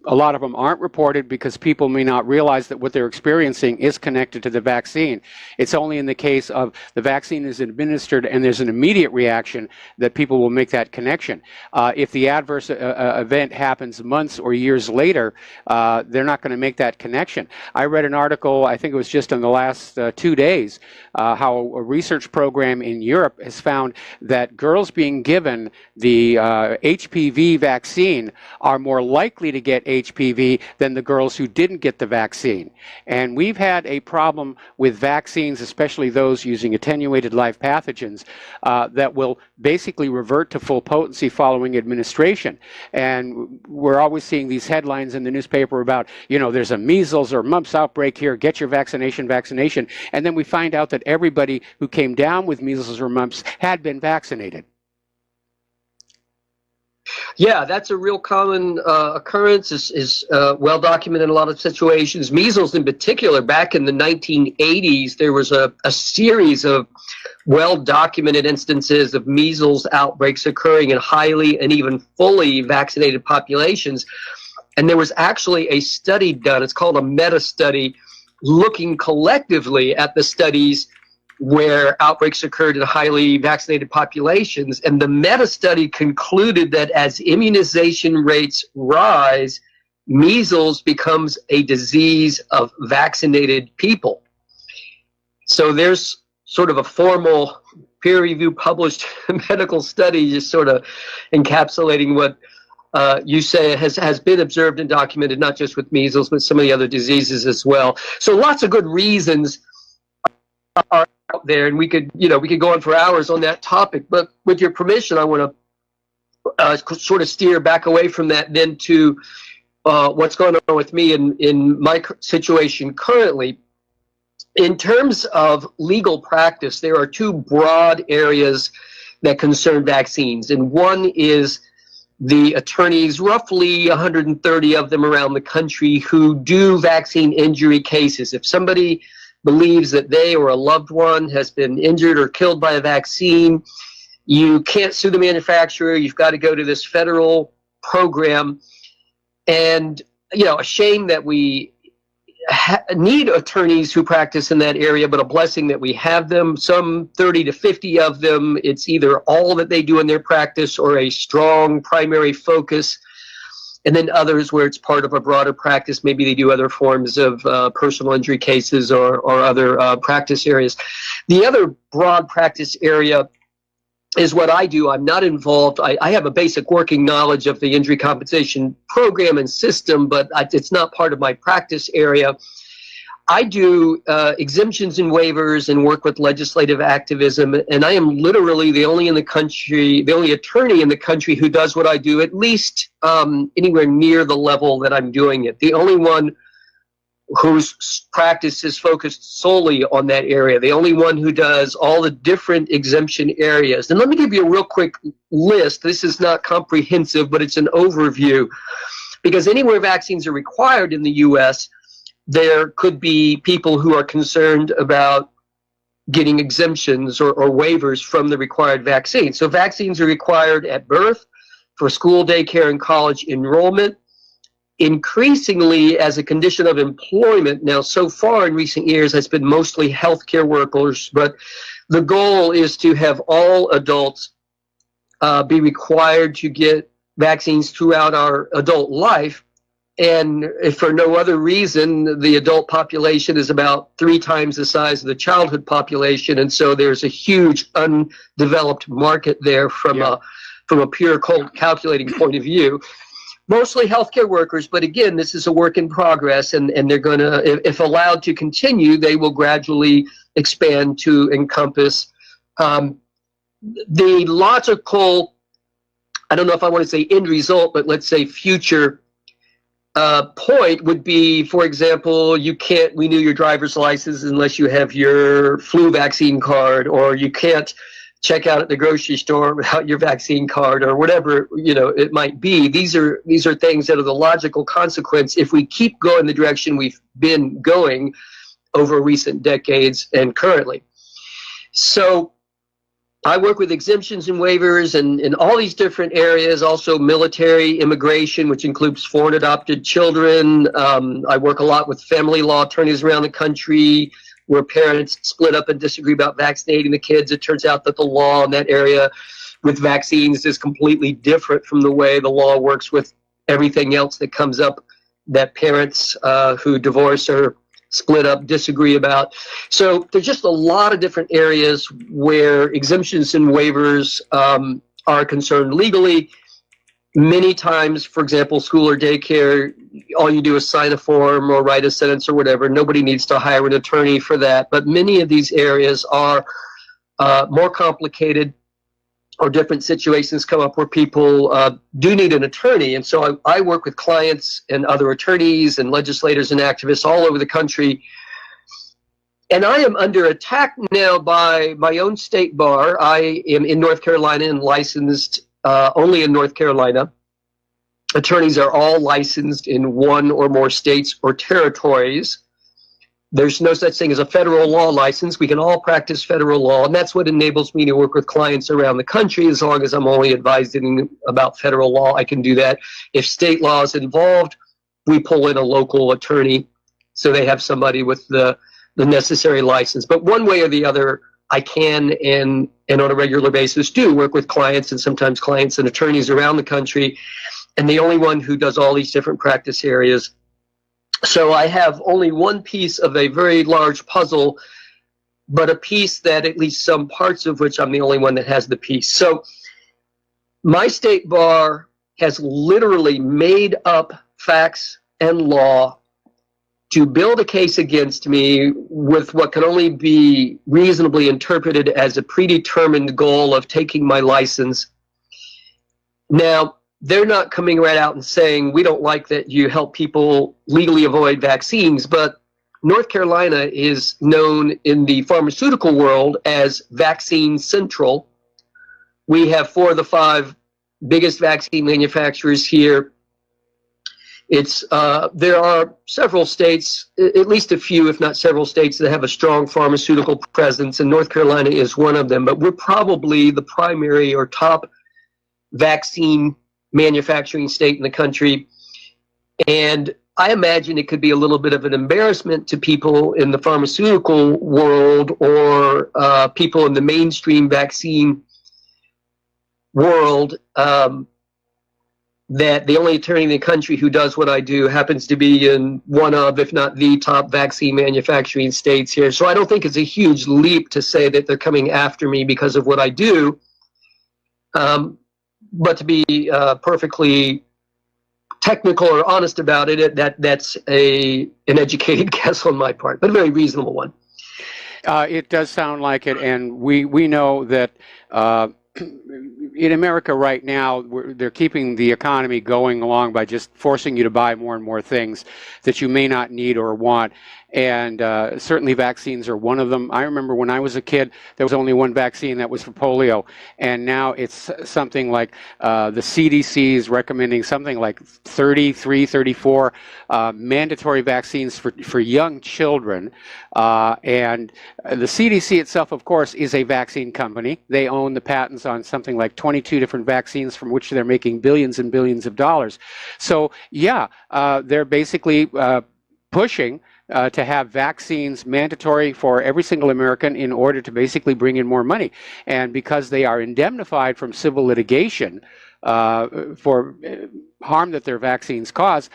a lot of them aren't reported because people may not realize that what they're experiencing is connected to the vaccine. It's only in the case of the vaccine is administered and there's an immediate reaction that people will make that connection. If the adverse event happens months or years later, they're not going to make that connection. I read an article, I think it was just in the last 2 days, how a research program in Europe has found that girls being given the HPV vaccine are more likely to get HPV than the girls who didn't get the vaccine. And we've had a problem with vaccines, especially those using attenuated live pathogens, that will basically revert to full potency following administration. And we're always seeing these headlines in the newspaper about, there's a measles or mumps outbreak here, get your vaccination. And then we find out that everybody who came down with measles or mumps had been vaccinated. Yeah, that's a real common occurrence, is well documented in a lot of situations. Measles in particular, back in the 1980s, there was a series of well-documented instances of measles outbreaks occurring in highly and even fully vaccinated populations. And there was actually a study done, it's called a meta-study, looking collectively at the studies where outbreaks occurred in highly vaccinated populations. And the meta-study concluded that as immunization rates rise, measles becomes a disease of vaccinated people. So there's sort of a formal peer-reviewed published medical study just sort of encapsulating what you say has been observed and documented, not just with measles, but some of the other diseases as well. So lots of good reasons are out there, and we could go on for hours on that topic. But with your permission, I want to sort of steer back away from that then to what's going on with me in my situation currently. In terms of legal practice, there are two broad areas that concern vaccines, and one is the attorneys, roughly 130 of them around the country, who do vaccine injury cases. If somebody believes that they or a loved one has been injured or killed by a vaccine, you can't sue the manufacturer. You've got to go to this federal program. And, a shame that we need attorneys who practice in that area, but a blessing that we have them. Some 30 to 50 of them, it's either all that they do in their practice or a strong primary focus and then others where it's part of a broader practice. Maybe they do other forms of personal injury cases or other practice areas. The other broad practice area is what I do. I'm not involved. I have a basic working knowledge of the injury compensation program and system, but it's not part of my practice area. I do exemptions and waivers and work with legislative activism, and I am literally the only attorney in the country who does what I do, at least anywhere near the level that I'm doing it. The only one whose practice is focused solely on that area, the only one who does all the different exemption areas. And let me give you a real quick list. This is not comprehensive, but it's an overview. Because anywhere vaccines are required in the U.S., there could be people who are concerned about getting exemptions or waivers from the required vaccine. So vaccines are required at birth, for school, daycare, and college enrollment, increasingly as a condition of employment. Now, so far in recent years, it's been mostly healthcare workers, but the goal is to have all adults be required to get vaccines throughout our adult life. And if for no other reason, the adult population is about 3 times the size of the childhood population, and so there's a huge undeveloped market there from a pure cold calculating point of view. Mostly healthcare workers, but again, this is a work in progress, and they're going to, if allowed to continue, they will gradually expand to encompass the logical, I don't know if I want to say end result, but let's say future point would be, for example, you can't renew your driver's license unless you have your flu vaccine card, or you can't check out at the grocery store without your vaccine card, or whatever it might be. These are things that are the logical consequence if we keep going the direction we've been going over recent decades and currently. So I work with exemptions and waivers and in all these different areas, also military, immigration, which includes foreign adopted children. I work a lot with family law attorneys around the country, where parents split up and disagree about vaccinating the kids. It turns out that the law in that area with vaccines is completely different from the way the law works with everything else that comes up that parents who divorce or split up disagree about. So there's just a lot of different areas where exemptions and waivers are concerned legally. Many times, for example, school or daycare, all you do is sign a form or write a sentence or whatever. Nobody needs to hire an attorney for that. But many of these areas are more complicated, or different situations come up where people do need an attorney. And so I work with clients and other attorneys and legislators and activists all over the country. And I am under attack now by my own state bar. I am in North Carolina and licensed only in North Carolina. Attorneys are all licensed in 1 or more states or territories. There's no such thing as a federal law license. We can all practice federal law, and that's what enables me to work with clients around the country. As long as I'm only advising about federal law, I can do that. If state law is involved, we pull in a local attorney so they have somebody with the necessary license. But one way or the other, I can and on a regular basis do work with clients, and sometimes clients and attorneys around the country, and the only one who does all these different practice areas. So I have only one piece of a very large puzzle, but a piece that at least some parts of which I'm the only one that has the piece. So my state bar has literally made up facts and law to build a case against me with what can only be reasonably interpreted as a predetermined goal of taking my license. Now, they're not coming right out and saying, we don't like that you help people legally avoid vaccines, but North Carolina is known in the pharmaceutical world as Vaccine Central. We have 4 of the 5 biggest vaccine manufacturers here. There are several states, at least a few, if not several states, that have a strong pharmaceutical presence, and North Carolina is one of them. But we're probably the primary or top vaccine manufacturing state in the country. And I imagine it could be a little bit of an embarrassment to people in the pharmaceutical world or people in the mainstream vaccine world that the only attorney in the country who does what I do happens to be in one of, if not the top vaccine manufacturing states here. So I don't think it's a huge leap to say that they're coming after me because of what I do. But to be perfectly technical or honest about it, that's an educated guess on my part, but a very reasonable one. It does sound like it, and we know that in America right now, they're keeping the economy going along by just forcing you to buy more and more things that you may not need or want. And certainly vaccines are one of them. I remember when I was a kid, there was only one vaccine that was for polio. And now it's something like the CDC is recommending something like 33, 34 mandatory vaccines for young children. And the CDC itself, of course, is a vaccine company. They own the patents on something like 22 different vaccines from which they're making billions and billions of dollars. So, yeah, they're basically pushing to have vaccines mandatory for every single American in order to basically bring in more money. And because they are indemnified from civil litigation for harm that their vaccines cause,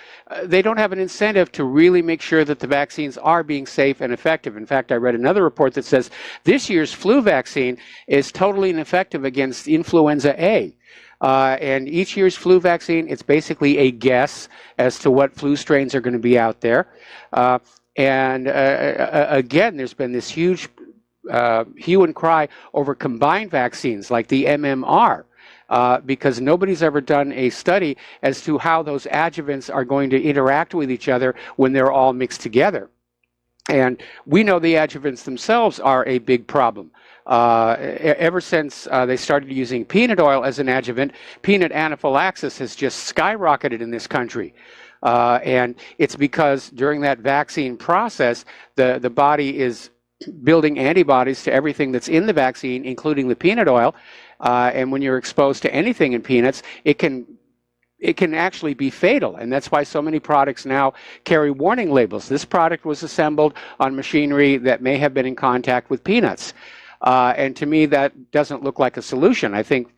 they don't have an incentive to really make sure that the vaccines are being safe and effective. In fact, I read another report that says this year's flu vaccine is totally ineffective against influenza A. And each year's flu vaccine, it's basically a guess as to what flu strains are going to be out there. And again, there's been this huge hue and cry over combined vaccines like the MMR, because nobody's ever done a study as to how those adjuvants are going to interact with each other when they're all mixed together. And we know the adjuvants themselves are a big problem. Ever since they started using peanut oil as an adjuvant, peanut anaphylaxis has just skyrocketed in this country. And it's because during that vaccine process, the body is building antibodies to everything that's in the vaccine, including the peanut oil. And when you're exposed to anything in peanuts, it can actually be fatal, and that's why so many products now carry warning labels. This product was assembled on machinery that may have been in contact with peanuts. And to me, that doesn't look like a solution. I think,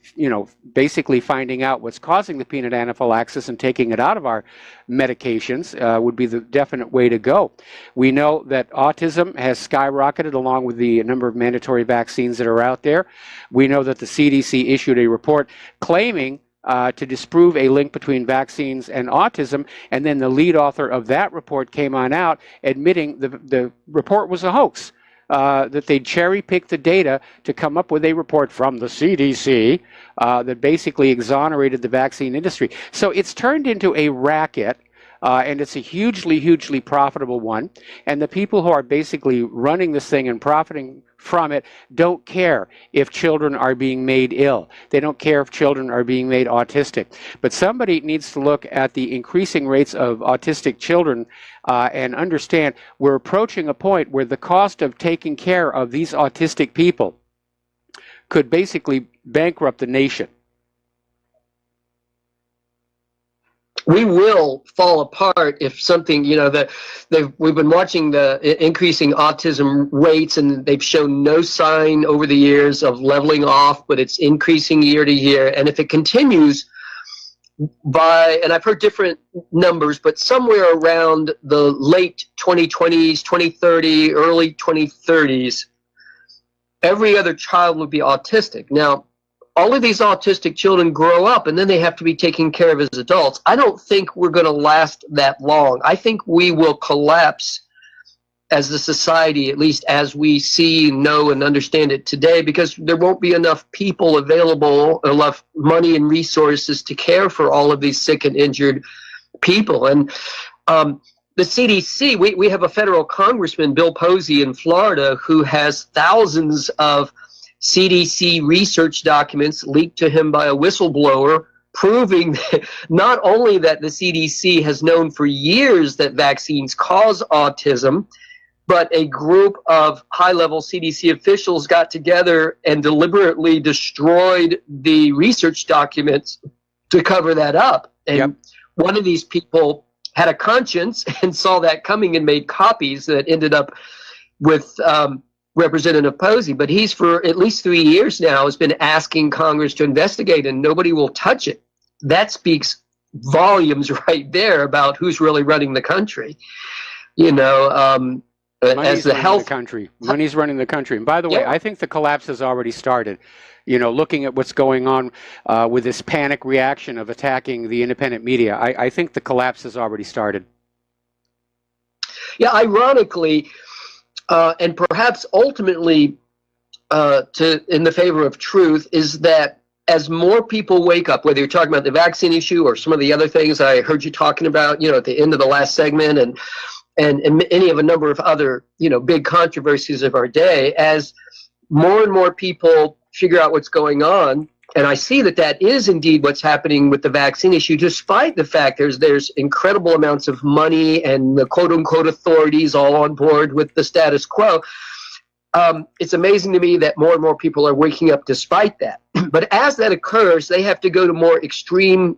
basically finding out what's causing the peanut anaphylaxis and taking it out of our medications would be the definite way to go. We know that autism has skyrocketed along with the number of mandatory vaccines that are out there. We know that the CDC issued a report claiming to disprove a link between vaccines and autism, and then the lead author of that report came on out admitting the report was a hoax. That they cherry-picked the data to come up with a report from the CDC that basically exonerated the vaccine industry. So it's turned into a racket, and it's a hugely, hugely profitable one. And the people who are basically running this thing and profiting from it don't care if children are being made ill. They don't care if children are being made autistic. But somebody needs to look at the increasing rates of autistic children and understand we're approaching a point where the cost of taking care of these autistic people could basically bankrupt the nation. We will fall apart if something, we've been watching the increasing autism rates, and they've shown no sign over the years of leveling off, but it's increasing year to year. And if it continues and I've heard different numbers, but somewhere around the late 2020s, 2030, early 2030s, every other child would be autistic. Now, all of these autistic children grow up, and then they have to be taken care of as adults. I don't think we're going to last that long. I think we will collapse as a society, at least as we see, know, and understand it today, because there won't be enough people available, enough money and resources to care for all of these sick and injured people. And the CDC, we have a federal congressman, Bill Posey in Florida, who has thousands of CDC research documents leaked to him by a whistleblower, proving that not only that the CDC has known for years that vaccines cause autism, but a group of high-level CDC officials got together and deliberately destroyed the research documents to cover that up. And one of these people had a conscience and saw that coming and made copies that ended up with Representative Posey. But he's, for at least 3 years now, has been asking Congress to investigate, and nobody will touch it. That speaks volumes right there about who's really running the country. You know, as the health country, money's running the country. And by the way, Yeah. I think the collapse has already started. You know, looking at what's going on with this panic reaction of attacking the independent media, I think the collapse has already started. Yeah, ironically, and perhaps ultimately in the favor of truth, is that as more people wake up, whether you're talking about the vaccine issue or some of the other things I heard you talking about, you know, at the end of the last segment, and any of a number of other, you know, big controversies of our day, as more and more people figure out what's going on, and I see that that is indeed what's happening with the vaccine issue, despite the fact there's incredible amounts of money and the quote-unquote authorities all on board with the status quo. It's amazing to me that more and more people are waking up despite that. But as that occurs, they have to go to more extreme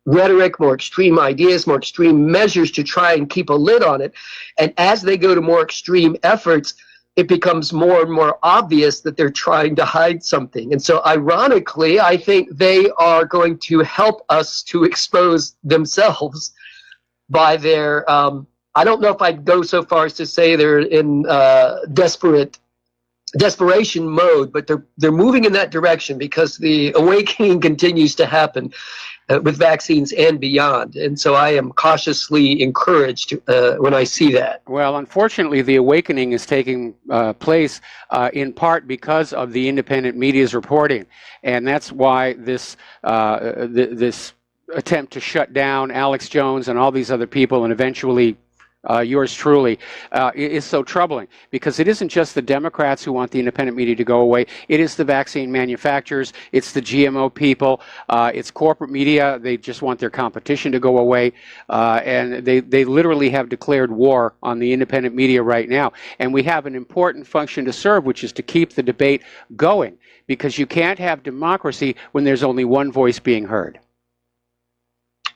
rhetoric, more extreme ideas, more extreme measures to try and keep a lid on it. And as they go to more extreme efforts, it becomes more and more obvious that they're trying to hide something. And so ironically, I think they are going to help us to expose themselves by their, I don't know if I'd go so far as to say they're in desperation mode, but they're moving in that direction because the awakening continues to happen with vaccines and beyond. And so I am cautiously encouraged when I see that. Well, unfortunately, the awakening is taking place in part because of the independent media's reporting. And that's why this attempt to shut down Alex Jones and all these other people, and eventually yours truly, is so troubling, because it isn't just the Democrats who want the independent media to go away. It is the vaccine manufacturers, it's the GMO people, it's corporate media. They just want their competition to go away, and they literally have declared war on the independent media right now. And we have an important function to serve, which is to keep the debate going, because you can't have democracy when there's only one voice being heard.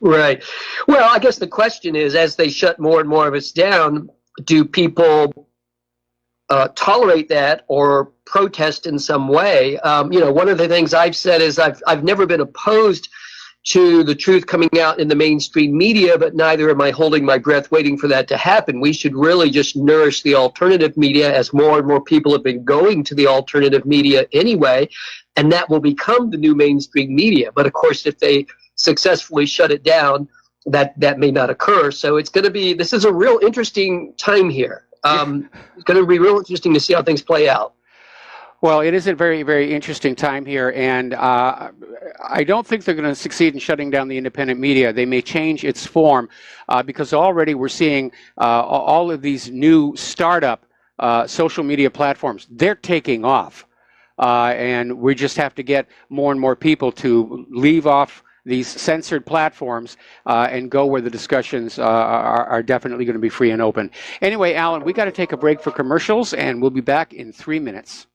Right. Well, I guess the question is, as they shut more and more of us down, do people tolerate that or protest in some way? You know, one of the things I've said is I've never been opposed to the truth coming out in the mainstream media, but neither am I holding my breath waiting for that to happen. We should really just nourish the alternative media, as more and more people have been going to the alternative media anyway, and that will become the new mainstream media. But of course, if they successfully shut it down, that may not occur. So it's going to be, this is a real interesting time here. It's going to be real interesting to see how things play out. Well, it is a very, very interesting time here, and I don't think they're going to succeed in shutting down the independent media. They may change its form, because already we're seeing all of these new startup social media platforms. They're taking off, and we just have to get more and more people to leave off these censored platforms and go where the discussions are definitely going to be free and open. Anyway, Alan, we got to take a break for commercials, and we'll be back in 3 minutes.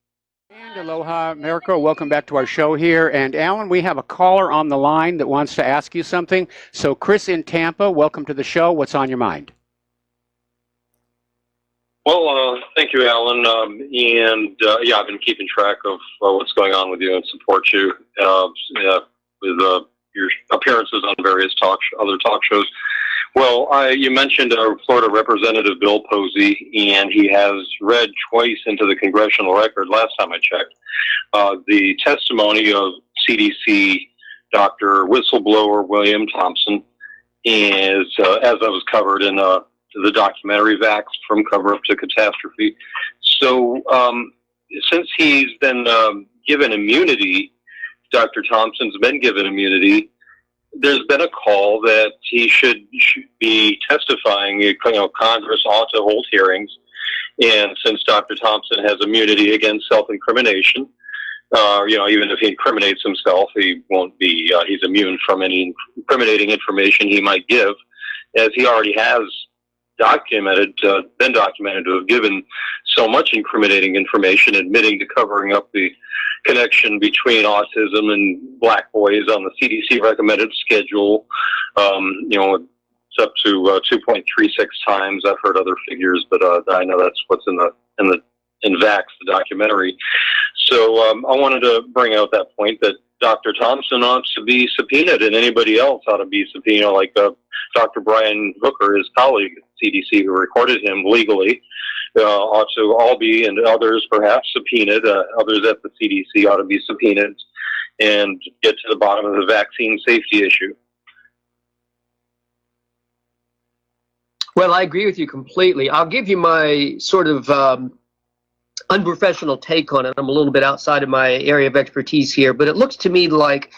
And aloha, America. Welcome back to our show here. And Alan, we have a caller on the line that wants to ask you something. So Chris in Tampa, welcome to the show. What's on your mind? Well, thank you, Alan. Yeah, I've been keeping track of what's going on with you and support you with your appearances on various other talk shows. Well, you mentioned Florida Representative Bill Posey, and he has read twice into the congressional record, last time I checked, the testimony of CDC Dr. Whistleblower William Thompson, as that was covered in the documentary Vax from Cover-Up to Catastrophe. So since he's been given immunity, Dr. Thompson's been given immunity, there's been a call that he should be testifying. You know, Congress ought to hold hearings. And since Dr. Thompson has immunity against self-incrimination, you know, even if he incriminates himself, he won't be, he's immune from any incriminating information he might give, as he already has been documented to have given so much incriminating information, admitting to covering up the connection between autism and black boys on the CDC recommended schedule. You know, it's up to 2.36 times. I've heard other figures, but I know that's what's in Vax, the documentary. So I wanted to bring out that point that Dr. Thompson ought to be subpoenaed, and anybody else ought to be subpoenaed, like Dr. Brian Hooker, his colleague at CDC, who recorded him legally, ought to all be, and others perhaps subpoenaed. Others at the CDC ought to be subpoenaed and get to the bottom of the vaccine safety issue. Well, I agree with you completely. I'll give you my sort of unprofessional take on it. I'm a little bit outside of my area of expertise here, but it looks to me like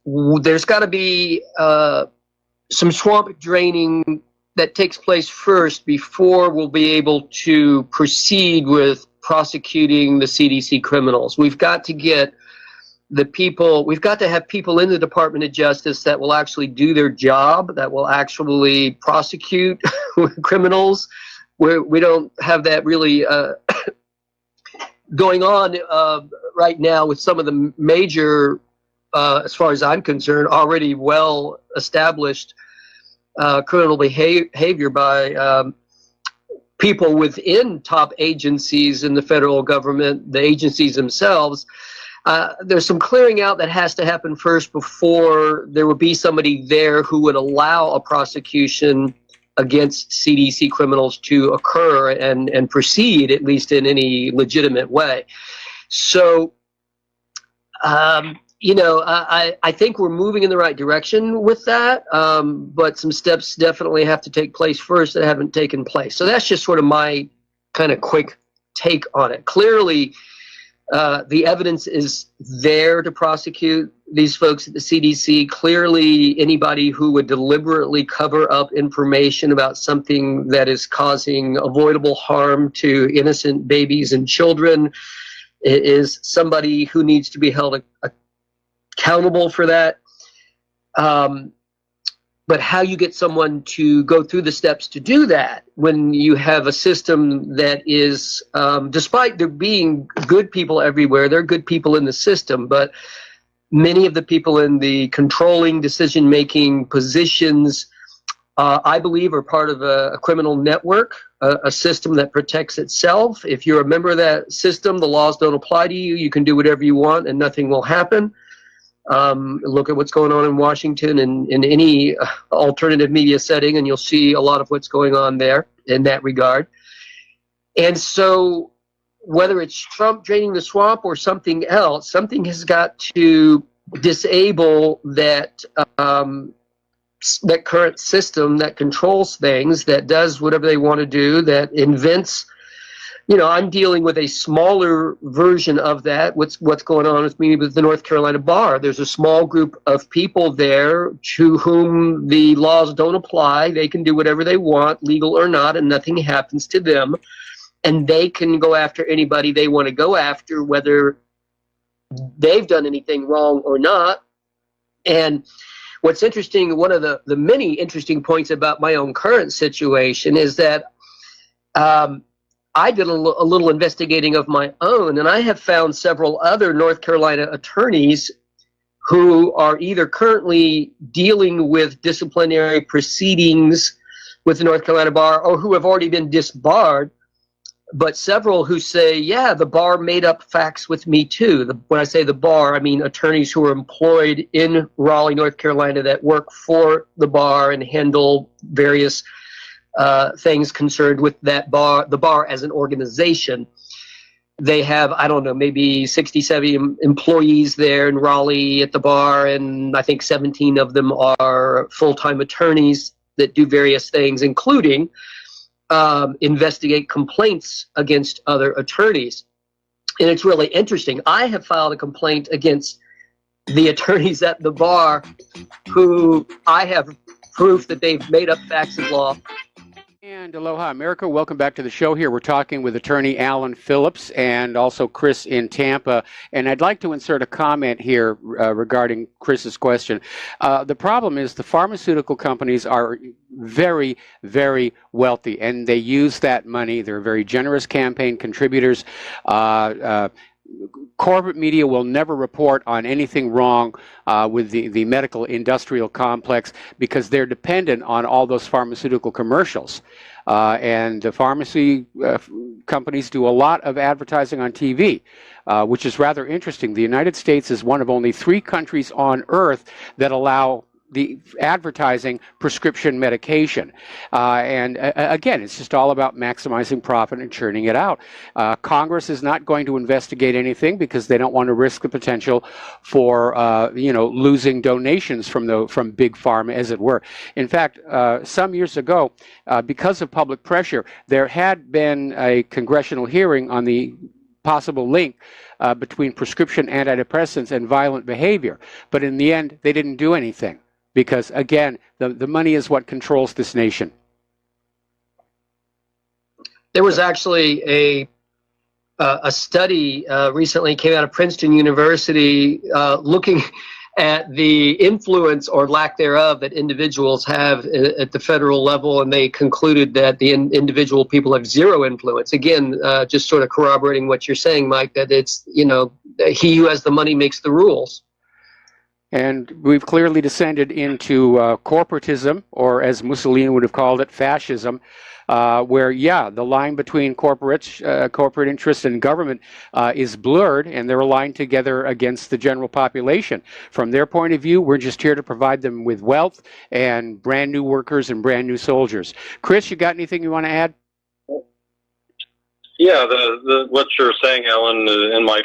there's got to be some swamp draining that takes place first before we'll be able to proceed with prosecuting the CDC criminals. We've got to get the people, we've got to have people in the Department of Justice that will actually do their job, that will actually prosecute criminals. We don't have that really going on right now with some of the major, as far as I'm concerned, already well established criminal behavior by people within top agencies in the federal government, the agencies themselves. There's some clearing out that has to happen first before there would be somebody there who would allow a prosecution against CDC criminals to occur and proceed, at least in any legitimate way. So, you know, I think we're moving in the right direction with that, but some steps definitely have to take place first that haven't taken place. So that's just sort of my kind of quick take on it. Clearly, the evidence is there to prosecute these folks at the CDC. Clearly, anybody who would deliberately cover up information about something that is causing avoidable harm to innocent babies and children is somebody who needs to be held accountable for that. But how you get someone to go through the steps to do that when you have a system that is, despite there being good people everywhere, there are good people in the system, but many of the people in the controlling decision-making positions, I believe, are part of a criminal network, a system that protects itself. If you're a member of that system, the laws don't apply to you. You can do whatever you want and nothing will happen. Look at what's going on in Washington and in any alternative media setting, and you'll see a lot of what's going on there in that regard. And so whether it's Trump draining the swamp or something else, something has got to disable that that current system that controls things, that does whatever they want to do, that invents. You know, I'm dealing with a smaller version of that. What's going on with me with the North Carolina bar? There's a small group of people there to whom the laws don't apply. They can do whatever they want, legal or not, and nothing happens to them. And they can go after anybody they want to go after, whether they've done anything wrong or not. And what's interesting, one of the many interesting points about my own current situation is that I did a little investigating of my own, and I have found several other North Carolina attorneys who are either currently dealing with disciplinary proceedings with the North Carolina bar or who have already been disbarred, but several who say, yeah, the bar made up facts with me too. When I say the bar, I mean attorneys who are employed in Raleigh, North Carolina that work for the bar and handle various things concerned with that bar, the bar as an organization. They have, I don't know, maybe 60, 70 employees there in Raleigh at the bar, and I think 17 of them are full-time attorneys that do various things, including investigate complaints against other attorneys. And it's really interesting. I have filed a complaint against the attorneys at the bar who I have proof that they've made up facts of law. And aloha, America. Welcome back to the show here. We're talking with attorney Alan Phillips and also Chris in Tampa. And I'd like to insert a comment here regarding Chris's question. The problem is the pharmaceutical companies are very, very wealthy, and they use that money. They're very generous campaign contributors. Corporate media will never report on anything wrong with the medical industrial complex because they're dependent on all those pharmaceutical commercials. And the pharmacy companies do a lot of advertising on TV. which is rather interesting. The United States is one of only 3 countries on Earth that allow the advertising prescription medication. Again, it's just all about maximizing profit and churning it out. Congress is not going to investigate anything because they don't want to risk the potential for, losing donations from big pharma, as it were. In fact, some years ago, because of public pressure, there had been a congressional hearing on the possible link between prescription antidepressants and violent behavior. But in the end, they didn't do anything. Because, again, the money is what controls this nation. There was actually a study recently came out of Princeton University looking at the influence or lack thereof that individuals have at the federal level, and they concluded that the individual people have zero influence. Again, just sort of corroborating what you're saying, Mike, that it's, he who has the money makes the rules. And we've clearly descended into corporatism, or as Mussolini would have called it, fascism, where, the line between corporate interest and government is blurred, and they're aligned together against the general population. From their point of view, we're just here to provide them with wealth and brand new workers and brand new soldiers. Chris, you got anything you want to add? Yeah, what you're saying, Alan, and Mike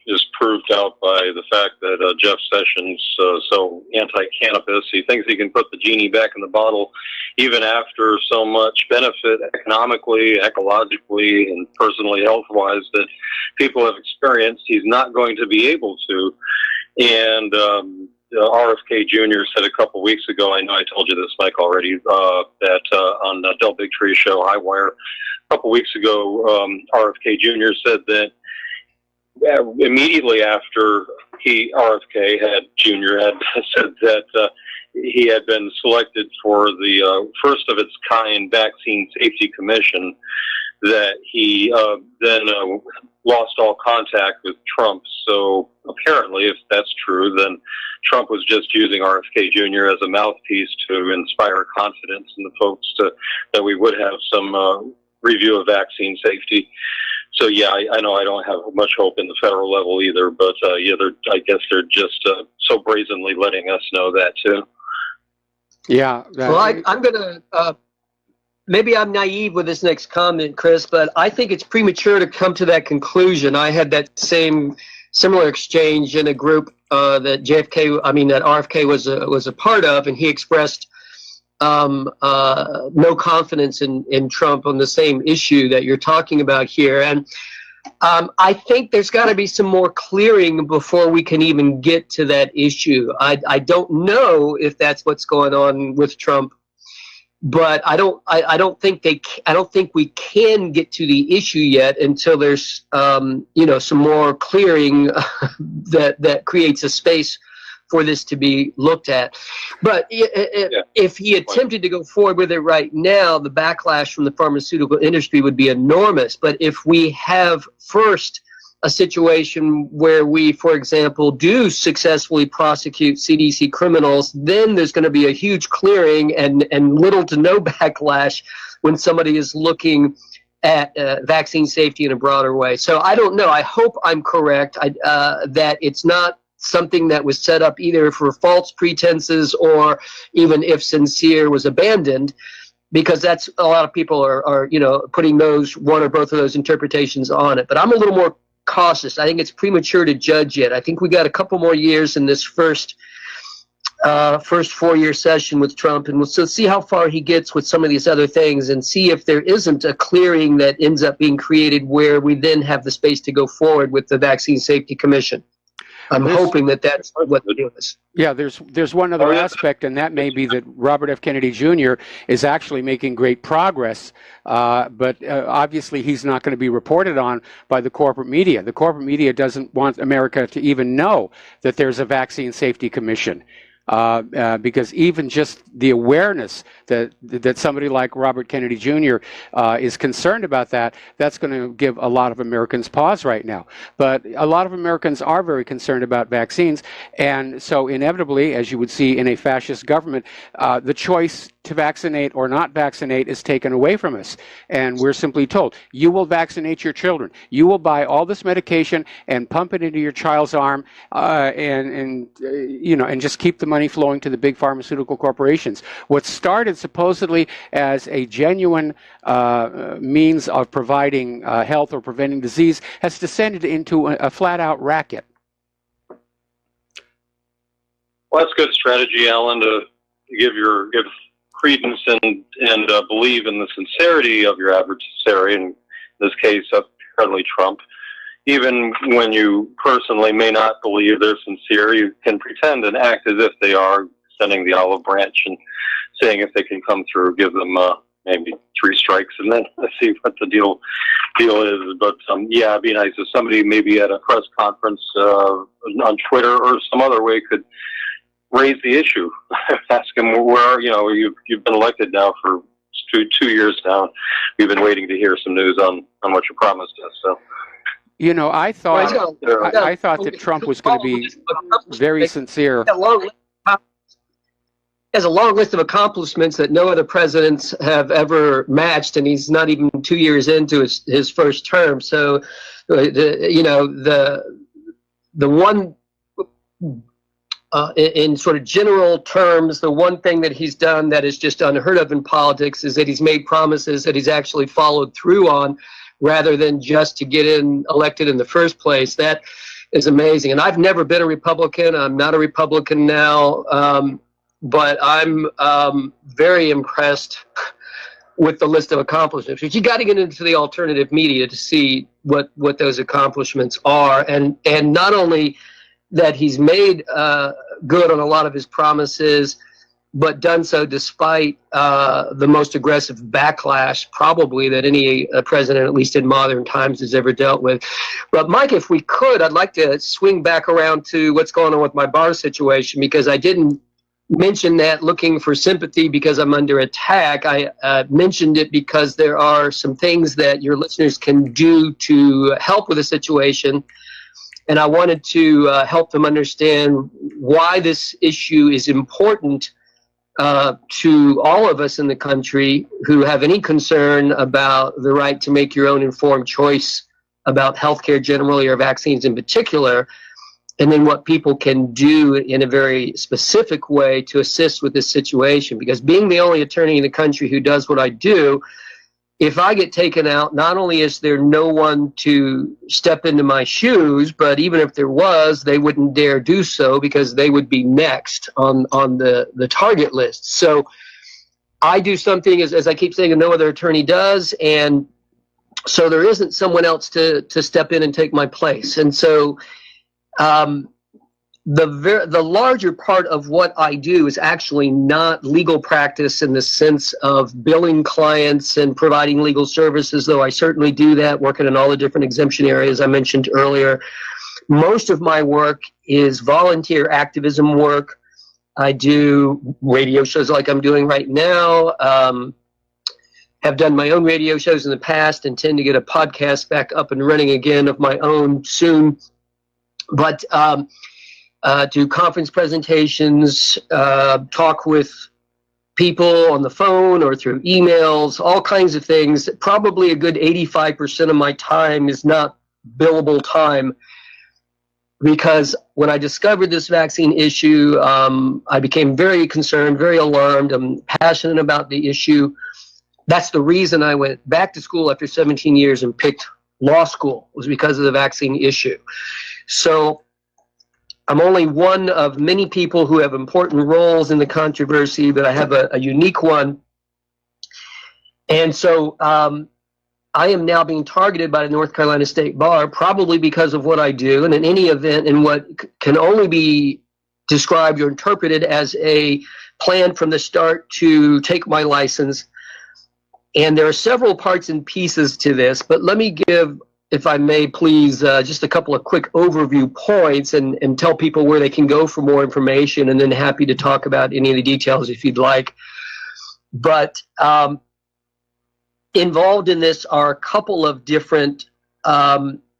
is proved out by the fact that Jeff Sessions so anti-cannabis. He thinks he can put the genie back in the bottle even after so much benefit economically, ecologically, and personally health-wise that people have experienced. He's not going to be able to. And RFK Jr. said a couple weeks ago, I know I told you this, Mike, already, that on the Del Bigtree show, Highwire, a couple weeks ago, RFK Jr. said that immediately after RFK Jr. had said that he had been selected for the first of its kind Vaccine Safety Commission, that he then lost all contact with Trump. So apparently, if that's true, then Trump was just using RFK Jr. as a mouthpiece to inspire confidence in the folks that we would have some review of vaccine safety. So I know I don't have much hope in the federal level either, but I guess they're just so brazenly letting us know that too. Yeah. Well, I'm gonna. Maybe I'm naive with this next comment, Chris, but I think it's premature to come to that conclusion. I had that similar exchange in a group that RFK was a part of, and he expressed no confidence in Trump on the same issue that you're talking about here. And I think there's got to be some more clearing before we can even get to that issue. I don't know if that's what's going on with Trump, but I don't think we can get to the issue yet until there's some more clearing that creates a space for this to be looked at. But if he attempted to go forward with it right now, the backlash from the pharmaceutical industry would be enormous. But if we have first a situation where we, for example, do successfully prosecute CDC criminals, then there's going to be a huge clearing and little to no backlash when somebody is looking at vaccine safety in a broader way. So I don't know. I hope I'm correct that it's not something that was set up either for false pretenses or even if sincere was abandoned, because that's a lot of people are putting those one or both of those interpretations on it. But I'm a little more cautious. I think it's premature to judge yet. I think we got a couple more years in this first 4-year session with Trump, and we'll see how far he gets with some of these other things and see if there isn't a clearing that ends up being created where we then have the space to go forward with the Vaccine Safety Commission. I'm hoping that's what the deal is. Yeah, there's one other aspect, and that may be that Robert F. Kennedy Jr. is actually making great progress, but obviously he's not going to be reported on by the corporate media. The corporate media doesn't want America to even know that there's a Vaccine Safety Commission. Because even just the awareness that somebody like Robert Kennedy Jr. Is concerned about that's going to give a lot of Americans pause right now. But a lot of Americans are very concerned about vaccines, and so inevitably, as you would see in a fascist government, the choice to vaccinate or not vaccinate is taken away from us. And we're simply told, you will vaccinate your children. You will buy all this medication and pump it into your child's arm and just keep the money flowing to the big pharmaceutical corporations. What started supposedly as a genuine means of providing health or preventing disease has descended into a flat-out racket. Well, that's good strategy, Alan, to give credence and believe in the sincerity of your adversary, in this case, apparently Trump. Even when you personally may not believe they're sincere, you can pretend and act as if they are, sending the olive branch and saying if they can come through, give them maybe 3 strikes, and then see what the deal is. But yeah, it'd be nice if somebody maybe at a press conference on Twitter or some other way could raise the issue. Ask him where, you've been elected now for 2 years now. We've been waiting to hear some news on what you promised us. So, I thought I thought that Trump was going to be very sincere. He has a long list of accomplishments that no other presidents have ever matched, and he's not even 2 years into his first term. So, the one, in sort of general terms, the one thing that he's done that is just unheard of in politics is that he's made promises that he's actually followed through on, rather than just to get elected in the first place. That is amazing. And I've never been a Republican. I'm not a Republican now. But I'm very impressed with the list of accomplishments. But you got to get into the alternative media to see what those accomplishments are, and not only that he's made good on a lot of his promises, but done so despite the most aggressive backlash probably that any president, at least in modern times, has ever dealt with. But Mike, if we could, I'd like to swing back around to what's going on with my bar situation, because I didn't mention that looking for sympathy because I'm under attack. I mentioned it because there are some things that your listeners can do to help with the situation. And I wanted to help them understand why this issue is important to all of us in the country who have any concern about the right to make your own informed choice about healthcare generally or vaccines in particular, and then what people can do in a very specific way to assist with this situation. Because being the only attorney in the country who does what I do, if I get taken out, not only is there no one to step into my shoes, but even if there was, they wouldn't dare do so because they would be next on the target list. So I do something, as I keep saying, no other attorney does, and so there isn't someone else to step in and take my place. And so the larger part of what I do is actually not legal practice in the sense of billing clients and providing legal services, though I certainly do that, working in all the different exemption areas I mentioned earlier. Most of my work is volunteer activism work. I do radio shows like I'm doing right now, have done my own radio shows in the past, intend to get a podcast back up and running again of my own soon. But do conference presentations, talk with people on the phone or through emails, all kinds of things. Probably a good 85% of my time is not billable time, because when I discovered this vaccine issue, I became very concerned, very alarmed. I'm passionate about the issue. That's the reason I went back to school after 17 years and picked law school, was because of the vaccine issue. So I'm only one of many people who have important roles in the controversy, but I have a unique one. And so I am now being targeted by the North Carolina State Bar, probably because of what I do, and in any event, in what can only be described or interpreted as a plan from the start to take my license. And there are several parts and pieces to this, but let me give, if I may, please, just a couple of quick overview points and tell people where they can go for more information, and then happy to talk about any of the details if you'd like. But involved in this are a couple of different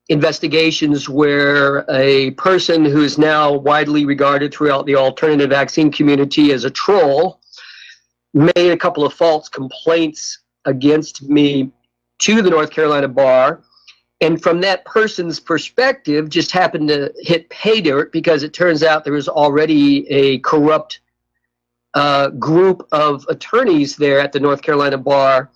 investigations where a person who is now widely regarded throughout the alternative vaccine community as a troll made a couple of false complaints against me to the North Carolina bar. And from that person's perspective, just happened to hit pay dirt because it turns out there was already a corrupt group of attorneys there at the North Carolina bar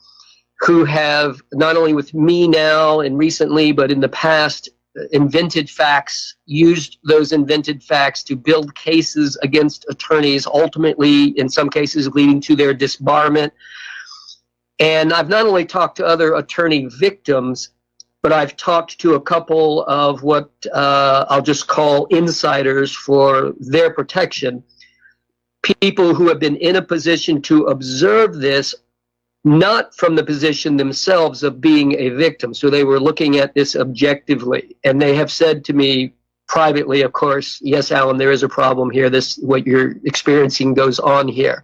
who have, not only with me now and recently, but in the past, invented facts, used those invented facts to build cases against attorneys, ultimately, in some cases, leading to their disbarment. And I've not only talked to other attorney victims, but I've talked to a couple of what I'll just call insiders for their protection, people who have been in a position to observe this, not from the position themselves of being a victim. So they were looking at this objectively, and they have said to me privately, of course, yes, Alan, there is a problem here. This, what you're experiencing goes on here.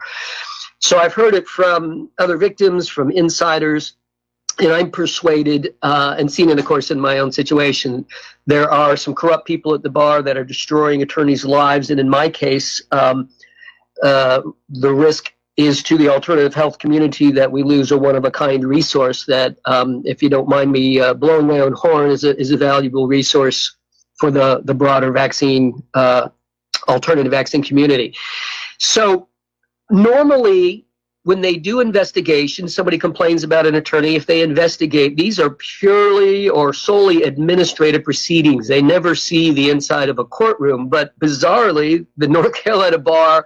So I've heard it from other victims, from insiders, and I'm persuaded, and seen it, of course, in my own situation, there are some corrupt people at the bar that are destroying attorneys' lives. And in my case, the risk is to the alternative health community that we lose a one-of-a-kind resource that, if you don't mind me blowing my own horn, is a valuable resource for the broader vaccine, alternative vaccine community. So normally, when they do investigations, somebody complains about an attorney, if they investigate, these are purely or solely administrative proceedings. They never see the inside of a courtroom. But bizarrely, the North Carolina bar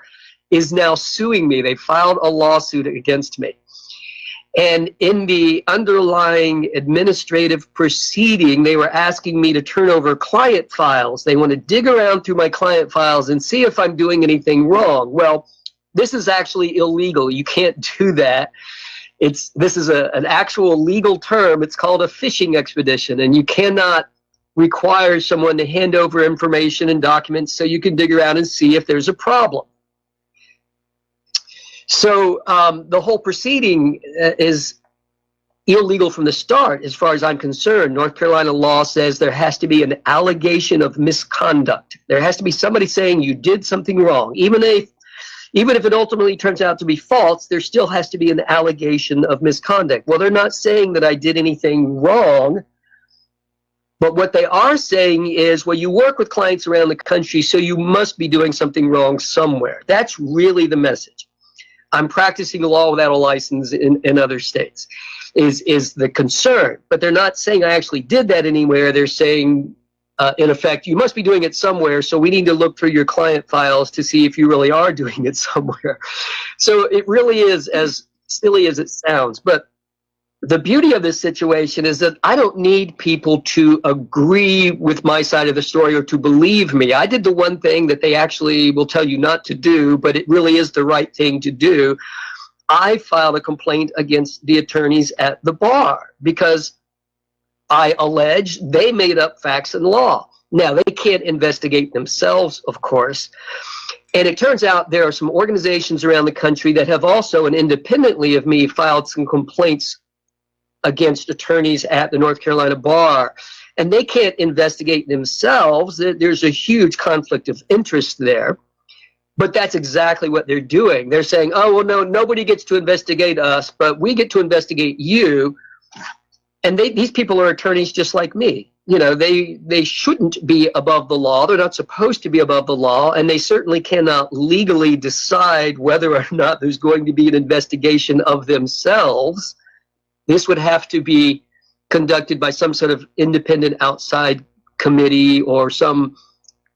is now suing me. They filed a lawsuit against me. And in the underlying administrative proceeding, they were asking me to turn over client files. They want to dig around through my client files and see if I'm doing anything wrong. Well, this is actually illegal. You can't do that. This is an actual legal term. It's called a fishing expedition, and you cannot require someone to hand over information and documents so you can dig around and see if there's a problem. So the whole proceeding is illegal from the start, as far as I'm concerned. North Carolina law says there has to be an allegation of misconduct. There has to be somebody saying you did something wrong. Even if it ultimately turns out to be false, there still has to be an allegation of misconduct. Well, they're not saying that I did anything wrong, but what they are saying is, well, you work with clients around the country, so you must be doing something wrong somewhere. That's really the message. I'm practicing law without a license in other states, is the concern. But they're not saying I actually did that anywhere. They're saying, in effect, you must be doing it somewhere, so we need to look through your client files to see if you really are doing it somewhere. So it really is as silly as it sounds. But the beauty of this situation is that I don't need people to agree with my side of the story or to believe me. I did the one thing that they actually will tell you not to do, but it really is the right thing to do. I filed a complaint against the attorneys at the bar because I allege they made up facts and law. Now, they can't investigate themselves, of course. And it turns out there are some organizations around the country that have also, and independently of me, filed some complaints against attorneys at the North Carolina bar. And they can't investigate themselves. There's a huge conflict of interest there. But that's exactly what they're doing. They're saying, oh, well, no, nobody gets to investigate us, but we get to investigate you. And these people are attorneys just like me. You know, they shouldn't be above the law. They're not supposed to be above the law, and they certainly cannot legally decide whether or not there's going to be an investigation of themselves. This would have to be conducted by some sort of independent outside committee or some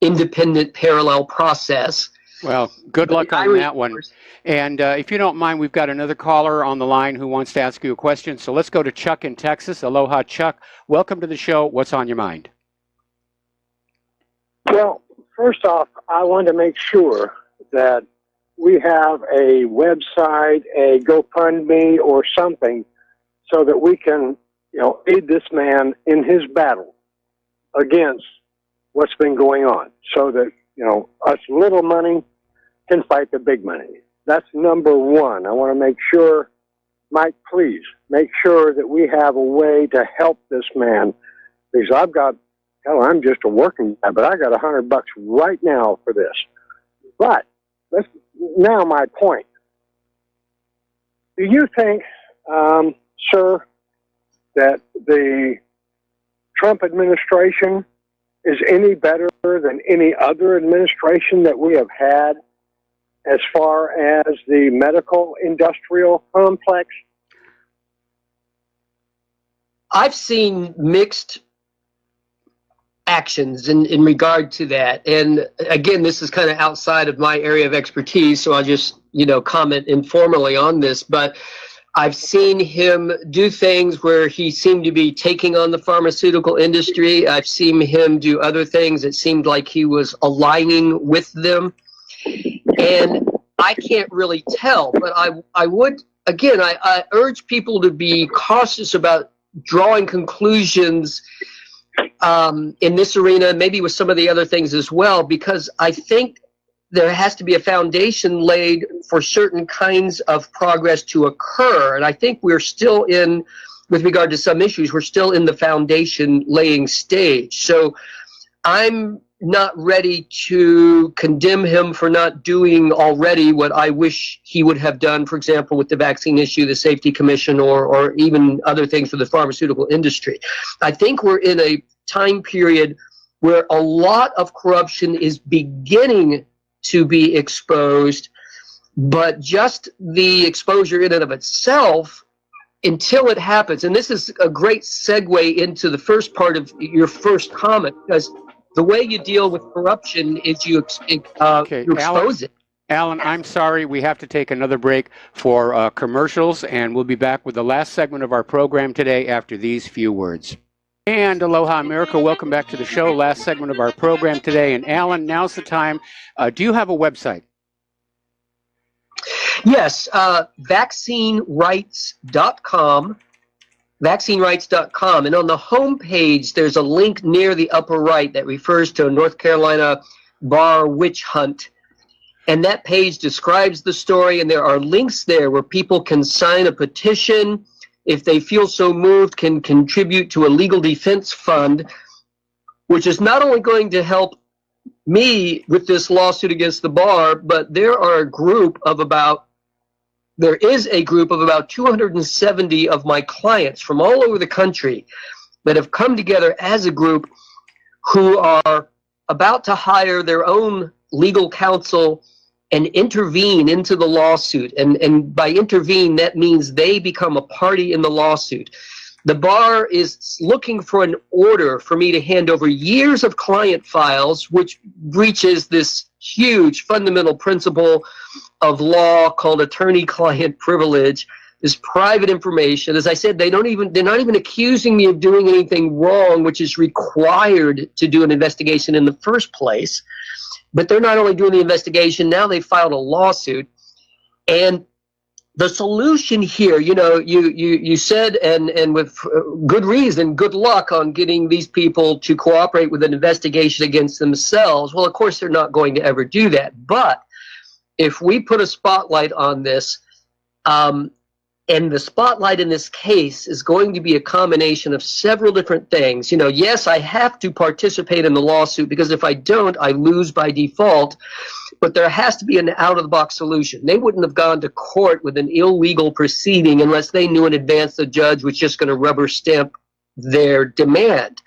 independent parallel process. Well, good luck on that one. And if you don't mind, we've got another caller on the line who wants to ask you a question. So let's go to Chuck in Texas. Aloha, Chuck. Welcome to the show. What's on your mind? Well, first off, I want to make sure that we have a website, a GoFundMe or something so that we can, aid this man in his battle against what's been going on so that, us little money can fight the big money. That's number one. I want to make sure, Mike, please make sure that we have a way to help this man, because I'm just a working guy, but I got $100 right now for this. But now my point. do you think, sir, that the Trump administration is any better than any other administration that we have had as far as the medical industrial complex? I've seen mixed actions in regard to that. And again, this is kind of outside of my area of expertise, so I'll just, comment informally on this. But I've seen him do things where he seemed to be taking on the pharmaceutical industry. I've seen him do other things. It seemed like he was aligning with them. And I can't really tell, but I would, again, I urge people to be cautious about drawing conclusions in this arena, maybe with some of the other things as well, because I think there has to be a foundation laid for certain kinds of progress to occur. And I think we're still in, with regard to some issues, we're still in the foundation laying stage. So I'm not ready to condemn him for not doing already what I wish he would have done, for example, with the vaccine issue, the Safety Commission, or even other things for the pharmaceutical industry. I think we're in a time period where a lot of corruption is beginning to be exposed, but just the exposure in and of itself, until it happens, and this is a great segue into the first part of your first comment, because the way you deal with corruption is you expose it. Alan, I'm sorry, we have to take another break for commercials, and we'll be back with the last segment of our program today after these few words. And aloha, America. Welcome back to the show. Last segment of our program today. And Alan, now's the time. Do you have a website? Yes, vaccinerights.com. Vaccinerights.com. And on the home page, there's a link near the upper right that refers to a North Carolina bar witch hunt. And that page describes the story, and there are links there where people can sign a petition. If they feel so moved, can contribute to a legal defense fund, which is not only going to help me with this lawsuit against the bar, but there is a group of about 270 of my clients from all over the country that have come together as a group who are about to hire their own legal counsel and intervene into the lawsuit. And by intervene, that means they become a party in the lawsuit. The bar is looking for an order for me to hand over years of client files, which breaches this huge fundamental principle of law called attorney-client privilege, this private information. As I said, they're not even accusing me of doing anything wrong, which is required to do an investigation in the first place. But they're not only doing the investigation, now they filed a lawsuit. And the solution here, you said, and with good reason, good luck on getting these people to cooperate with an investigation against themselves. Well, of course, they're not going to ever do that. But if we put a spotlight on this, and the spotlight in this case is going to be a combination of several different things. Yes, I have to participate in the lawsuit, because if I don't, I lose by default. But there has to be an out-of-the-box solution. They wouldn't have gone to court with an illegal proceeding unless they knew in advance the judge was just going to rubber stamp their demand.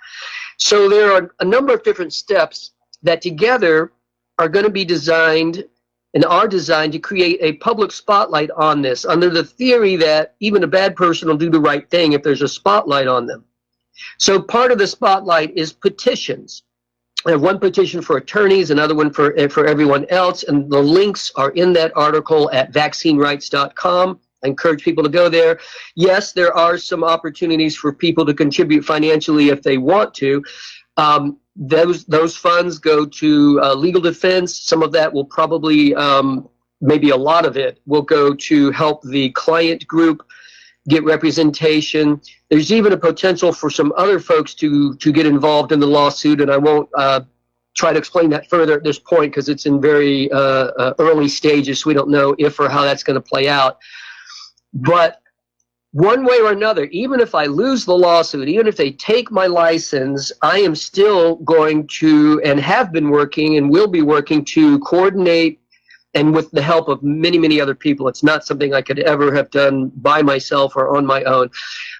So there are a number of different steps that together are going to be designed and are designed to create a public spotlight on this, under the theory that even a bad person will do the right thing if there's a spotlight on them. So part of the spotlight is petitions. I have one petition for attorneys, another one for everyone else, and the links are in that article at vaccinerights.com. I encourage people to go there. Yes, there are some opportunities for people to contribute financially if they want to. Those funds go to legal defense. Some of that will probably, maybe a lot of it, will go to help the client group get representation. There's even a potential for some other folks to get involved in the lawsuit, and I won't try to explain that further at this point because it's in very early stages, so we don't know if or how that's going to play out. But one way or another, even if I lose the lawsuit, even if they take my license, I am still going to, and have been working and will be working to coordinate and with the help of many, many other people. It's not something I could ever have done by myself or on my own,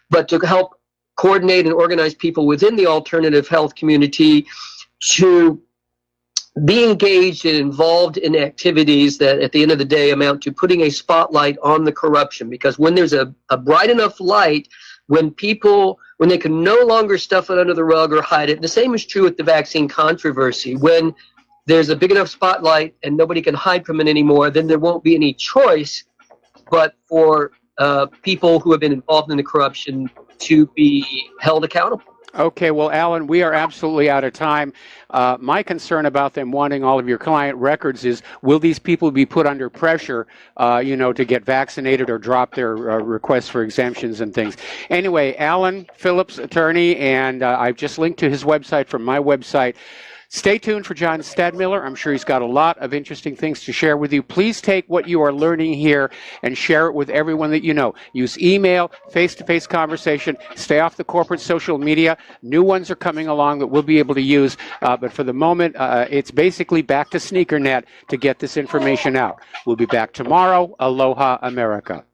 but to help coordinate and organize people within the alternative health community to be engaged and involved in activities that at the end of the day amount to putting a spotlight on the corruption. Because when there's a bright enough light, when they can no longer stuff it under the rug or hide it, the same is true with the vaccine controversy. When there's a big enough spotlight and nobody can hide from it anymore, then there won't be any choice but for people who have been involved in the corruption to be held accountable. Okay, well, Alan, we are absolutely out of time. My concern about them wanting all of your client records is, will these people be put under pressure, to get vaccinated or drop their requests for exemptions and things? Anyway, Alan Phillips, attorney, and I've just linked to his website from my website. Stay tuned for John Stadmiller. I'm sure he's got a lot of interesting things to share with you. Please take what you are learning here and share it with everyone that you know. Use email, face-to-face conversation. Stay off the corporate social media. New ones are coming along that we'll be able to use. But for the moment, it's basically back to SneakerNet to get this information out. We'll be back tomorrow. Aloha, America.